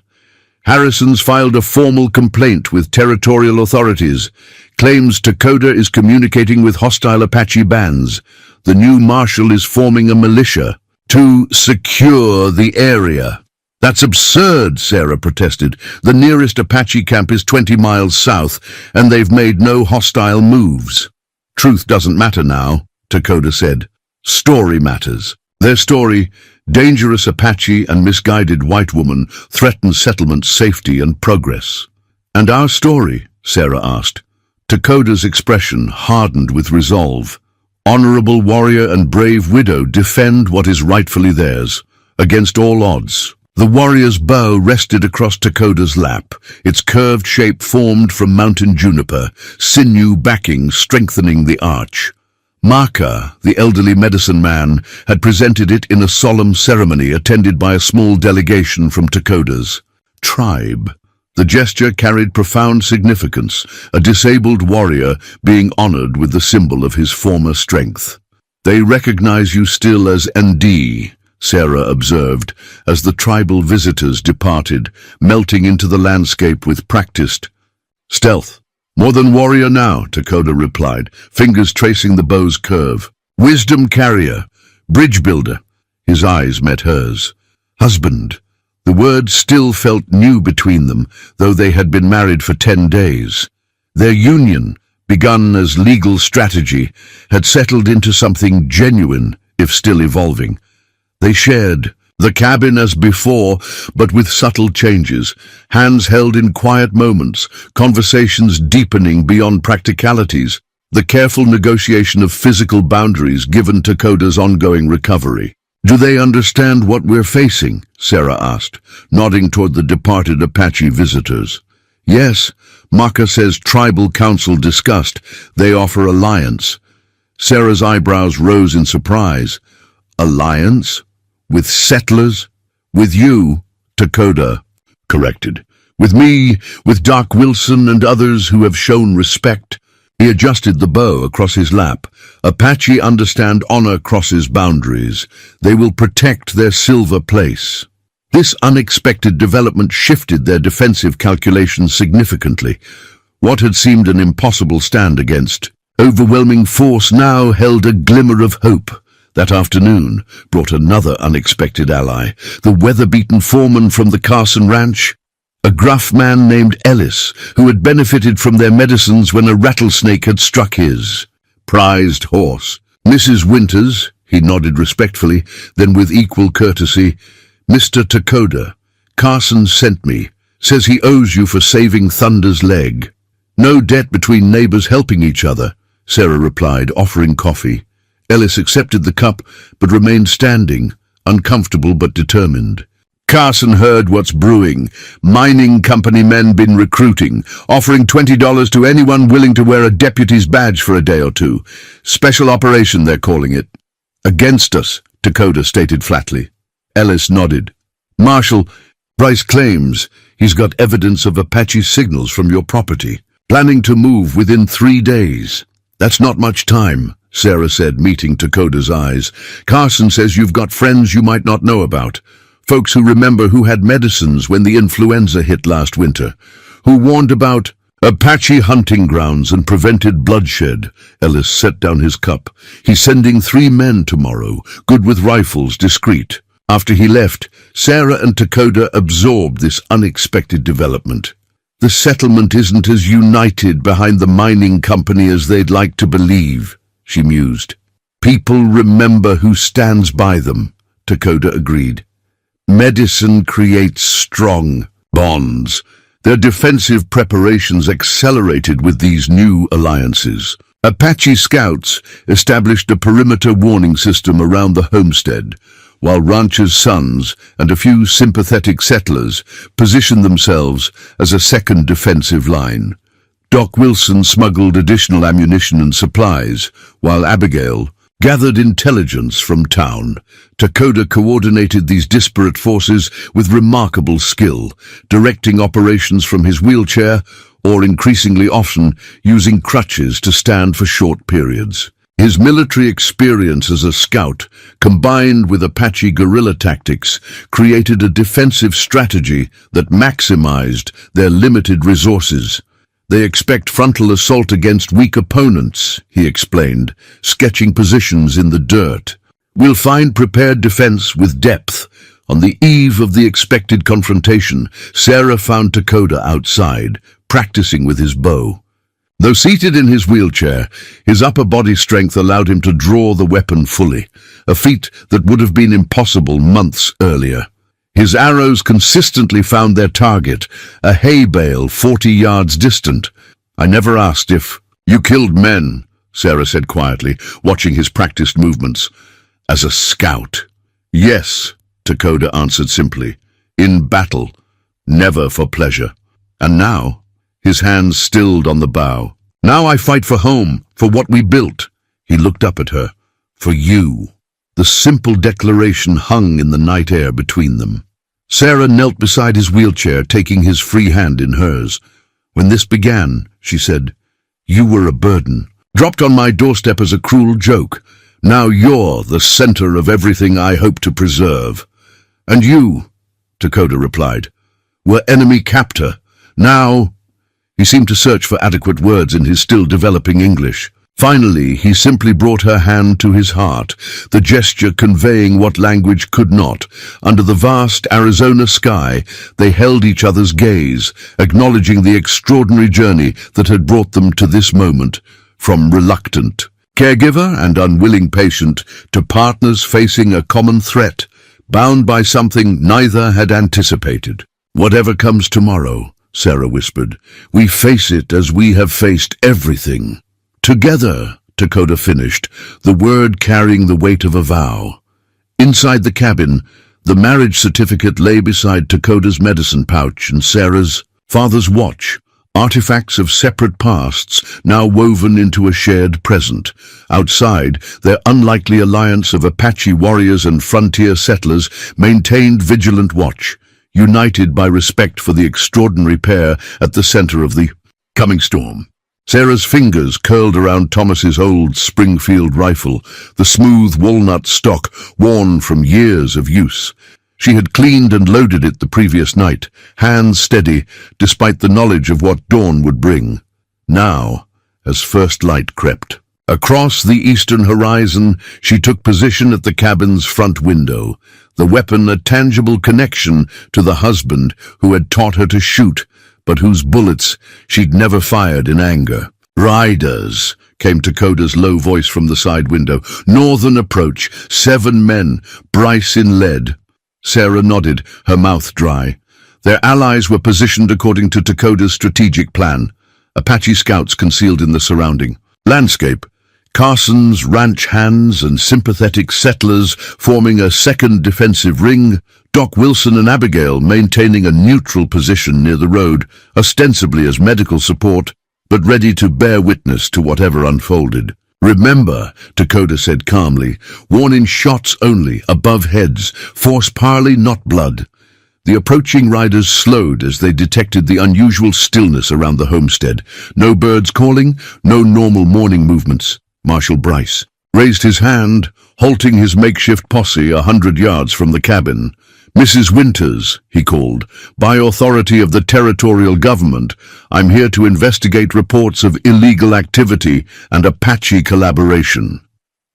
"Harrison's filed a formal complaint with territorial authorities. Claims Takoda is communicating with hostile Apache bands. The new marshal is forming a militia to secure the area." "That's absurd," Sarah protested. "The nearest Apache camp is 20 miles south, and they've made no hostile moves." "Truth doesn't matter now," Takoda said. "Story matters. Their story, dangerous Apache and misguided white woman, threaten settlement safety and progress." "And our story?" Sarah asked. Takoda's expression hardened with resolve. "Honorable warrior and brave widow defend what is rightfully theirs, against all odds." The warrior's bow rested across Takoda's lap, its curved shape formed from mountain juniper, sinew backing strengthening the arch. Maka, the elderly medicine man, had presented it in a solemn ceremony attended by a small delegation from Takoda's tribe. The gesture carried profound significance, a disabled warrior being honored with the symbol of his former strength. "They recognize you still as ND," Sarah observed, as the tribal visitors departed, melting into the landscape with practiced stealth. "More than warrior now," Takoda replied, fingers tracing the bow's curve. "Wisdom carrier, bridge builder." His eyes met hers. "Husband." The word still felt new between them, though they had been married for 10 days. Their union, begun as legal strategy, had settled into something genuine, if still evolving. They shared the cabin as before, but with subtle changes, hands held in quiet moments, conversations deepening beyond practicalities, the careful negotiation of physical boundaries given Takoda's ongoing recovery. "Do they understand what we're facing?" Sarah asked, nodding toward the departed Apache visitors. "Yes," Maka says tribal council discussed. They offer alliance. Sarah's eyebrows rose in surprise. "Alliance? With settlers?" "With you," Takoda corrected. "With me, with Doc Wilson and others who have shown respect." He adjusted the bow across his lap. "Apache understand honor crosses boundaries. They will protect their silver place." This unexpected development shifted their defensive calculations significantly. What had seemed an impossible stand against overwhelming force now held a glimmer of hope. That afternoon brought another unexpected ally, the weather-beaten foreman from the Carson Ranch, a gruff man named Ellis, who had benefited from their medicines when a rattlesnake had struck his prized horse. "Mrs. Winters," he nodded respectfully, then with equal courtesy, "Mr. Takoda, Carson sent me, says he owes you for saving Thunder's leg." "No debt between neighbors helping each other," Sarah replied, offering coffee. Ellis accepted the cup, but remained standing, uncomfortable but determined. "Carson heard what's brewing. Mining company men been recruiting, offering $20 to anyone willing to wear a deputy's badge for a day or two. Special operation, they're calling it." "Against us," Takoda stated flatly. Ellis nodded. "Marshal, Bryce claims he's got evidence of Apache signals from your property." planning to move within 3 days. That's not much time, Sarah said, meeting Dakota's eyes. Carson says you've got friends you might not know about. Folks who remember who had medicines when the influenza hit last winter. Who warned about Apache hunting grounds and prevented bloodshed. Ellis set down his cup. He's sending 3 men tomorrow, good with rifles, discreet. After he left, Sarah and Dakota absorbed this unexpected development. The settlement isn't as united behind the mining company as they'd like to believe, she mused. People remember who stands by them, Dakota agreed. Medicine creates strong bonds. Their defensive preparations accelerated with these new alliances. Apache scouts established a perimeter warning system around the homestead, while ranchers' sons and a few sympathetic settlers positioned themselves as a second defensive line. Doc Wilson smuggled additional ammunition and supplies, while Abigail gathered intelligence from town. Dakota coordinated these disparate forces with remarkable skill, directing operations from his wheelchair or increasingly often using crutches to stand for short periods. His military experience as a scout, combined with Apache guerrilla tactics, created a defensive strategy that maximized their limited resources. They expect frontal assault against weak opponents, he explained, sketching positions in the dirt. We'll find prepared defense with depth. On the eve of the expected confrontation, Sarah found Dakota outside, practicing with his bow. Though seated in his wheelchair, his upper body strength allowed him to draw the weapon fully, a feat that would have been impossible months earlier. His arrows consistently found their target, a hay bale 40 yards distant. I never asked if you killed men, Sarah said quietly, watching his practiced movements. As a scout. Yes, Dakota answered simply. In battle, never for pleasure. And now, his hands stilled on the bow. Now I fight for home, for what we built. He looked up at her. For you. The simple declaration hung in the night air between them. Sarah knelt beside his wheelchair, taking his free hand in hers. When this began, she said, you were a burden, dropped on my doorstep as a cruel joke. Now you're the center of everything I hope to preserve. And you, Dakota replied, were enemy captor. Now, he seemed to search for adequate words in his still developing English. Finally, he simply brought her hand to his heart, the gesture conveying what language could not. Under the vast Arizona sky, they held each other's gaze, acknowledging the extraordinary journey that had brought them to this moment, from reluctant caregiver and unwilling patient to partners facing a common threat, bound by something neither had anticipated. Whatever comes tomorrow, Sarah whispered, we face it as we have faced everything. Together, Dakota finished, the word carrying the weight of a vow. Inside the cabin, the marriage certificate lay beside Dakota's medicine pouch and Sarah's father's watch, artifacts of separate pasts now woven into a shared present. Outside, their unlikely alliance of Apache warriors and frontier settlers maintained vigilant watch, united by respect for the extraordinary pair at the center of the coming storm. Sarah's fingers curled around Thomas's old Springfield rifle, the smooth walnut stock worn from years of use. She had cleaned and loaded it the previous night, hands steady, despite the knowledge of what dawn would bring. Now, as first light crept across the eastern horizon, she took position at the cabin's front window, the weapon a tangible connection to the husband who had taught her to shoot, but whose bullets she'd never fired in anger. Riders, came Dakota's low voice from the side window. Northern approach, 7 men, Bryce in lead. Sarah nodded, her mouth dry. Their allies were positioned according to Dakota's strategic plan. Apache scouts concealed in the surrounding landscape. Carson's ranch hands and sympathetic settlers forming a second defensive ring. Doc Wilson and Abigail maintaining a neutral position near the road, ostensibly as medical support, but ready to bear witness to whatever unfolded. Remember, Dakota said calmly, warn in shots only, above heads, force parley, not blood. The approaching riders slowed as they detected the unusual stillness around the homestead. No birds calling, no normal morning movements. Marshal Bryce raised his hand, halting his makeshift posse 100 yards from the cabin. "Mrs. Winters," he called, "by authority of the territorial government, I'm here to investigate reports of illegal activity and Apache collaboration."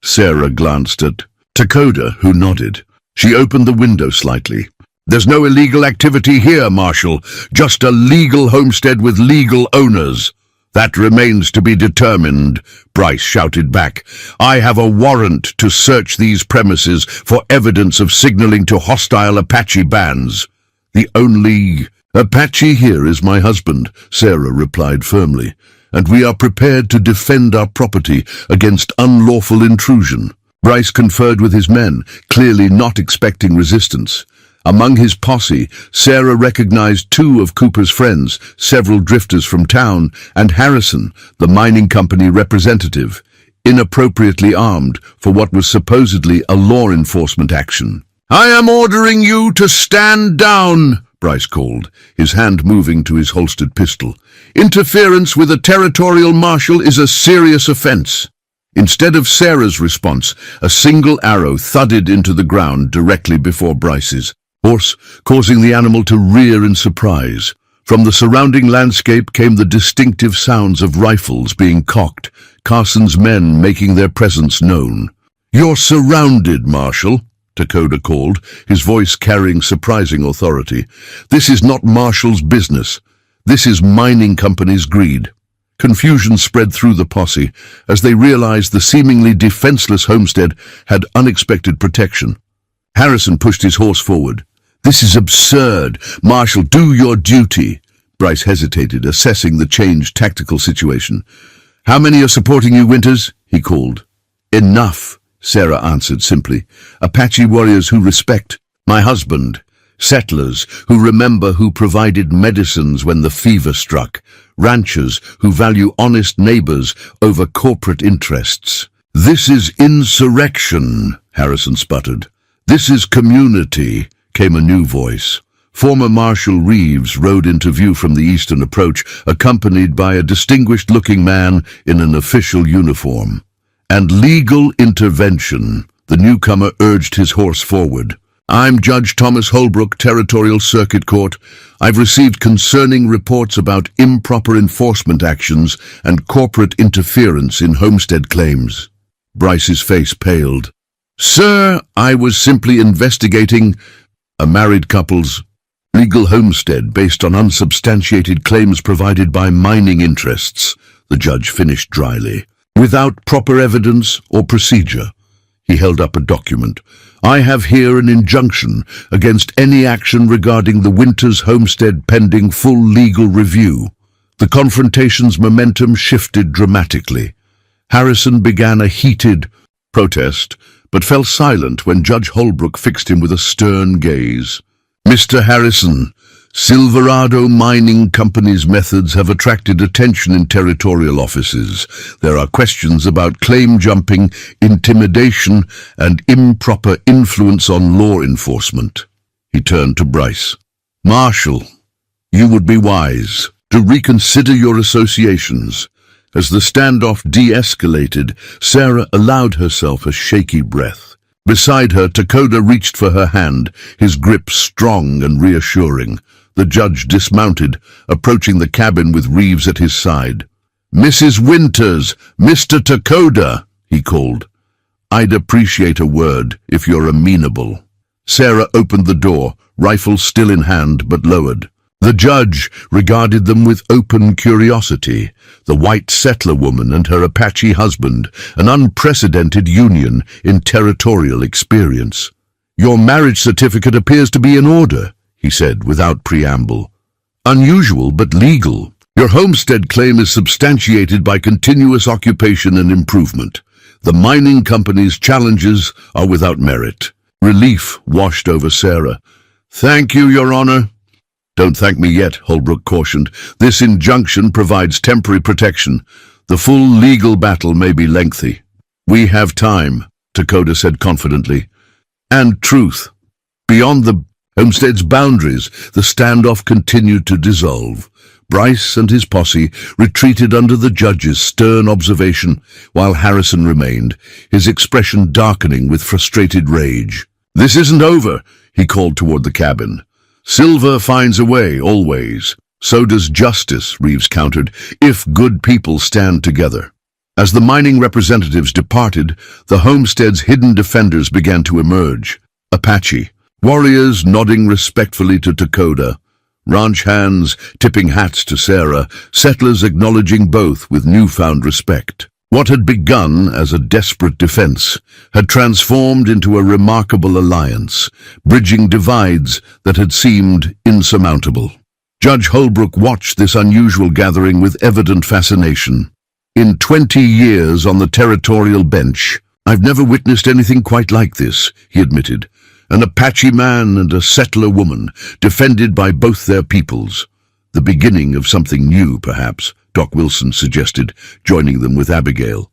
Sarah glanced at Dakota, who nodded. She opened the window slightly. "There's no illegal activity here, Marshal. Just a legal homestead with legal owners." "That remains to be determined," Bryce shouted back. "I have a warrant to search these premises for evidence of signaling to hostile Apache bands." "The only Apache here is my husband," Sarah replied firmly, "and we are prepared to defend our property against unlawful intrusion." Bryce conferred with his men, clearly not expecting resistance. Among his posse, Sarah recognized 2 of Cooper's friends, several drifters from town, and Harrison, the mining company representative, inappropriately armed for what was supposedly a law enforcement action. "I am ordering you to stand down," Bryce called, his hand moving to his holstered pistol. "Interference with a territorial marshal is a serious offense." Instead of Sarah's response, a single arrow thudded into the ground directly before Bryce's horse, causing the animal to rear in surprise. From the surrounding landscape came the distinctive sounds of rifles being cocked, Carson's men making their presence known. "You're surrounded, Marshal," Dakota called, his voice carrying surprising authority. "This is not Marshal's business. This is mining company's greed." Confusion spread through the posse as they realized the seemingly defenseless homestead had unexpected protection. Harrison pushed his horse forward. "This is absurd. Marshal, do your duty." Bryce hesitated, assessing the changed tactical situation. "How many are supporting you, Winters?" he called. "Enough," Sarah answered simply. "Apache warriors who respect my husband. Settlers who remember who provided medicines when the fever struck. Ranchers who value honest neighbors over corporate interests." "This is insurrection," Harrison sputtered. "This is community," came a new voice. Former Marshal Reeves rode into view from the eastern approach, accompanied by a distinguished-looking man in an official uniform. "And legal intervention," the newcomer urged his horse forward. "I'm Judge Thomas Holbrook, Territorial Circuit Court. I've received concerning reports about improper enforcement actions and corporate interference in homestead claims." Bryce's face paled. "Sir, I was simply investigating a married couple's legal homestead based on unsubstantiated claims provided by mining interests," the judge finished dryly. "Without proper evidence or procedure." He held up a document. "I have here an injunction against any action regarding the Winters homestead pending full legal review." The confrontation's momentum shifted dramatically. Harrison began a heated protest, but fell silent when Judge Holbrook fixed him with a stern gaze. "Mr. Harrison, Silverado Mining Company's methods have attracted attention in territorial offices. There are questions about claim jumping, intimidation, and improper influence on law enforcement." He turned to Bryce. "Marshal, you would be wise to reconsider your associations." As the standoff de-escalated, Sarah allowed herself a shaky breath. Beside her, Dakota reached for her hand, his grip strong and reassuring. The judge dismounted, approaching the cabin with Reeves at his side. "Mrs. Winters, Mr. Dakota," he called. "I'd appreciate a word, if you're amenable." Sarah opened the door, rifle still in hand but lowered. The judge regarded them with open curiosity. The white settler woman and her Apache husband, an unprecedented union in territorial experience. "Your marriage certificate appears to be in order," he said without preamble. "Unusual but legal. Your homestead claim is substantiated by continuous occupation and improvement. The mining company's challenges are without merit." Relief washed over Sarah. "Thank you, Your Honor." "Don't thank me yet," Holbrook cautioned. "This injunction provides temporary protection. The full legal battle may be lengthy." "We have time," Dakota said confidently. "And truth. Beyond the Homestead's boundaries, the standoff continued to dissolve. Bryce and his posse retreated under the judge's stern observation, while Harrison remained, his expression darkening with frustrated rage. "This isn't over," he called toward the cabin. "Silver finds a way, always. So does justice," Reeves countered, "if good people stand together." As the mining representatives departed, the homestead's hidden defenders began to emerge. Apache, warriors nodding respectfully to Dakota, ranch hands tipping hats to Sarah, settlers acknowledging both with newfound respect. What had begun as a desperate defense had transformed into a remarkable alliance, bridging divides that had seemed insurmountable. Judge Holbrook watched this unusual gathering with evident fascination. "In 20 years on the territorial bench, I've never witnessed anything quite like this," he admitted. "An Apache man and a settler woman, defended by both their peoples. The beginning of something new, perhaps," Doc Wilson suggested, joining them with Abigail.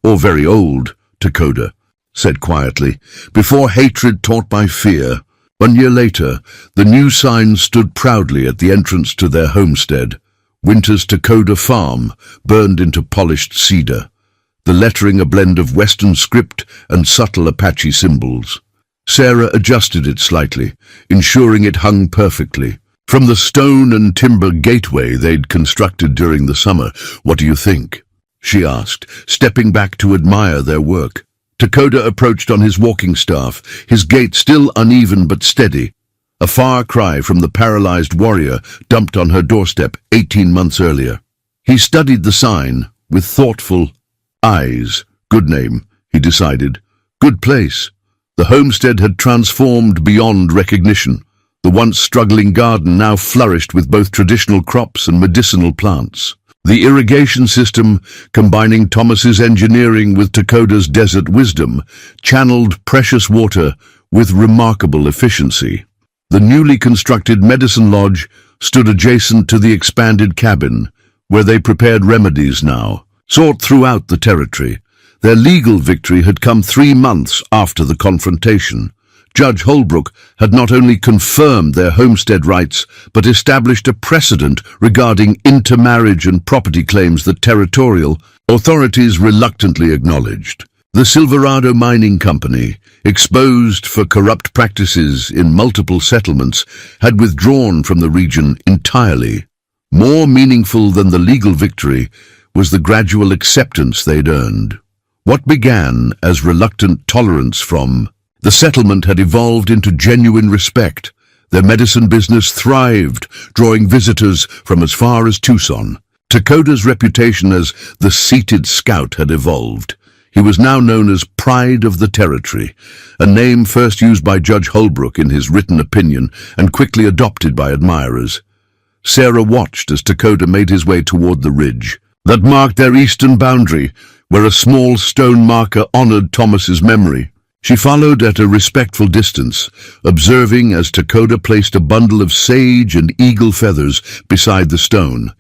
"Or very old," Dakota said quietly, "before hatred taught by fear." 1 year later, the new sign stood proudly at the entrance to their homestead, Winter's Dakota Farm, burned into polished cedar, the lettering a blend of Western script and subtle Apache symbols. Sarah adjusted it slightly, ensuring it hung perfectly. "From the stone and timber gateway they'd constructed during the summer, what do you think?" she asked, stepping back to admire their work. Dakota approached on his walking staff, his gait still uneven but steady, a far cry from the paralyzed warrior dumped on her doorstep 18 months earlier. He studied the sign with thoughtful eyes. "Good name," he decided. "Good place." The homestead had transformed beyond recognition. The once struggling garden now flourished with both traditional crops and medicinal plants. The irrigation system, combining Thomas's engineering with Dakota's desert wisdom, channeled precious water with remarkable efficiency. The newly constructed medicine lodge stood adjacent to the expanded cabin, where they prepared remedies now, sought throughout the territory. Their legal victory had come 3 months after the confrontation. Judge Holbrook had not only confirmed their homestead rights, but established a precedent regarding intermarriage and property claims that territorial authorities reluctantly acknowledged. The Silverado Mining Company, exposed for corrupt practices in multiple settlements, had withdrawn from the region entirely. More meaningful than the legal victory was the gradual acceptance they'd earned. What began as reluctant tolerance from the settlement had evolved into genuine respect. Their medicine business thrived, drawing visitors from as far as Tucson. Dakota's reputation as the seated scout had evolved. He was now known as Pride of the Territory, a name first used by Judge Holbrook in his written opinion and quickly adopted by admirers. Sarah watched as Dakota made his way toward the ridge that marked their eastern boundary, where a small stone marker honored Thomas's memory. She followed at a respectful distance, observing as Dakota placed a bundle of sage and eagle feathers beside the stone,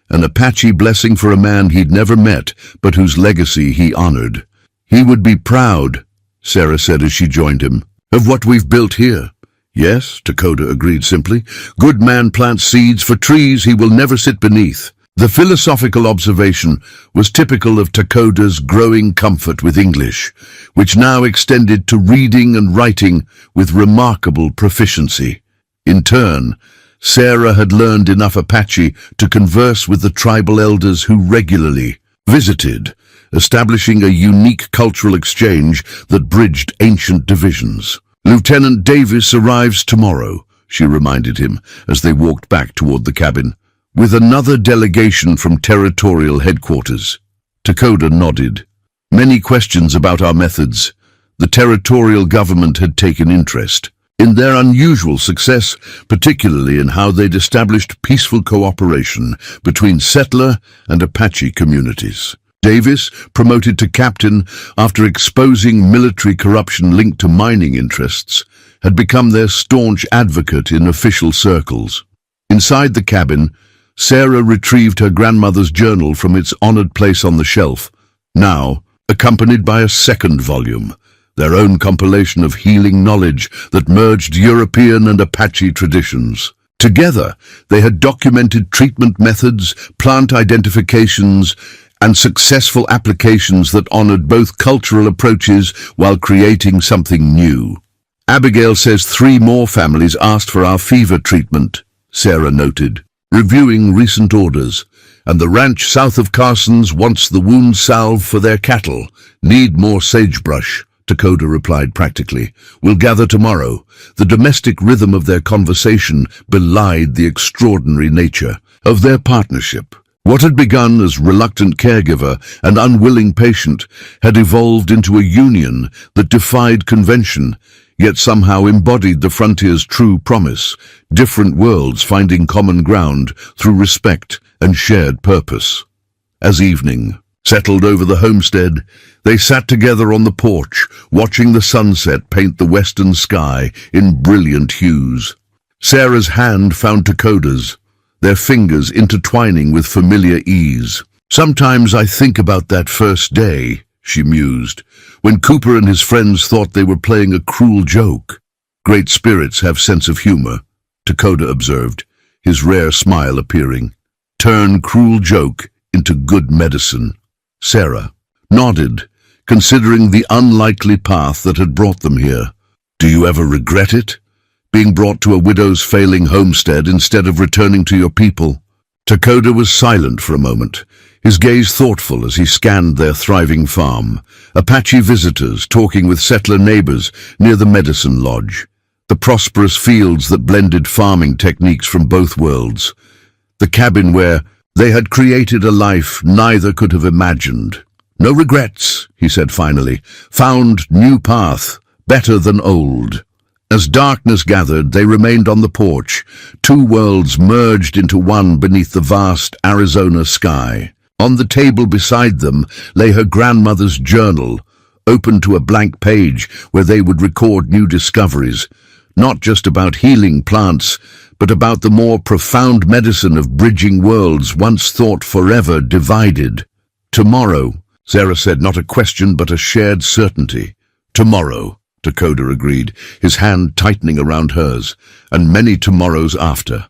an Apache blessing for a man he'd never met, but whose legacy he honored. "He would be proud," Sarah said as she joined him, "of what we've built here." "Yes," Dakota agreed simply. "Good man plants seeds for trees he will never sit beneath." The philosophical observation was typical of Dakota's growing comfort with English, which now extended to reading and writing with remarkable proficiency. In turn, Sarah had learned enough Apache to converse with the tribal elders who regularly visited, establishing a unique cultural exchange that bridged ancient divisions. "Lieutenant Davis arrives tomorrow," she reminded him as they walked back toward the cabin, "with another delegation from territorial headquarters." Dakota nodded. "Many questions about our methods." The territorial government had taken interest in their unusual success, particularly in how they'd established peaceful cooperation between settler and Apache communities. Davis, promoted to captain after exposing military corruption linked to mining interests, had become their staunch advocate in official circles. Inside the cabin, Sarah retrieved her grandmother's journal from its honored place on the shelf, now accompanied by a second volume, their own compilation of healing knowledge that merged European and Apache traditions. Together, they had documented treatment methods, plant identifications, and successful applications that honored both cultural approaches while creating something new. Abigail says 3 more families asked for our fever treatment, Sarah noted, reviewing recent orders. And the ranch south of Carson's wants the wound salve for their cattle. Need more sagebrush, Dakota replied practically. We'll gather tomorrow. The domestic rhythm of their conversation belied the extraordinary nature of their partnership. What had begun as reluctant caregiver and unwilling patient had evolved into a union that defied convention, yet somehow embodied the frontier's true promise, different worlds finding common ground through respect and shared purpose. As evening settled over the homestead, they sat together on the porch, watching the sunset paint the western sky in brilliant hues. Sarah's hand found Dakota's, their fingers intertwining with familiar ease. Sometimes I think about that first day, she mused, when Cooper and his friends thought they were playing a cruel joke. Great spirits have sense of humor, Dakota observed, his rare smile appearing. Turn cruel joke into good medicine. Sarah nodded, considering the unlikely path that had brought them here. Do you ever regret it? Being brought to a widow's failing homestead instead of returning to your people? Dakota was silent for a moment, his gaze thoughtful as he scanned their thriving farm. Apache visitors talking with settler neighbors near the medicine lodge. The prosperous fields that blended farming techniques from both worlds. The cabin where they had created a life neither could have imagined. No regrets, he said finally. Found new path, better than old. As darkness gathered, they remained on the porch, 2 worlds merged into one beneath the vast Arizona sky. On the table beside them lay her grandmother's journal, open to a blank page where they would record new discoveries, not just about healing plants, but about the more profound medicine of bridging worlds once thought forever divided. Tomorrow, Sarah said, not a question but a shared certainty. Tomorrow, Dakota agreed, his hand tightening around hers, and many tomorrows after.